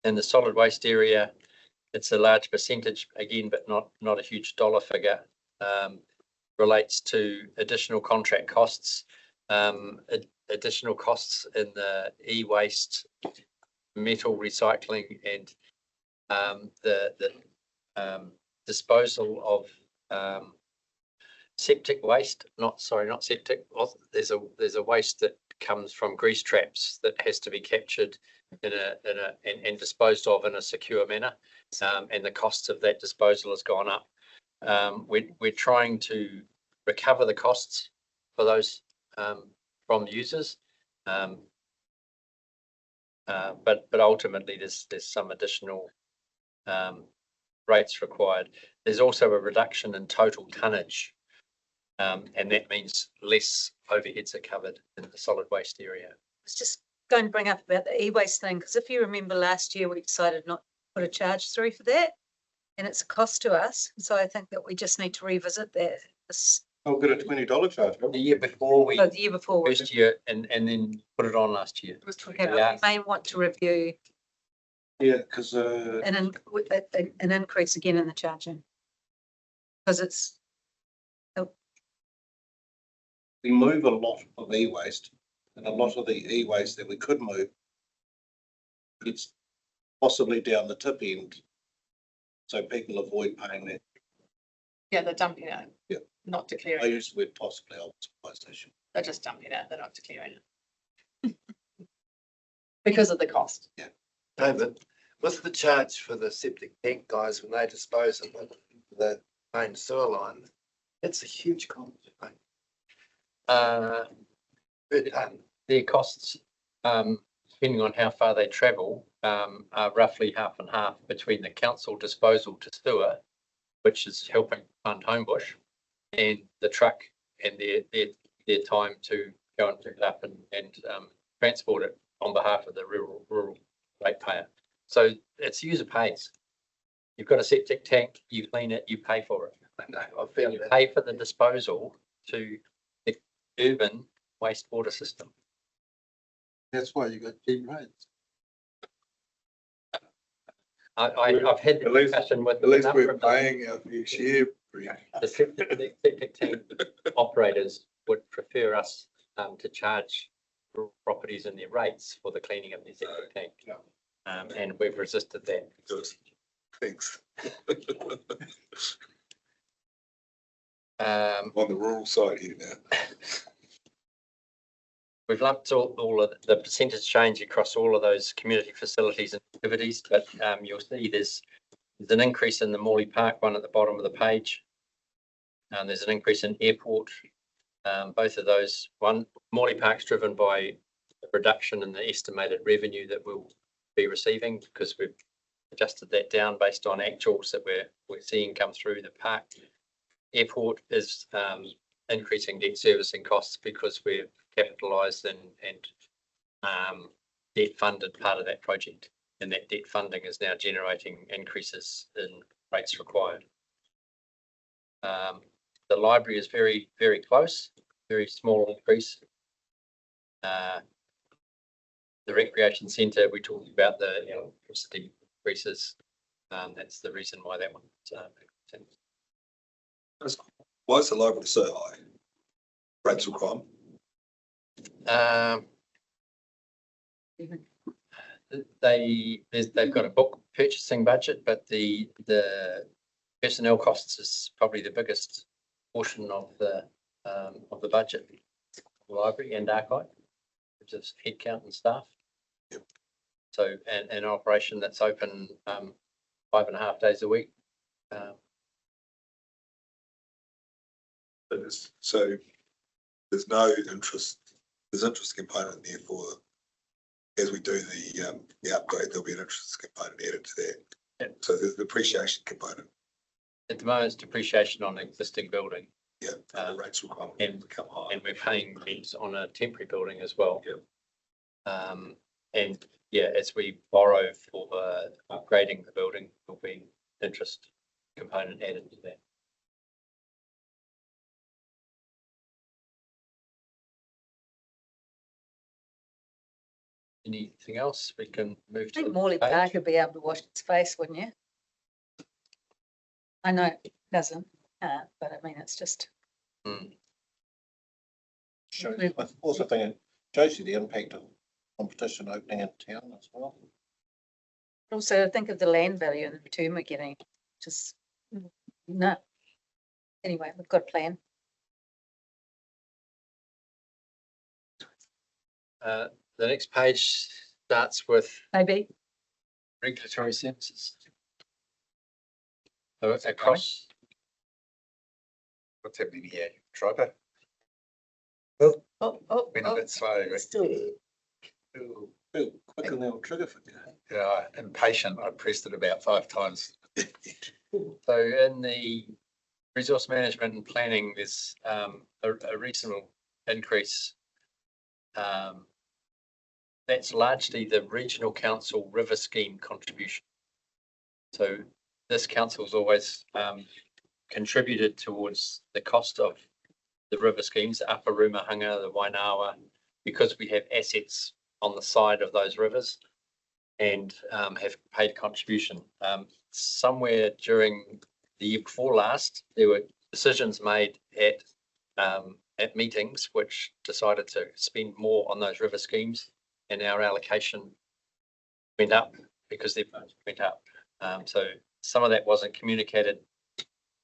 In the solid waste area, it's a large percentage again, but not a huge dollar figure. Relates to additional contract costs, additional costs in the e-waste, metal recycling, and the disposal of septic waste. Not septic. There's a waste that comes from grease traps that has to be captured and disposed of in a secure manner, and the cost of that disposal has gone up. We're trying to recover the costs for those from users, but ultimately there's some additional rates required. There's also a reduction in total tonnage. And that means less overheads are covered in the solid waste area. I was just going to bring up about the e-waste thing, because if you remember last year, we decided not to put a charge through for that, and it's a cost to us. So I think that we just need to revisit that. I'll get a $20 charge. The year before we, The year before. first year, and then put it on last year. It was okay, but we may want to review Yeah, because an increase again in the charging. Because it's, we move a lot of e-waste, and a lot of the e-waste that we could move, it's possibly down the tip end, so people avoid paying that. Yeah, they're dumping it. Yeah. Not I declaring. use the word possibly on the supply station. They're just dumping it. They're not declaring it. Because of the cost. Yeah. David, what's the charge for the septic tank guys when they dispose of the main sewer line? It's a huge cost. Their costs, depending on how far they travel, are roughly half and half between the council disposal to sewer, which is helping fund Homebush, and the truck and their time to go and pick it up and transport it on behalf of the rural ratepayer. So it's user pays. You've got a septic tank, you clean it, you pay for it. I know, I found You that. pay for the disposal to the urban wastewater system. That's why you got cheap rates. I've had the At least- discussion with At least a number we're of paying our fair share. the septic tank operators would prefer us to charge rural properties in their rates for the cleaning of their septic tank. And we've resisted that. Thanks. Um, On the rural side here now. we've lumped all of the percentage change across all of those community facilities and activities, but you'll see there's an increase in the Morley Park one at the bottom of the page. There's an increase in airport. Both of those, one, Morley Park's driven by a reduction in the estimated revenue that we'll be receiving because we've adjusted that down based on actuals that we're seeing come through the park. Airport is increasing debt servicing costs because we've capitalised and debt funded part of that project, and that debt funding is now generating increases in rates required. The library is very, very close, very small increase. The recreation centre, we talked about the electricity increases. That's the reason why that one. Why is the library so high? Rates requirement? They've got a book purchasing budget, but the personnel costs is probably the biggest portion of the budget. Library and archive, which is headcount and staff. Yep. So an operation that's open 5.5 days a week. So there's no interest, there's interest component there for, as we do the upgrade, there'll be an interest component added to that. Yep. So there's the depreciation component. At the moment, it's depreciation on existing building. Yeah, the rates requirement and become high. And we're paying rents on a temporary building as well. Yep. And yeah, as we borrow for upgrading the building, there'll be interest component added to that. Anything else? We can move I to. think the Morley page. Park would be able to wash its face, wouldn't you? I know it doesn't, but I mean, it's just. Shows, I also think it shows you the impact of competition opening in town as well. Also, think of the land value and the return we're getting, just, no. Anyway, we've got a plan. The next page starts with Maybe. regulatory services. So across. What's happening here? Triber? Been a bit slow. Quicker than a trigger finger. Yeah, impatient. I pressed it about 5 times. So in the resource management and planning, there's a reasonable increase. That's largely the regional council river scheme contribution. So this council's always contributed towards the cost of the river schemes, the Upper Rumahanga, the Wainawa, because we have assets on the side of those rivers and have paid contribution. Somewhere during the year before last, there were decisions made at meetings which decided to spend more on those river schemes, and our allocation went up because their budget went up. So some of that wasn't communicated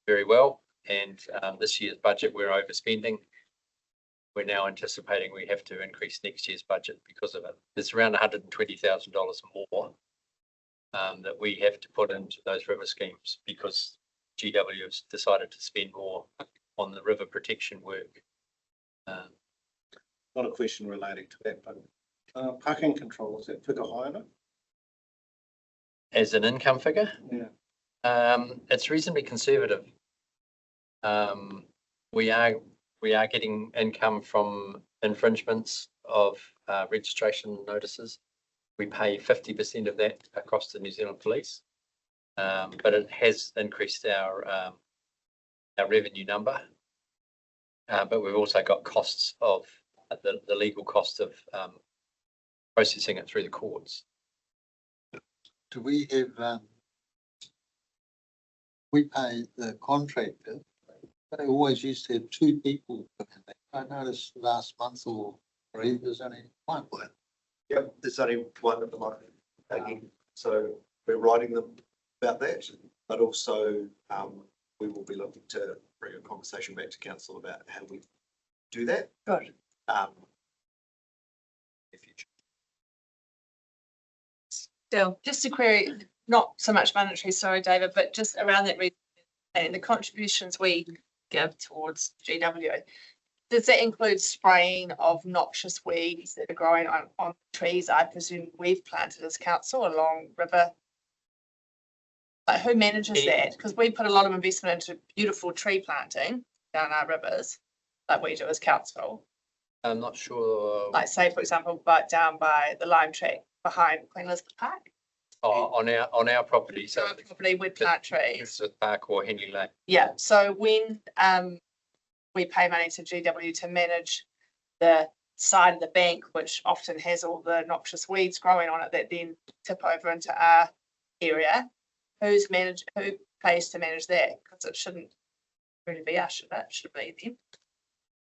very well, and this year's budget we're overspending. We're now anticipating we have to increase next year's budget because of it. There's around $120,000 more that we have to put into those river schemes because GW has decided to spend more on the river protection work. Not a question relating to that, but parking control, is that figure high enough? As an income figure? Yeah. It's reasonably conservative. We are getting income from infringements of registration notices. We pay 50% of that across the New Zealand Police, but it has increased our revenue number. But we've also got costs of the legal cost of processing it through the courts. Do we have, we pay the contractor, they always used to have 2 people. I noticed last month or 3, there's only 1. Yep, there's only one at the moment. So we're writing them about that, but also, we will be looking to bring a conversation back to council about how we do that. Good. In the future. Still, just a query, not so much monetary, sorry, David, but just around that and the contributions we give towards GW. Does that include spraying of noxious weeds that are growing on trees? I presume we've planted as council along river. Like who manages that? Because we put a lot of investment into beautiful tree planting down our rivers, like we do as council. I'm not sure. Like say, for example, but down by the lime tree behind Queen Elizabeth Park. On our property, so Probably would plant trees. Elizabeth Park or Henley Lane. Yeah, so when we pay money to GW to manage the side of the bank, which often has all the noxious weeds growing on it that then tip over into our area, who pays to manage that? Because it shouldn't really be us, should it? Should be them.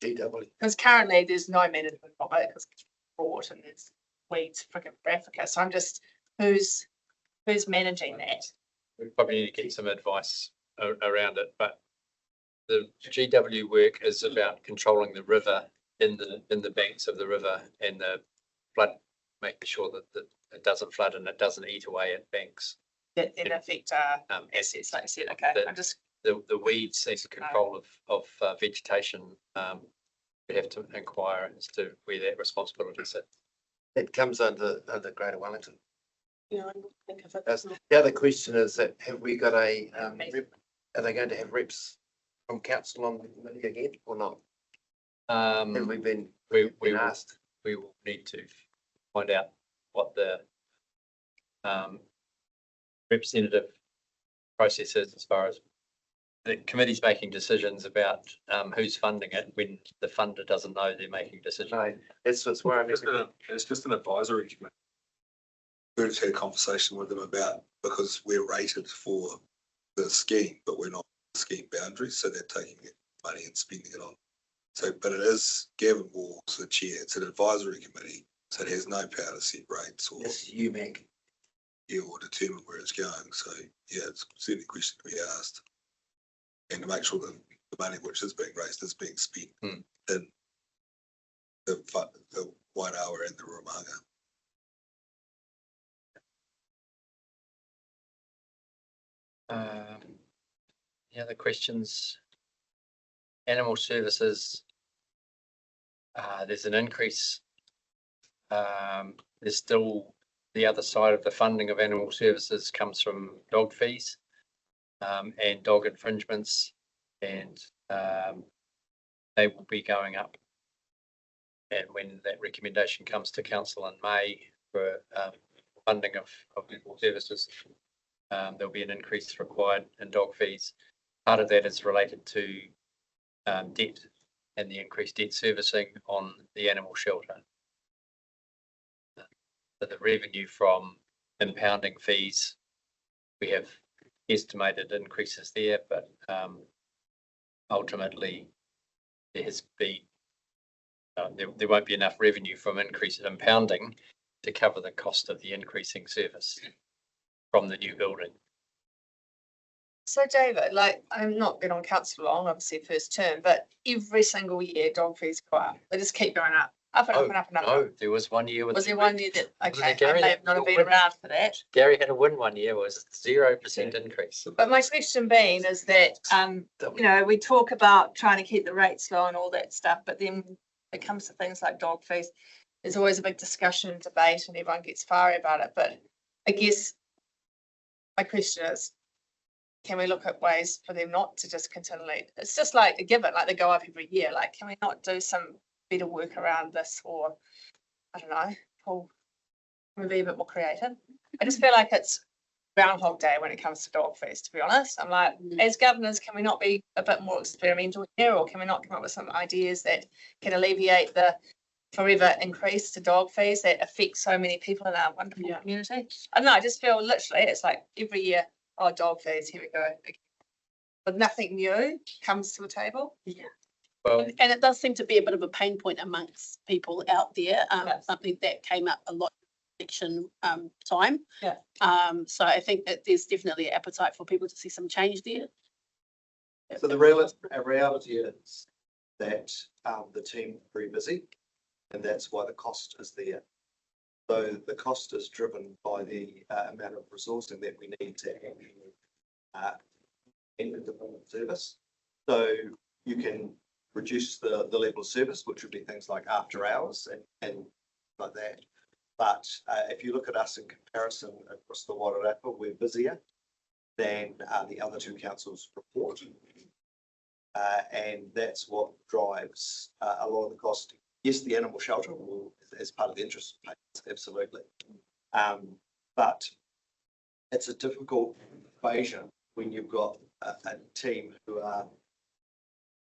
GW. Because currently there's no management of it because it's brought and there's weeds freaking for Africa. So I'm just, who's managing that? We probably need to get some advice around it, but the GW work is about controlling the river in the banks of the river and the flood, making sure that it doesn't flood and it doesn't eat away at banks. That then affect our assets, like I said. Okay, I'm just. The weeds and control of vegetation, we have to inquire as to where that responsibility sits. It comes under Greater Wellington. You know, I don't think of it. The other question is that have we got a, are they going to have reps from council on the committee again or not? Have we been asked? We will need to find out what the representative process is as far as the committee's making decisions about who's funding it when the funder doesn't know they're making decisions. No, that's where I'm. It's just an advisory committee. We just had a conversation with them about, because we're rated for the scheme, but we're not scheme boundaries, so they're taking money and spending it on. So, but it is Gavin Wall's the chair. It's an advisory committee, so it has no power to set rates or UMAC. Yeah, or determine where it's going. So yeah, it's certainly a question to be asked. And to make sure that the money which is being raised is being spent in the Wairau and the Ruamanga. Any other questions? Animal services. There's an increase. There's still the other side of the funding of animal services comes from dog fees and dog infringements, and they will be going up. And when that recommendation comes to council in May for funding of animal services, there'll be an increase required in dog fees. Part of that is related to debt and the increased debt servicing on the animal shelter. But the revenue from impounding fees, we have estimated increases there, but ultimately there has been there won't be enough revenue from increased impounding to cover the cost of the increasing service from the new building. So David, like I'm not been on council long, obviously first term, but every single year dog fees go up. They just keep going up and up and up and up. No, there was one year with. Was there one year that, okay, Gary I may have not been around for that. Gary had a win one year, was 0% increase. But my question being is that, you know, we talk about trying to keep the rates low and all that stuff, but then it comes to things like dog fees. There's always a big discussion, debate, and everyone gets fiery about it. But I guess my question is, can we look at ways for them not to just continually, it's just like a given, like they go up every year. Like, can we not do some better work around this, or I don't know, pull, can we be a bit more creative? I just feel like it's Groundhog Day when it comes to dog fees, to be honest. I'm like, as governors, can we not be a bit more experimental here, or can we not come up with some ideas that can alleviate the forever increase to dog fees that affect so many people in our wonderful community? I don't know, I just feel literally it's like every year, oh, dog fees, here we go. But nothing new comes to the table. Yeah. Well, and it does seem to be a bit of a pain point amongst people out there. Something that came up a lot election time. Yeah. So I think that there's definitely appetite for people to see some change there. So the reality is that the team are very busy, and that's why the cost is there. So the cost is driven by the amount of resourcing that we need to actually end the development service. So you can reduce the level of service, which would be things like after hours and like that. But if you look at us in comparison across the Wairarapa, we're busier than the other two councils report. And that's what drives a lot of the cost. Yes, the animal shelter will, as part of the interest payments, absolutely. But it's a difficult equation when you've got a team who are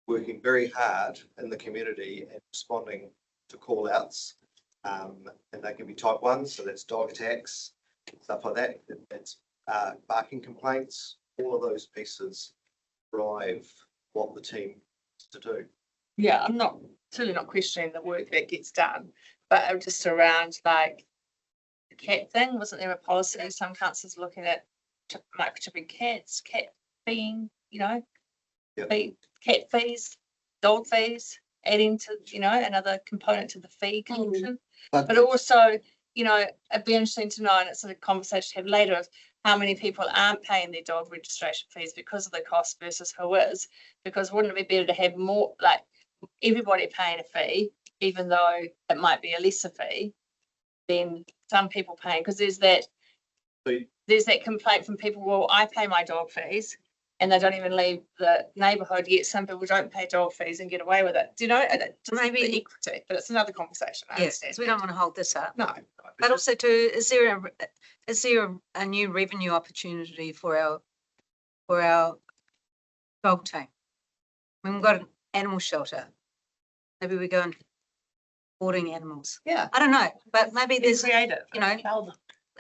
working very hard in the community and responding to call outs. And they can be type 1, so that's dog attacks, stuff like that. It's barking complaints. All of those pieces drive what the team has to do. Yeah, I'm not, certainly not questioning the work that gets done, but I'm just around like the cat thing. Wasn't there a policy? Some councils looking at microchipping cats, cat feeding, you know, cat fees, dog fees, adding to, you know, another component to the fee collection. But also, you know, it'd be interesting to know, and it's a conversation to have later, of how many people aren't paying their dog registration fees because of the cost versus who is. Because wouldn't it be better to have more, like, everybody paying a fee, even though it might be a lesser fee, than some people paying? Because there's that complaint from people, well, I pay my dog fees and they don't even leave the neighbourhood, yet some people don't pay dog fees and get away with it. Do you know? Maybe equity, but it's another conversation. Yes, so we don't want to hold this up. No. But also too, is there a new revenue opportunity for our dog team? When we've got an animal shelter, maybe we go and boarding animals. Yeah. I don't know, but maybe there's, creative. you know,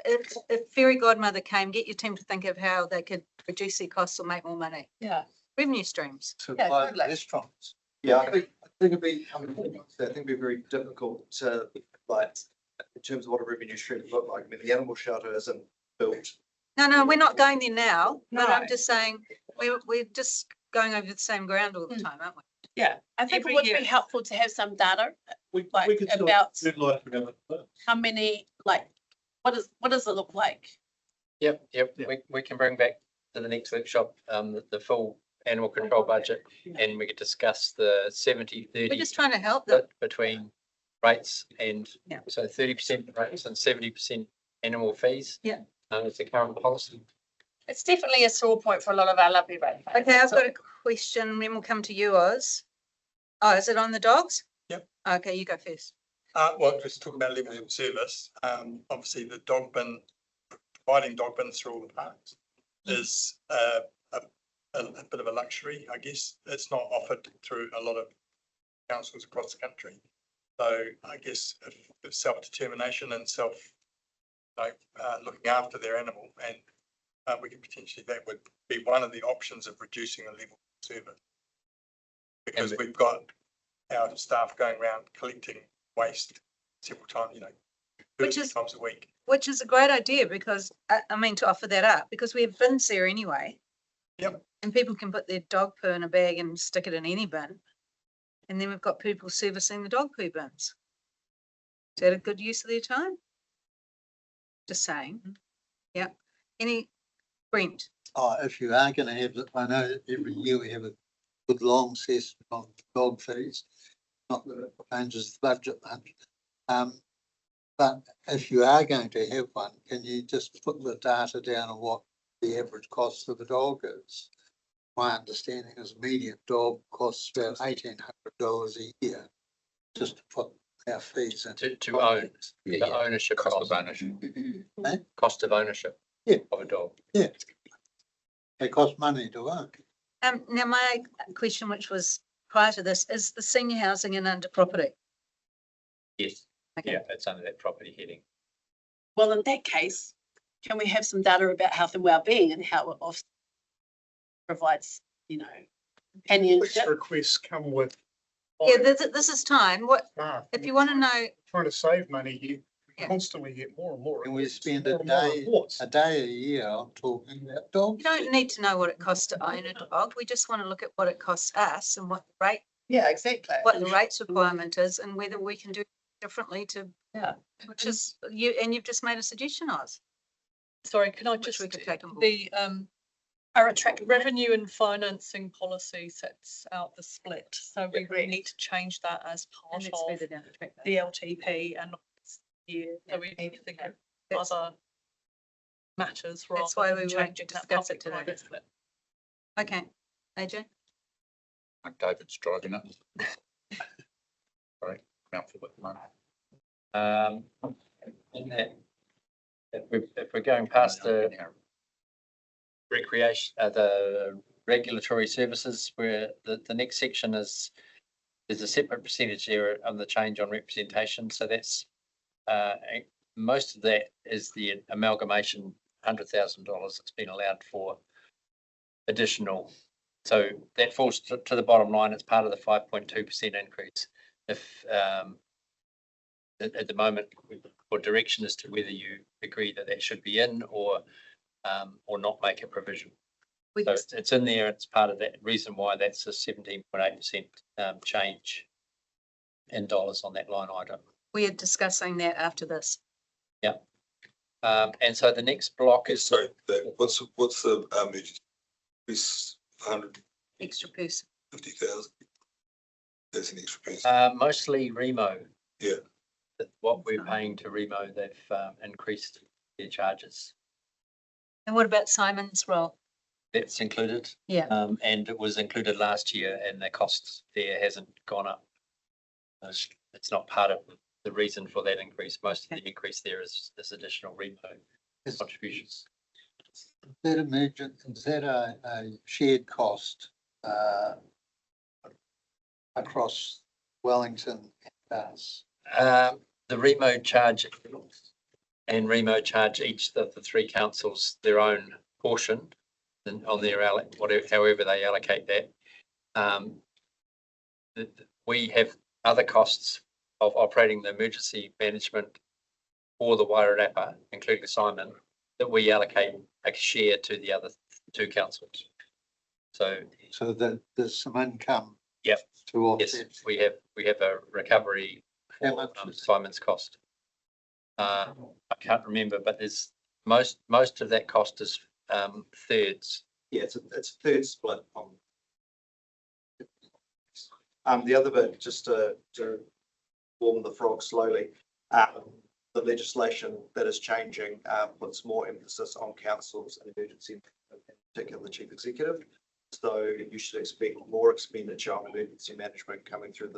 if Fairy Godmother came, get your team to think of how they could reduce their costs or make more money. Yeah. Revenue streams. Supply restaurants. Yeah, I think it'd be, very difficult to, like, in terms of what a revenue stream would look like. I mean, the animal shelter isn't built. No, we're not going there now, but No. I'm just saying, we're just going over the same ground all the time, aren't we? Yeah. I think Every it would year. be helpful to have some data, We like could still about utilize together. how many, like, what does it look like? Yep, Yeah. we can bring back to the next workshop, the full animal control budget, and we could discuss the 70-30 We're just trying to help them. split between rates and, Yeah. so 30% rates and 70% animal fees. Yeah. It's the current policy. It's definitely a sore point for a lot of our lovely ratepayers. Okay, I've got a question, then we'll come to you, Oz. Oh, is it on the dogs? Yep. Okay, you go first. Well, just talk about level of service. Obviously the dog bin, providing dog bins through all the parks is a bit of a luxury, I guess. It's not offered through a lot of councils across the country. So I guess if self-determination and looking after their animal, and we could potentially, that would be one of the options of reducing the level of service. Because we've got our staff going around collecting waste several times, you know, Which is- times a week. Which is a great idea because, I mean, to offer that up, because we have bins there anyway. Yep. And people can put their dog poo in a bag and stick it in any bin. And then we've got people servicing the dog poo bins. Is that a good use of their time? Just saying. Yeah. Brent? Oh, if you are gonna have it, I know every year we have a good long session on dog fees. Not that it changes the budget much. But if you are going to have one, can you just put the data down on what the average cost of a dog is? My understanding is a medium dog costs about $1,800 a year, just to put our fees in. To own, the Yeah. ownership Cost cost, of ownership. cost of ownership Yeah. of a dog. Yeah. They cost money to own. Now my question, which was prior to this, is the senior housing and under property? Yes, Okay. yeah, it's under that property heading. Well, in that case, can we have some data about health and well-being and how it also provides, you know, Which companionship? requests come with. Yeah, this is time. What, staff. if you want to know, Trying to save money here, Yeah. constantly get more and more. And we reports, spend more a and more day, reports. a day a year on talking about dogs. You don't need to know what it costs to own a dog. We just want to look at what it costs us and what the rate, Yeah, exactly. what the rates requirement is and whether we can do it differently to, Yeah. which is you, and you've just made a suggestion, Oz. Sorry, can I Which just, we could take on board. the revenue and financing policy sets out the split, so we really need to change that as And part it's of further down the track. the LTP and not this year, so we need to think of That's- other matters rather That's why than we won't changing that discuss it public-private today. split. Okay, AJ? Like David's driving it. Sorry, mouthful at the moment. In that, if we're going past the recreation, the regulatory services, where the next section is, there's a separate percentage there on the change on representation, so that's most of that is the amalgamation, $100,000 that's been allowed for additional. So that falls to the bottom line. It's part of the 5.2% increase. If at the moment, or direction as to whether you agree that that should be in or not make a provision. We So just, it's in there. It's part of that reason why that's a 17.8% change in dollars on that line item. we are discussing that after this. And so the next block is Sorry, what's the, is 150,000? Extra person. That's an extra person. mostly Remo. Yeah. What we're paying to Remo, they've increased their charges. And what about Simon's role? That's included. Yeah. And it was included last year and the cost there hasn't gone up. It's not part of the reason for that increase. Most of the increase there is additional Remo Is contributions. that emergent, is that a shared cost across Wellington and us? The Remo charge and Remo charge each of the three councils their own portion on their whatever, however they allocate that. We have other costs of operating the emergency management for the Wairarapa, including Simon, that we allocate a share to the other two councils. So that there's some income. Yep. To yes, offset. we have a recovery How for much is it? Simon's cost. I can't remember, but there's most of that cost is thirds. Yeah, it's a third split on. The other bit, just to warm the frog slowly, the legislation that is changing puts more emphasis on councils and emergency, in particular the chief executive. So you should expect more expenditure on emergency management coming through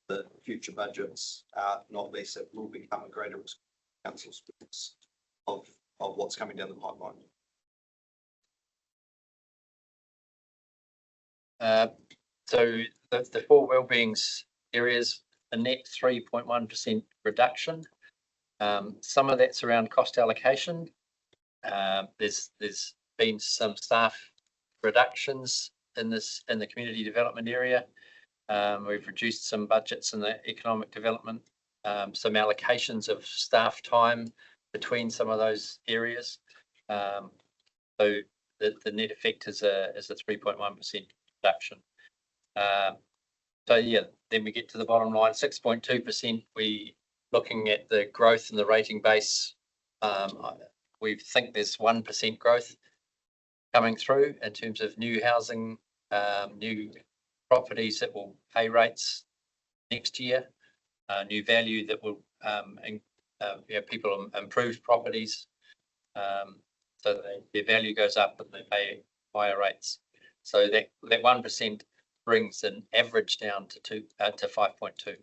the future budgets, not least it will become a greater council's of what's coming down the pipeline. So the four wellbeings areas, a net 3.1% reduction. Some of that's around cost allocation. There's been some staff reductions in the community development area. We've reduced some budgets in the economic development, some allocations of staff time between some of those areas. So the net effect is a 3.1% reduction. So yeah, then we get to the bottom line, 6.2%. We looking at the growth in the rating base. We think there's 1% growth coming through in terms of new housing, new properties that will pay rates next year, new value that will people improve properties, so that their value goes up and they pay higher rates. So that 1% brings an average down to 5.2.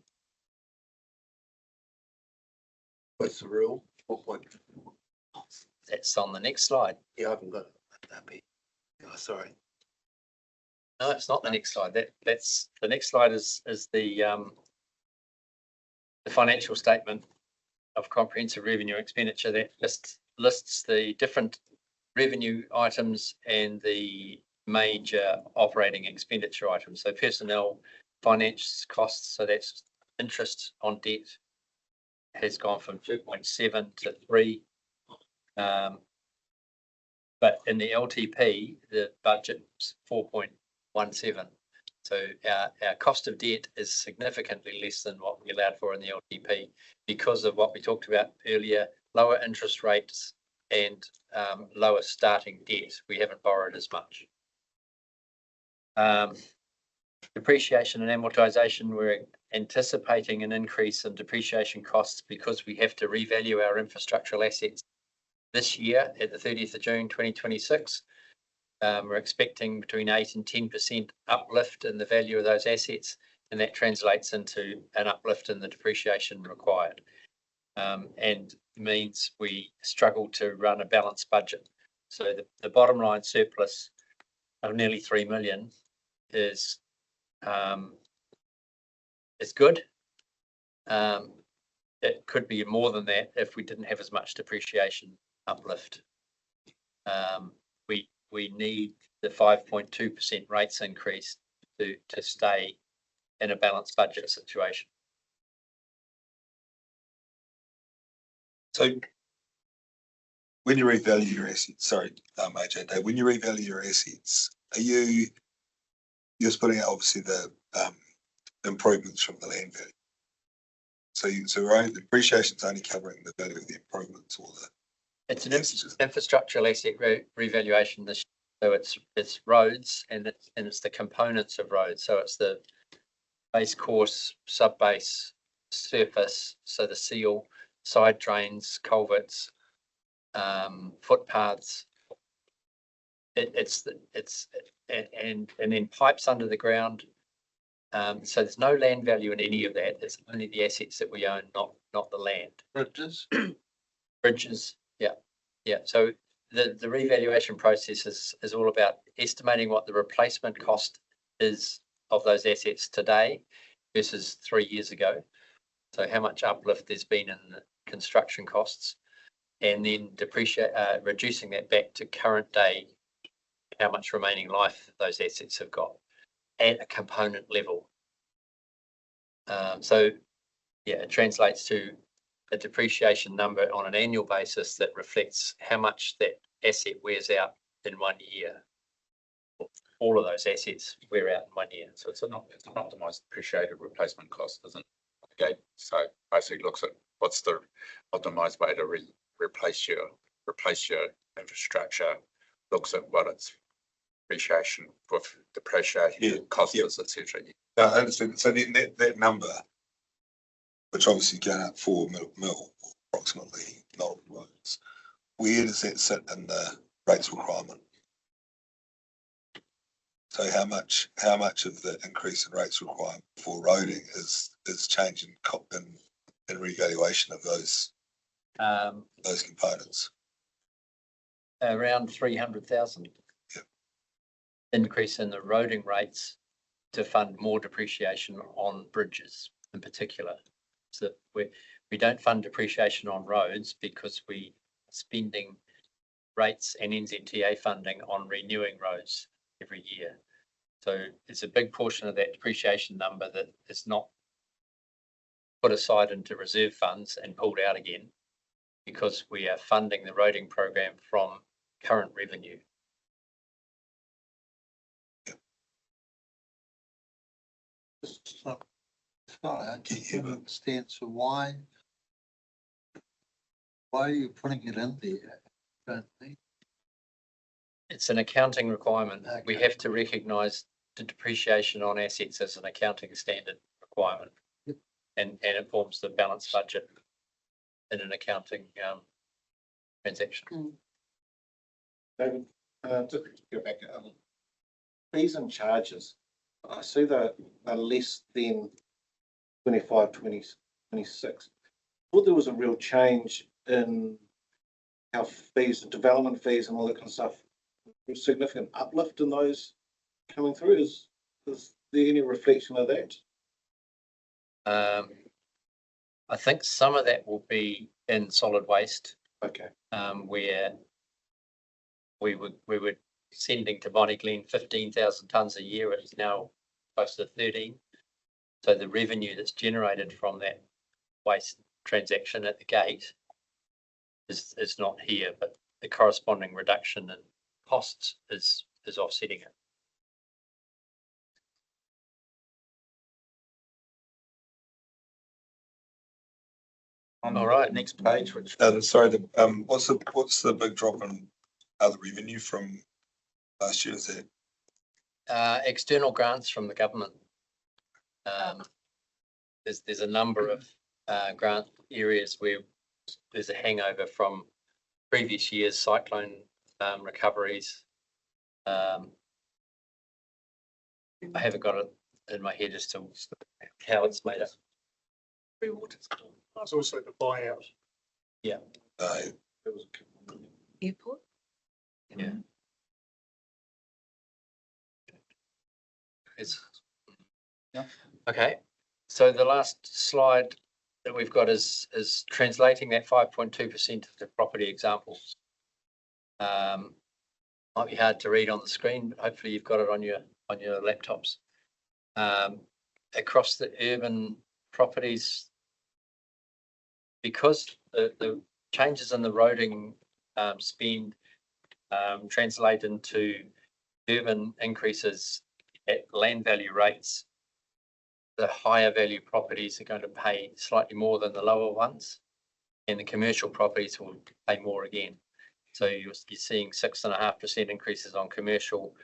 What's the rule? That's on the next slide. Yeah, I haven't got that bit. Oh, sorry. No, it's not the next slide. That's the next slide is the financial statement of comprehensive revenue expenditure that lists the different revenue items and the major operating expenditure items. So personnel, finance costs, so that's interest on debt, has gone from 2.7 to 3. But in the LTP, the budget's 4.17. So our cost of debt is significantly less than what we allowed for in the LTP because of what we talked about earlier, lower interest rates and lower starting debt. We haven't borrowed as much. Depreciation and amortization, we're anticipating an increase in depreciation costs because we have to revalue our infrastructural assets this year at the 30th of June 2026. We're expecting between 8 and 10% uplift in the value of those assets, and that translates into an uplift in the depreciation required, and means we struggle to run a balanced budget. So the bottom line surplus of nearly 3 million is good. It could be more than that if we didn't have as much depreciation uplift. We need the 5.2% rates increase to stay in a balanced budget situation. So when you revalue your assets, sorry, AJ, when you revalue your assets, you're splitting out obviously the improvements from the land value. So the depreciation is only covering the value of the improvements or the. It's an infrastructural asset revaluation. So it's roads and it's the components of roads. So it's the base course, sub base, surface. So the seal, side drains, culverts, footpaths. And then pipes under the ground. So there's no land value in any of that. It's only the assets that we own, not the land. Bridges. Yeah. So the revaluation process is all about estimating what the replacement cost is of those assets today versus 3 years ago. So how much uplift there's been in the construction costs, and then reducing that back to current day, how much remaining life those assets have got at a component level. So yeah, it translates to a depreciation number on an annual basis that reflects how much that asset wears out in 1 year. All of those assets wear out in 1 year. So it's an optimized depreciated replacement cost, isn't it? Okay, so basically looks at what's the optimized way to replace your infrastructure, looks at what its depreciation cost is, etc. No, I understand. So then that number, which obviously going up 4 mil approximately, not roads, where does that sit in the rates requirement? So how much of the increase in rates requirement for roading is changing in revaluation of those components? Around 300,000. Yep. Increase in the roading rates to fund more depreciation on bridges in particular. So we don't fund depreciation on roads because we are spending rates and NZTA funding on renewing roads every year. So it's a big portion of that depreciation number that is not put aside into reserve funds and pulled out again because we are funding the roading program from current revenue. Sorry, I can't understand. So why are you putting it in there? Don't think. It's an accounting requirement. Okay. We have to recognise the depreciation on assets as an accounting standard requirement. Yep. And it forms the balanced budget in an accounting transaction. David, just to go back, fees and charges, I see that are less than 25, 26. I thought there was a real change in how fees, development fees and all that kind of stuff, a significant uplift in those coming through. Is there any reflection of that? I think some of that will be in solid waste. Okay. Where we were sending to Bonnie Glen 15,000 tonnes a year. It is now close to 13. So the revenue that's generated from that waste transaction at the gate is not here, but the corresponding reduction in costs is offsetting it. All right, next page, which. Sorry, what's the big drop in other revenue from last year? Is that? External grants from the government. There's a number of grant areas where there's a hangover from previous years' cyclone recoveries. I haven't got it in my head as to how it's made up. That's also the buyout. Yeah. Airport? Yeah. It's, Yeah. Okay, so the last slide that we've got is translating that 5.2% into property examples. Might be hard to read on the screen, but hopefully you've got it on your laptops. Across the urban properties, because the changes in the roading spend translate into urban increases at land value rates, the higher value properties are going to pay slightly more than the lower ones, and the commercial properties will pay more again. So you're seeing 6.5% increases on commercial,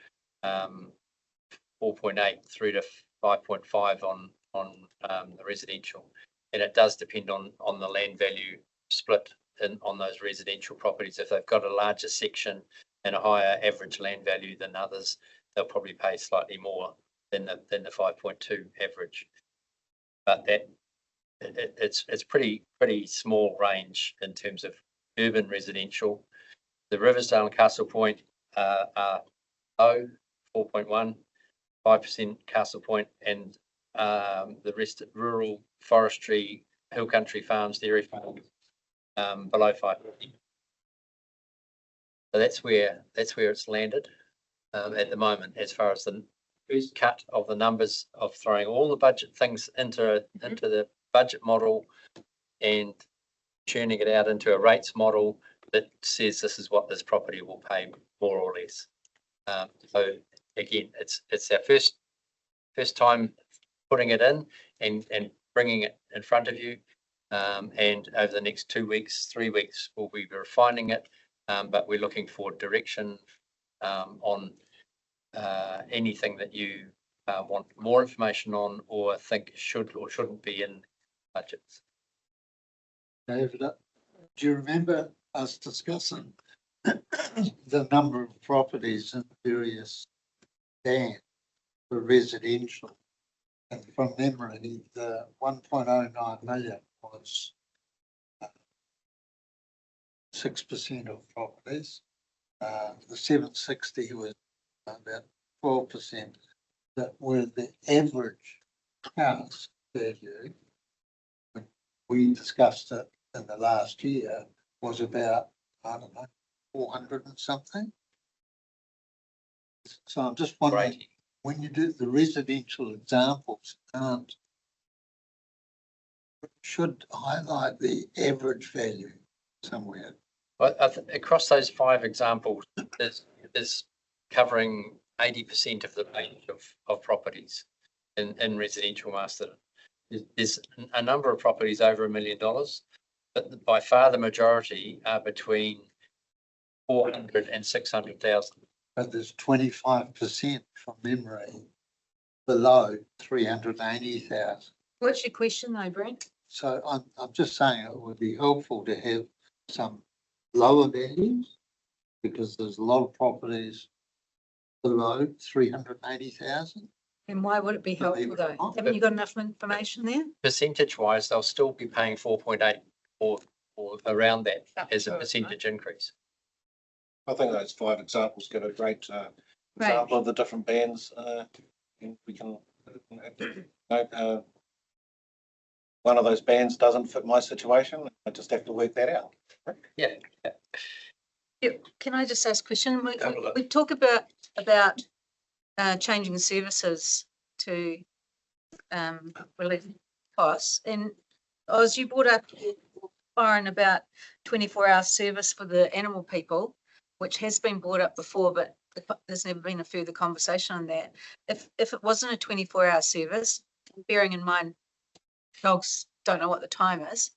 4.8 through to 5.5 on the residential. And it does depend on the land value split on those residential properties. If they've got a larger section and a higher average land value than others, they'll probably pay slightly more than the 5.2 average. But it's pretty small range in terms of urban residential. The Riversdale and Castle Point are low, 4.1, 5% Castle Point, and the rest of rural, forestry, hill country farms, dairy farms, below 5%. So that's where it's landed at the moment, as far as the first cut of the numbers of throwing all the budget things into the budget model and churning it out into a rates model that says this is what this property will pay, more or less. So again, it's our first time putting it in and bringing it in front of you. And over the next 2 weeks, 3 weeks, we'll be refining it. But we're looking for direction on anything that you want more information on or think should or shouldn't be in budgets. David, do you remember us discussing the number of properties in various bands for residential? And from memory, the 1.09 million was 6% of properties. The 760 was about 12%. That were the average house value. When we discussed it in the last year, was about, I don't know, 400 and something. So I'm just wondering, when you do the residential examples, should highlight the average value somewhere. Well, across those 5 examples, is covering 80% of the range of properties in residential master. There's a number of properties over $1 million, but by far the majority are between 400 and 600,000. But there's 25% from memory below 380,000. What's your question though, Brent? So I'm just saying it would be helpful to have some lower values because there's a lot of properties below 380,000. And why would it be helpful though? Haven't you got enough information there? Percentage wise, they'll still be paying 4.8 or around that as a percentage increase. I think those 5 examples give a great example of the different bands. And we can, one of those bands doesn't fit my situation. I just have to work that out. Yeah. Yeah. Can I just ask a question? We talk about changing services to relieve costs, and Oz, you brought up, Byron, about 24-hour service for the animal people, which has been brought up before, but there's never been a further conversation on that. If it wasn't a 24-hour service, bearing in mind dogs don't know what the time is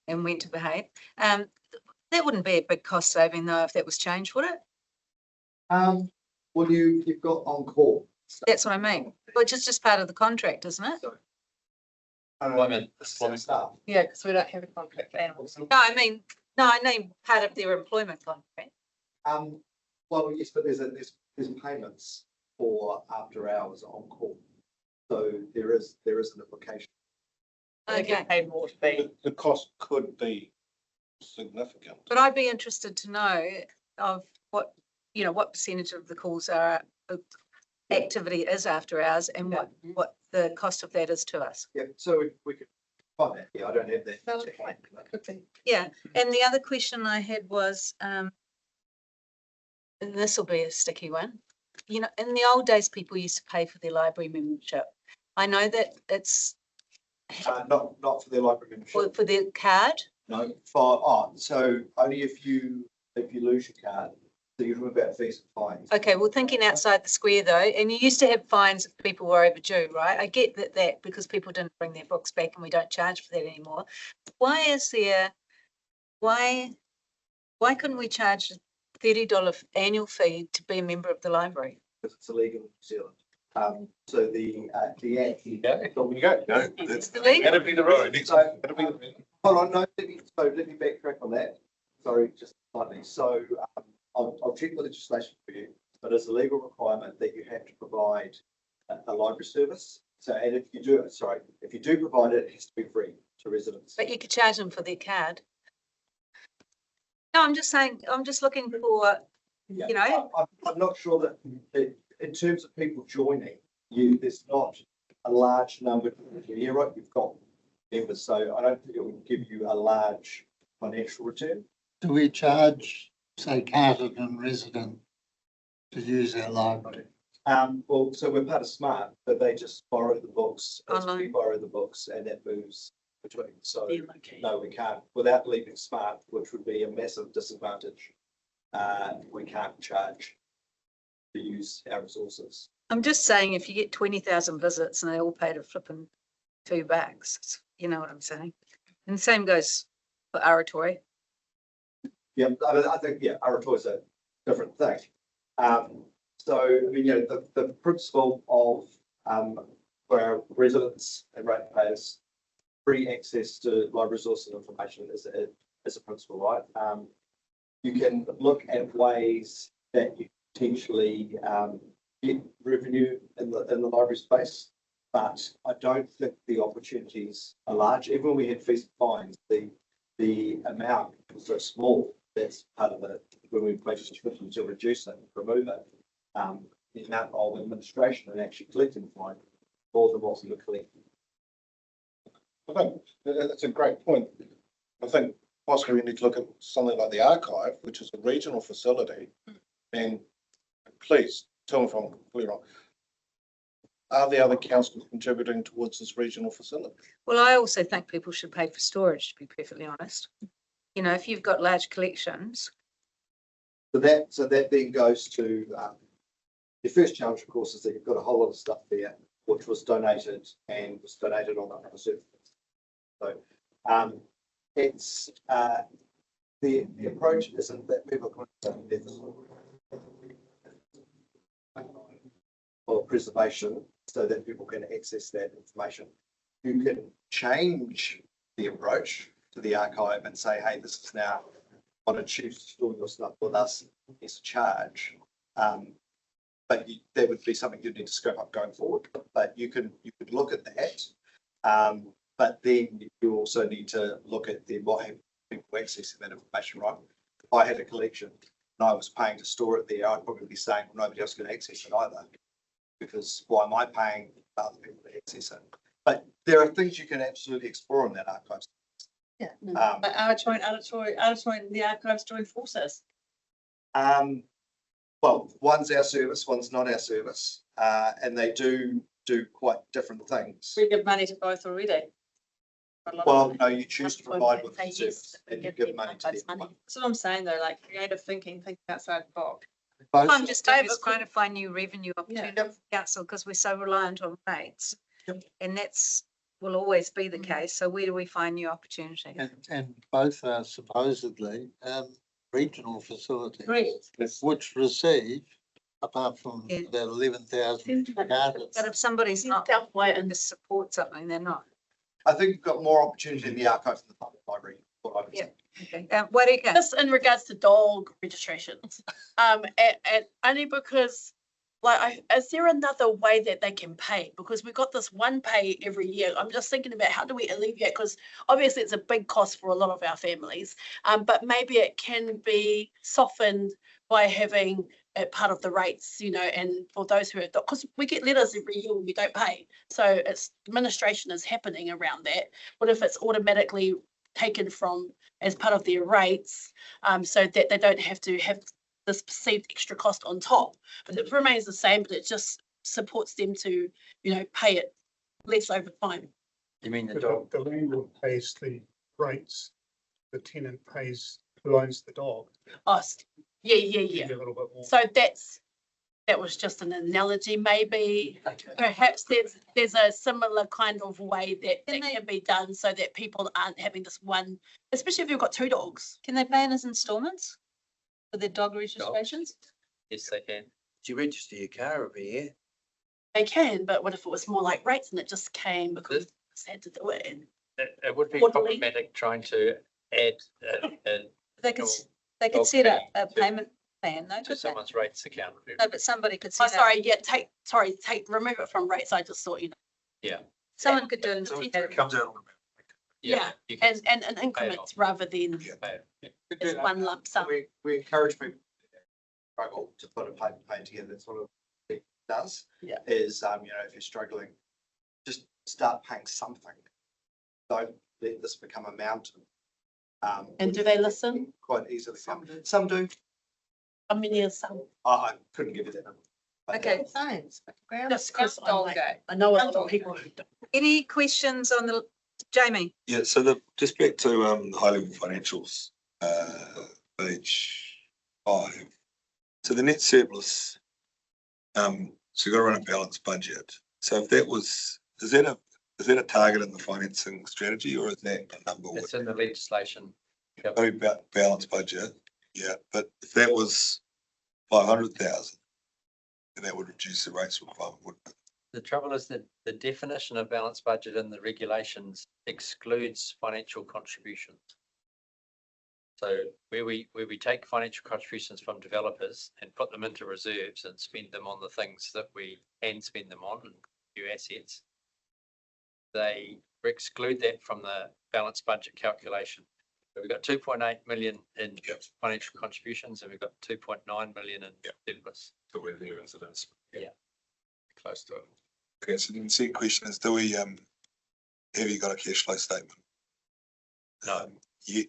and when to behave, that wouldn't be a big cost saving though if that was changed, would it? Well, you've got on call. That's what I mean, which is just part of the contract, isn't it? Employment. Staff. Yeah, because we don't have a contract for animals. No, I mean part of their employment contract. Well, yes, but there's payments for after hours on call. So there is an implication. They get paid more to be. The cost could be significant. But I'd be interested to know of what percentage of the calls are activity is after hours and what the cost of that is to us. Yeah, so we could find that. Yeah, I don't have that. Valid point. Could be. Yeah, and the other question I had was, and this will be a sticky one. You know, in the old days, people used to pay for their library membership. I know that it's Not for their library membership. for their card. No, so only if you lose your card. So you're talking about fees and fines. Okay, well, thinking outside the square though, and you used to have fines if people were overdue, right? I get that because people didn't bring their books back and we don't charge for that anymore. Why couldn't we charge a $30 annual fee to be a member of the library? Because it's illegal in New Zealand. So the act. Yeah, there we go. No, It's illegal. that'd be the road. That'd be the. Hold on, no, let me backtrack on that. Sorry, just slightly. So I'll check the legislation for you, but it's a legal requirement that you have to provide a library service. So, and if you do provide it, it has to be free to residents. But you could charge them for their card. No, I'm just saying, I'm just looking for, you know. I'm not sure that in terms of people joining, there's not a large number. You're right, you've got members, so I don't think it would give you a large financial return. Do we charge, say, Carterton resident to use our library? Well, so we're part of Smart, but they just borrow the books. Online. We borrow the books and that moves between. So no, we can't, without leaving Smart, which would be a massive disadvantage. We can't charge to use our resources. I'm just saying, if you get 20,000 visits and they all paid a flipping $2, you know what I'm saying? And the same goes for oratory. Yeah, I think, oratory is a different thing. So, I mean, the principle of for our residents and ratepayers, free access to library resources and information is a principle, right? You can look at ways that you potentially get revenue in the library space, but I don't think the opportunities are large. Even when we had fees and fines, the amount was so small. That's part of it. When we make a switch to reduce it, remove it, the amount of administration and actually collecting fine more than what we were collecting. I think that's a great point. I think possibly we need to look at something like the archive, which is a regional facility. And please tell me if I'm completely wrong. Are the other councils contributing towards this regional facility? Well, I also think people should pay for storage, to be perfectly honest. You know, if you've got large collections. So that then goes to the first challenge, of course, is that you've got a whole lot of stuff there, which was donated on a certain. So it's the approach isn't that people can for preservation so that people can access that information. You can change the approach to the archive and say, hey, this is now want to choose to store your stuff with us, it's a charge. But that would be something you'd need to scope up going forward. But you could look at that. But then you also need to look at what have people accessing that information, right? If I had a collection and I was paying to store it there, I'd probably be saying, well, nobody else can access it either. Because why am I paying for other people to access it? But there are things you can absolutely explore in that archive. Yeah. But the archives join forces. Well, one's our service, one's not our service, and they do quite different things. We give money to both already. a lot of Well, money. no, you choose to provide with Say the yes, service we and you give give them money to loads of them. money. That's what I'm saying though, like creative thinking outside the box. Both, I'm just doing is trying to find new revenue opportunities Yep. for council because we're so reliant on rates. Yep. And that's, will always be the Mhm. case. So where do we find new opportunities? and both are supposedly, regional facilities. Great. Which receive, apart from Yeah. the 11,000 gardens. But if somebody's not South White and to support something, they're not. I think you've got more opportunity in the archives than the public library. what I would say. Yeah. Okay. What do you Just in regards to dog registrations, and only because, like, is there another way that they can pay? Because we've got this one pay every year. I'm just thinking about how do we alleviate, because obviously it's a big cost for a lot of our families. But maybe it can be softened by having it part of the rates, you know, and for those who are, because we get letters every year when we don't pay. So it's administration is happening around that. What if it's automatically taken from as part of their rates, so that they don't have to have this perceived extra cost on top, but it remains the same, but it just supports them to, you know, pay it less over time. You mean the The dog? the landlord pays the rates, the tenant pays, who owns the dog. Oh, yeah. A little bit more. So that was just an analogy, maybe. Perhaps there's a similar kind of way that can be done so that people aren't having this one, especially if you've got two dogs. Can they pay in as installments for their dog registrations? Yes, they can. Do you register your car every year? They can, but what if it was more like rates and it just came because they had to do it? And It would be Quarterly. problematic trying to add They could, No, they could dog set up pay a to- payment plan, no? to Could they? someone's rates account. No, but somebody could oh, set up, sorry, remove it from rates. I just thought, you know, Yeah. someone could do it. So in- it comes out automatically. yeah, you can and in increments rather than pay it. as one lump sum. We encourage people to struggle to put a payment plan together. That's what it does. Yeah. Is, you know, if you're struggling, just start paying something. Don't let this become a mountain. And do they listen? Quite easily. Some do. How many are some? I couldn't give you that number. But Okay, Thanks. Just because I'm Dog like, day. I know a lot of people who don't. any questions on the, Jamie? Yeah, so just back to the high level financials, page 5. So the net surplus, so you've got to run a balanced budget. So if that was, is that a target in the financing strategy, or is that a number? It's in the legislation. Very balanced budget, yeah, but if that was 500,000, then that would reduce the rates requirement, wouldn't it? The trouble is that the definition of balanced budget in the regulations excludes financial contributions. So where we take financial contributions from developers and put them into reserves and spend them on the things that we can spend them on, new assets, they exclude that from the balanced budget calculation. So we've got 2.8 million in financial contributions and we've got 2.9 million in surplus. So we're there as it is. Yeah. Close to it. Okay, so then the second question is, do we, have you got a cash flow statement? No. Yeah,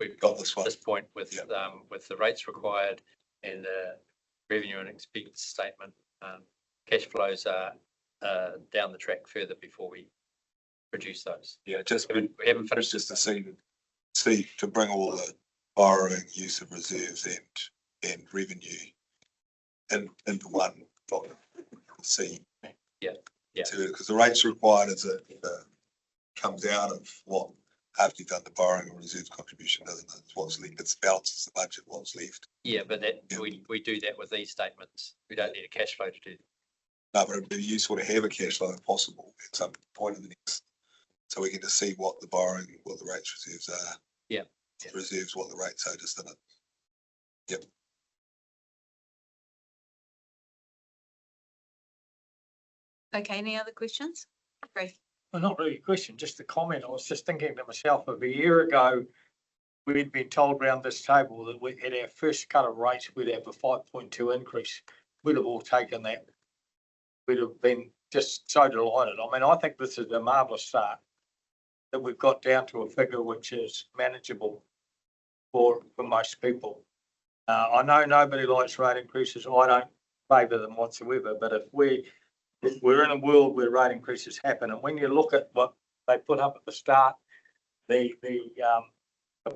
We've got this at one. this point with the rates required and the revenue and expense statement, cash flows are down the track further before we produce those. Yeah, just, We haven't finished just this. to see, to bring all the borrowing, use of reserves and revenue into one document. See. Yeah. Because the rates required is it comes out of what, after you've done the borrowing and reserves contribution, doesn't it? It's what's left, it's balances the budget, what's left. Yeah, but we do that with these statements. We don't need a cash flow to do that. No, but it'd be useful to have a cash flow if possible at some point in the next, so we can just see what the borrowing, what the rates reserves are. Yeah. Reserves, what the rates are, just in it. Yep. Okay, any other questions? Great. Well, not really a question, just a comment. I was just thinking to myself, of a year ago, we'd been told around this table that we had our first cut of rates, we'd have a 5.2 increase. We'd have all taken that. We'd have been just so delighted. I mean, I think this is a marvellous start, that we've got down to a figure which is manageable for most people. I know nobody likes rate increases. I don't favour them whatsoever, but if we we're in a world where rate increases happen, and when you look at what they put up at the start, the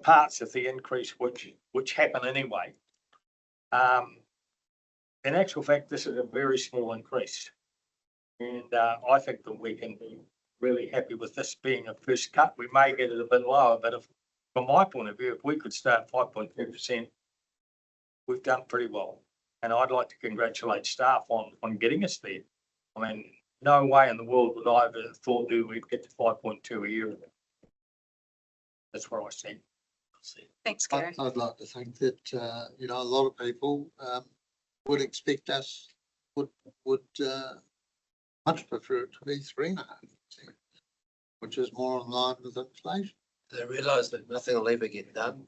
parts of the increase which happen anyway. In actual fact, this is a very small increase. And I think that we can be really happy with this being a first cut. We may get it a bit lower, but if, from my point of view, if we could start 5.2%, we've done pretty well. And I'd like to congratulate staff on getting us there. I mean, no way in the world would I ever thought that we'd get to 5.2 a year. That's where I stand. Thanks, Gary. I'd like to think that, you know, a lot of people, would expect us, would much prefer it to be 3.5%, which is more in line with inflation. They realise that nothing will ever get done.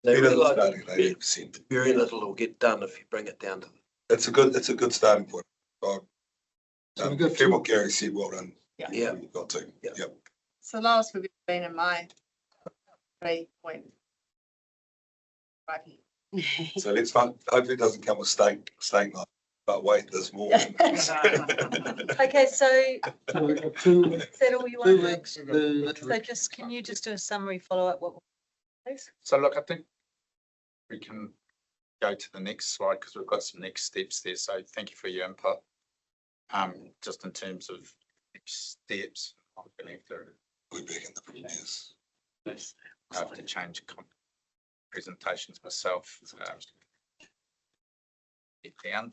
They Even realise starting at that 80%. very little will get done if you bring it down to. It's a good starting point. So we've got Hear what Gary said, well done. Yeah. You've got to, Yeah. yep. So last we've been in my 3 point. Right. So let's find, hopefully it doesn't come with steak knife, but wait, there's more. Okay, so So we've got two is that all you 2 want? weeks to. So just, can you just do a summary follow-up, please? So look, I think we can go to the next slide because we've got some next steps there. So thank you for your input. Just in terms of next steps, I believe there We're back in the previous. I have to change presentations myself. Get down.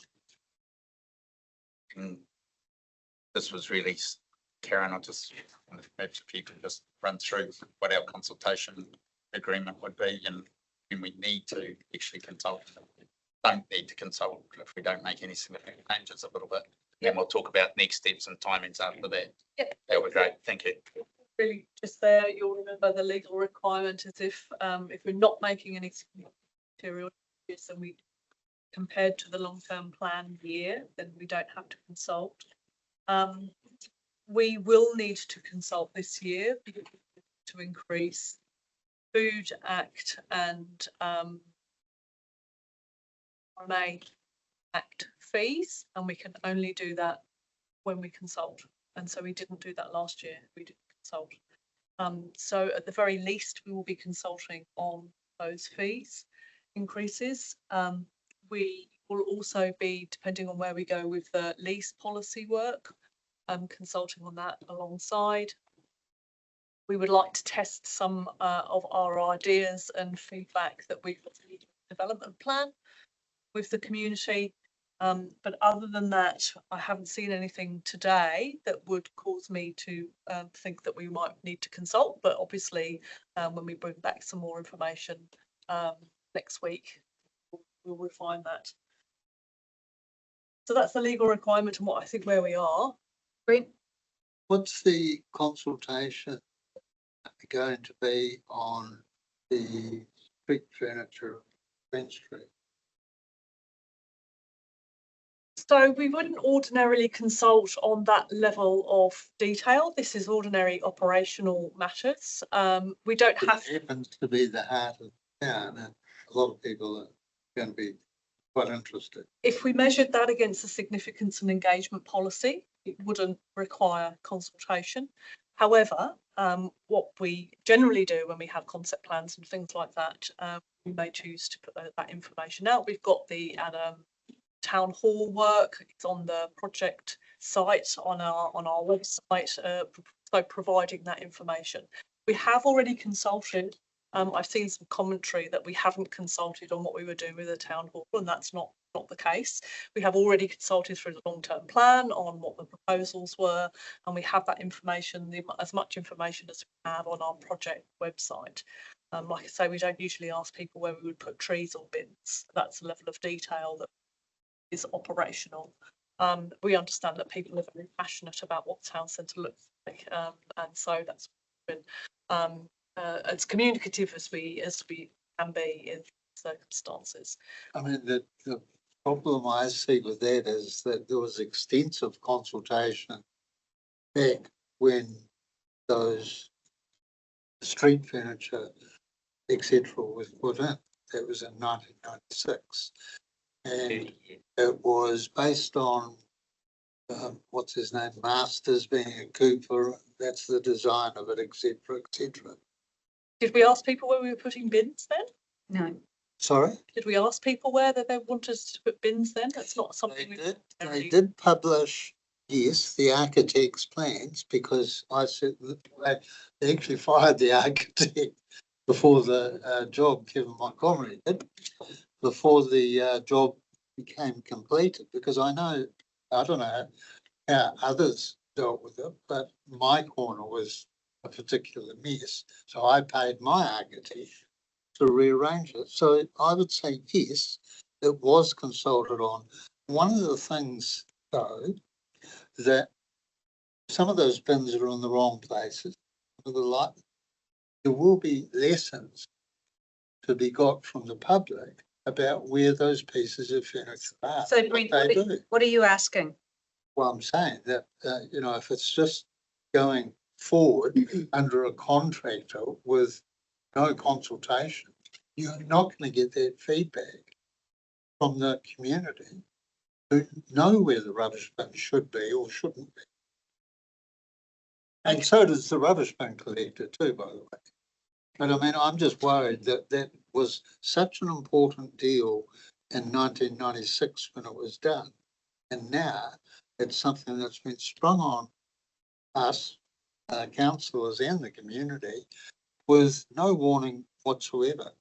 And this was really, Karen, I just, perhaps if you can just run through what our consultation agreement would be and when we need to actually consult. Don't need to consult if we don't make any significant changes a little bit. Then we'll talk about next steps and timings after that. Yep. That would be great. Thank you. Really, just there, you'll remember the legal requirement is if we're not making any material changes and we compared to the long-term plan year, then we don't have to consult. We will need to consult this year to increase Food Act and May Act fees, and we can only do that when we consult. And so we didn't do that last year. We didn't consult. So at the very least, we will be consulting on those fees increases. We will also be, depending on where we go with the lease policy work, consulting on that alongside. We would like to test some of our ideas and feedback that we've got in the development plan with the community. But other than that, I haven't seen anything today that would cause me to think that we might need to consult. But obviously, when we bring back some more information next week, we'll refine that. So that's the legal requirement and what I think where we are. Brent? What's the consultation going to be on the street furniture, French Street? So we wouldn't ordinarily consult on that level of detail. This is ordinary operational matters. We don't have. It happens to be the heart of town, and a lot of people are going to be quite interested. If we measured that against the significance and engagement policy, it wouldn't require consultation. However, what we generally do when we have concept plans and things like that, we may choose to put that information out. We've got the town hall work. It's on the project site on our website, so providing that information. We have already consulted. I've seen some commentary that we haven't consulted on what we were doing with the town hall, and that's not the case. We have already consulted through the long-term plan on what the proposals were, and we have that information, as much information as we have on our project website. Like I say, we don't usually ask people where we would put trees or bins. That's a level of detail that is operational. We understand that people are very passionate about what the town centre looks like, and so that's been as communicative as we can be in circumstances. I mean, the problem I see with that is that there was extensive consultation back when those street furniture, etc., was put in. That was in 1996. And it was based on what's his name, Masters being a Cooper, that's the design of it, et cetera, et cetera. Did we ask people where we were putting bins then? No. Sorry? Did we ask people where that they wanted us to put bins then? That's not something we. They did publish, yes, the architect's plans, because I said that they actually fired the architect before the job, Kevin Montgomery did, before the job became completed, because I don't know how others dealt with it, but my corner was a particular mess. So I paid my architect to rearrange it. So I would say, yes, it was consulted on. One of the things, though, that some of those bins are in the wrong places. There will be lessons to be got from the public about where those pieces of furniture are. So Brent, what are you asking? Well, I'm saying that, if it's just going forward under a contractor with no consultation, you're not going to get that feedback from the community who know where the rubbish bin should be or shouldn't be. And so does the rubbish bin collector too, by the way. But I mean, I'm just worried that that was such an important deal in 1996 when it was done. And now it's something that's been sprung on us, councillors and the community, with no warning whatsoever,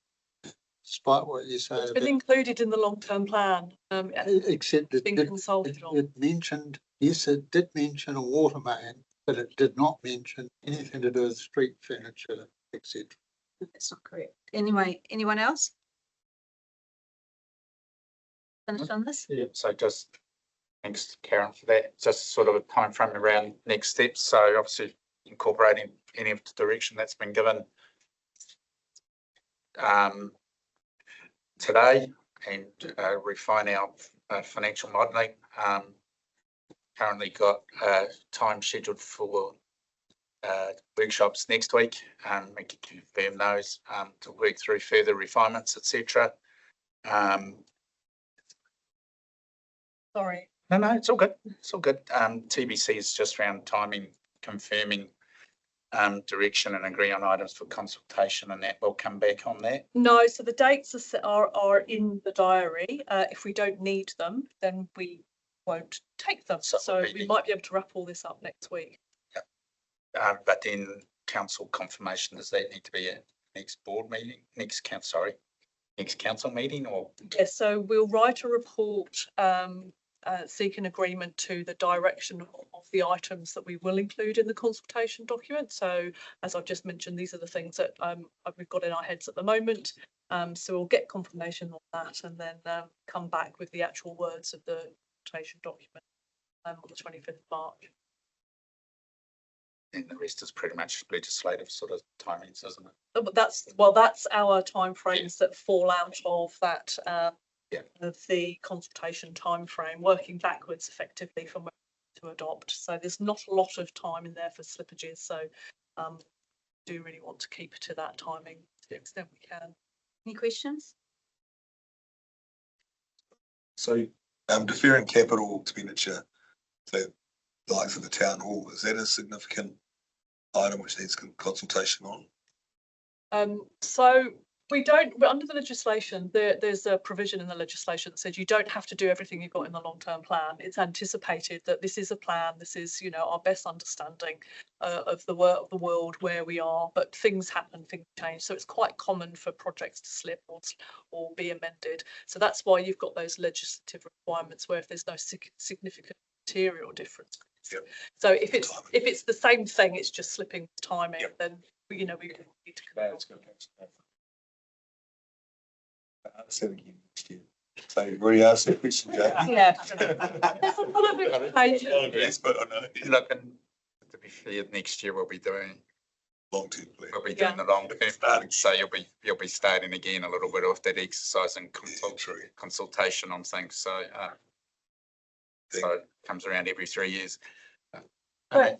despite what you say. It's been included in the long-term plan. Except it mentioned, yes, it did mention a water main, but it did not mention anything to do with street furniture, etc. That's not correct. Anyway, anyone else? Finished on this? Yeah, so just thanks, Karen, for that. Just sort of a time frame around next steps. So obviously incorporating any of the direction that's been given today and refine our financial modelling. Currently got time scheduled for workshops next week. We can confirm those to work through further refinements, etc. Sorry. No, it's all good. It's all good. TBC is just around timing, confirming direction and agree on items for consultation, and that will come back on that. No, so the dates are in the diary. If we don't need them, then we won't take them. So we might be able to wrap all this up next week. But then council confirmation, does that need to be a next board meeting, next council meeting, or? Yes, so we'll write a report seeking agreement to the direction of the items that we will include in the consultation document. So as I've just mentioned, these are the things that we've got in our heads at the moment. So we'll get confirmation on that and then come back with the actual words of the consultation document on the 25th of March. And the rest is pretty much legislative sort of timings, isn't it? But that's our timeframes that fall out of that of the consultation timeframe, working backwards effectively from when to adopt. So there's not a lot of time in there for slippages. So do really want to keep to that timing to the extent we can. Any questions? So deferring capital expenditure to the likes of the town hall, is that a significant item which needs consultation on? So we don't, under the legislation, there's a provision in the legislation that says you don't have to do everything you've got in the long-term plan. It's anticipated that this is a plan, this is, our best understanding of the world where we are, but things happen, things change. So it's quite common for projects to slip or be amended. So that's why you've got those legislative requirements where if there's no significant material difference. Yep. So if it's the same thing, it's just slipping timing, then we need to come out. Say it again next year. So you've already asked that question, Jay. Yeah. There's a lot of information. Yes, but I know. Look, and to be fair, next year we'll be doing long-term plan. We'll be doing the long-term plan, so you'll be starting again a little bit off that exercise and consultation on things. So so it comes around every 3 years.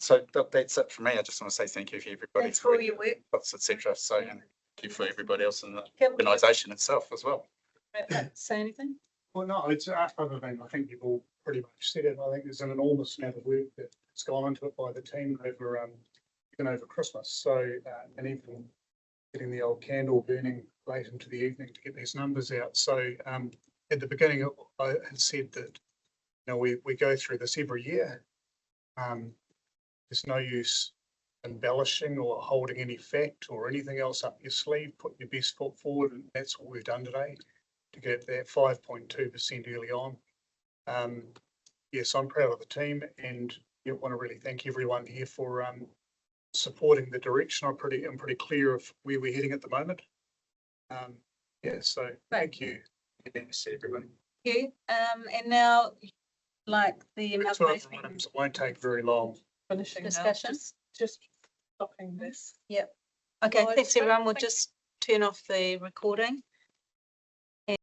So that's it for me. I just want to say thank you for everybody. Thanks for all your work. etc. So and thank you for everybody else in the organisation itself as well. Say anything? Well, no, it's other than, I think you've all pretty much said it. I think there's an enormous amount of work that's gone into it by the team over, even over Christmas. So, and even getting the old candle burning late into the evening to get these numbers out. So, at the beginning, I had said that, you know, we go through this every year. There's no use embellishing or holding any fact or anything else up your sleeve. Put your best foot forward, and that's what we've done today to get that 5.2% early on. Yes, I'm proud of the team, and want to really thank everyone here for supporting the direction. I'm pretty clear of where we're heading at the moment. Yeah, so thank you. Thanks, everyone. Thank you. And now, like the So it won't take very long. Finishing now, discussion. just stopping this. Yep. Okay, Well, thanks it's- everyone. We'll thank- just turn off the recording.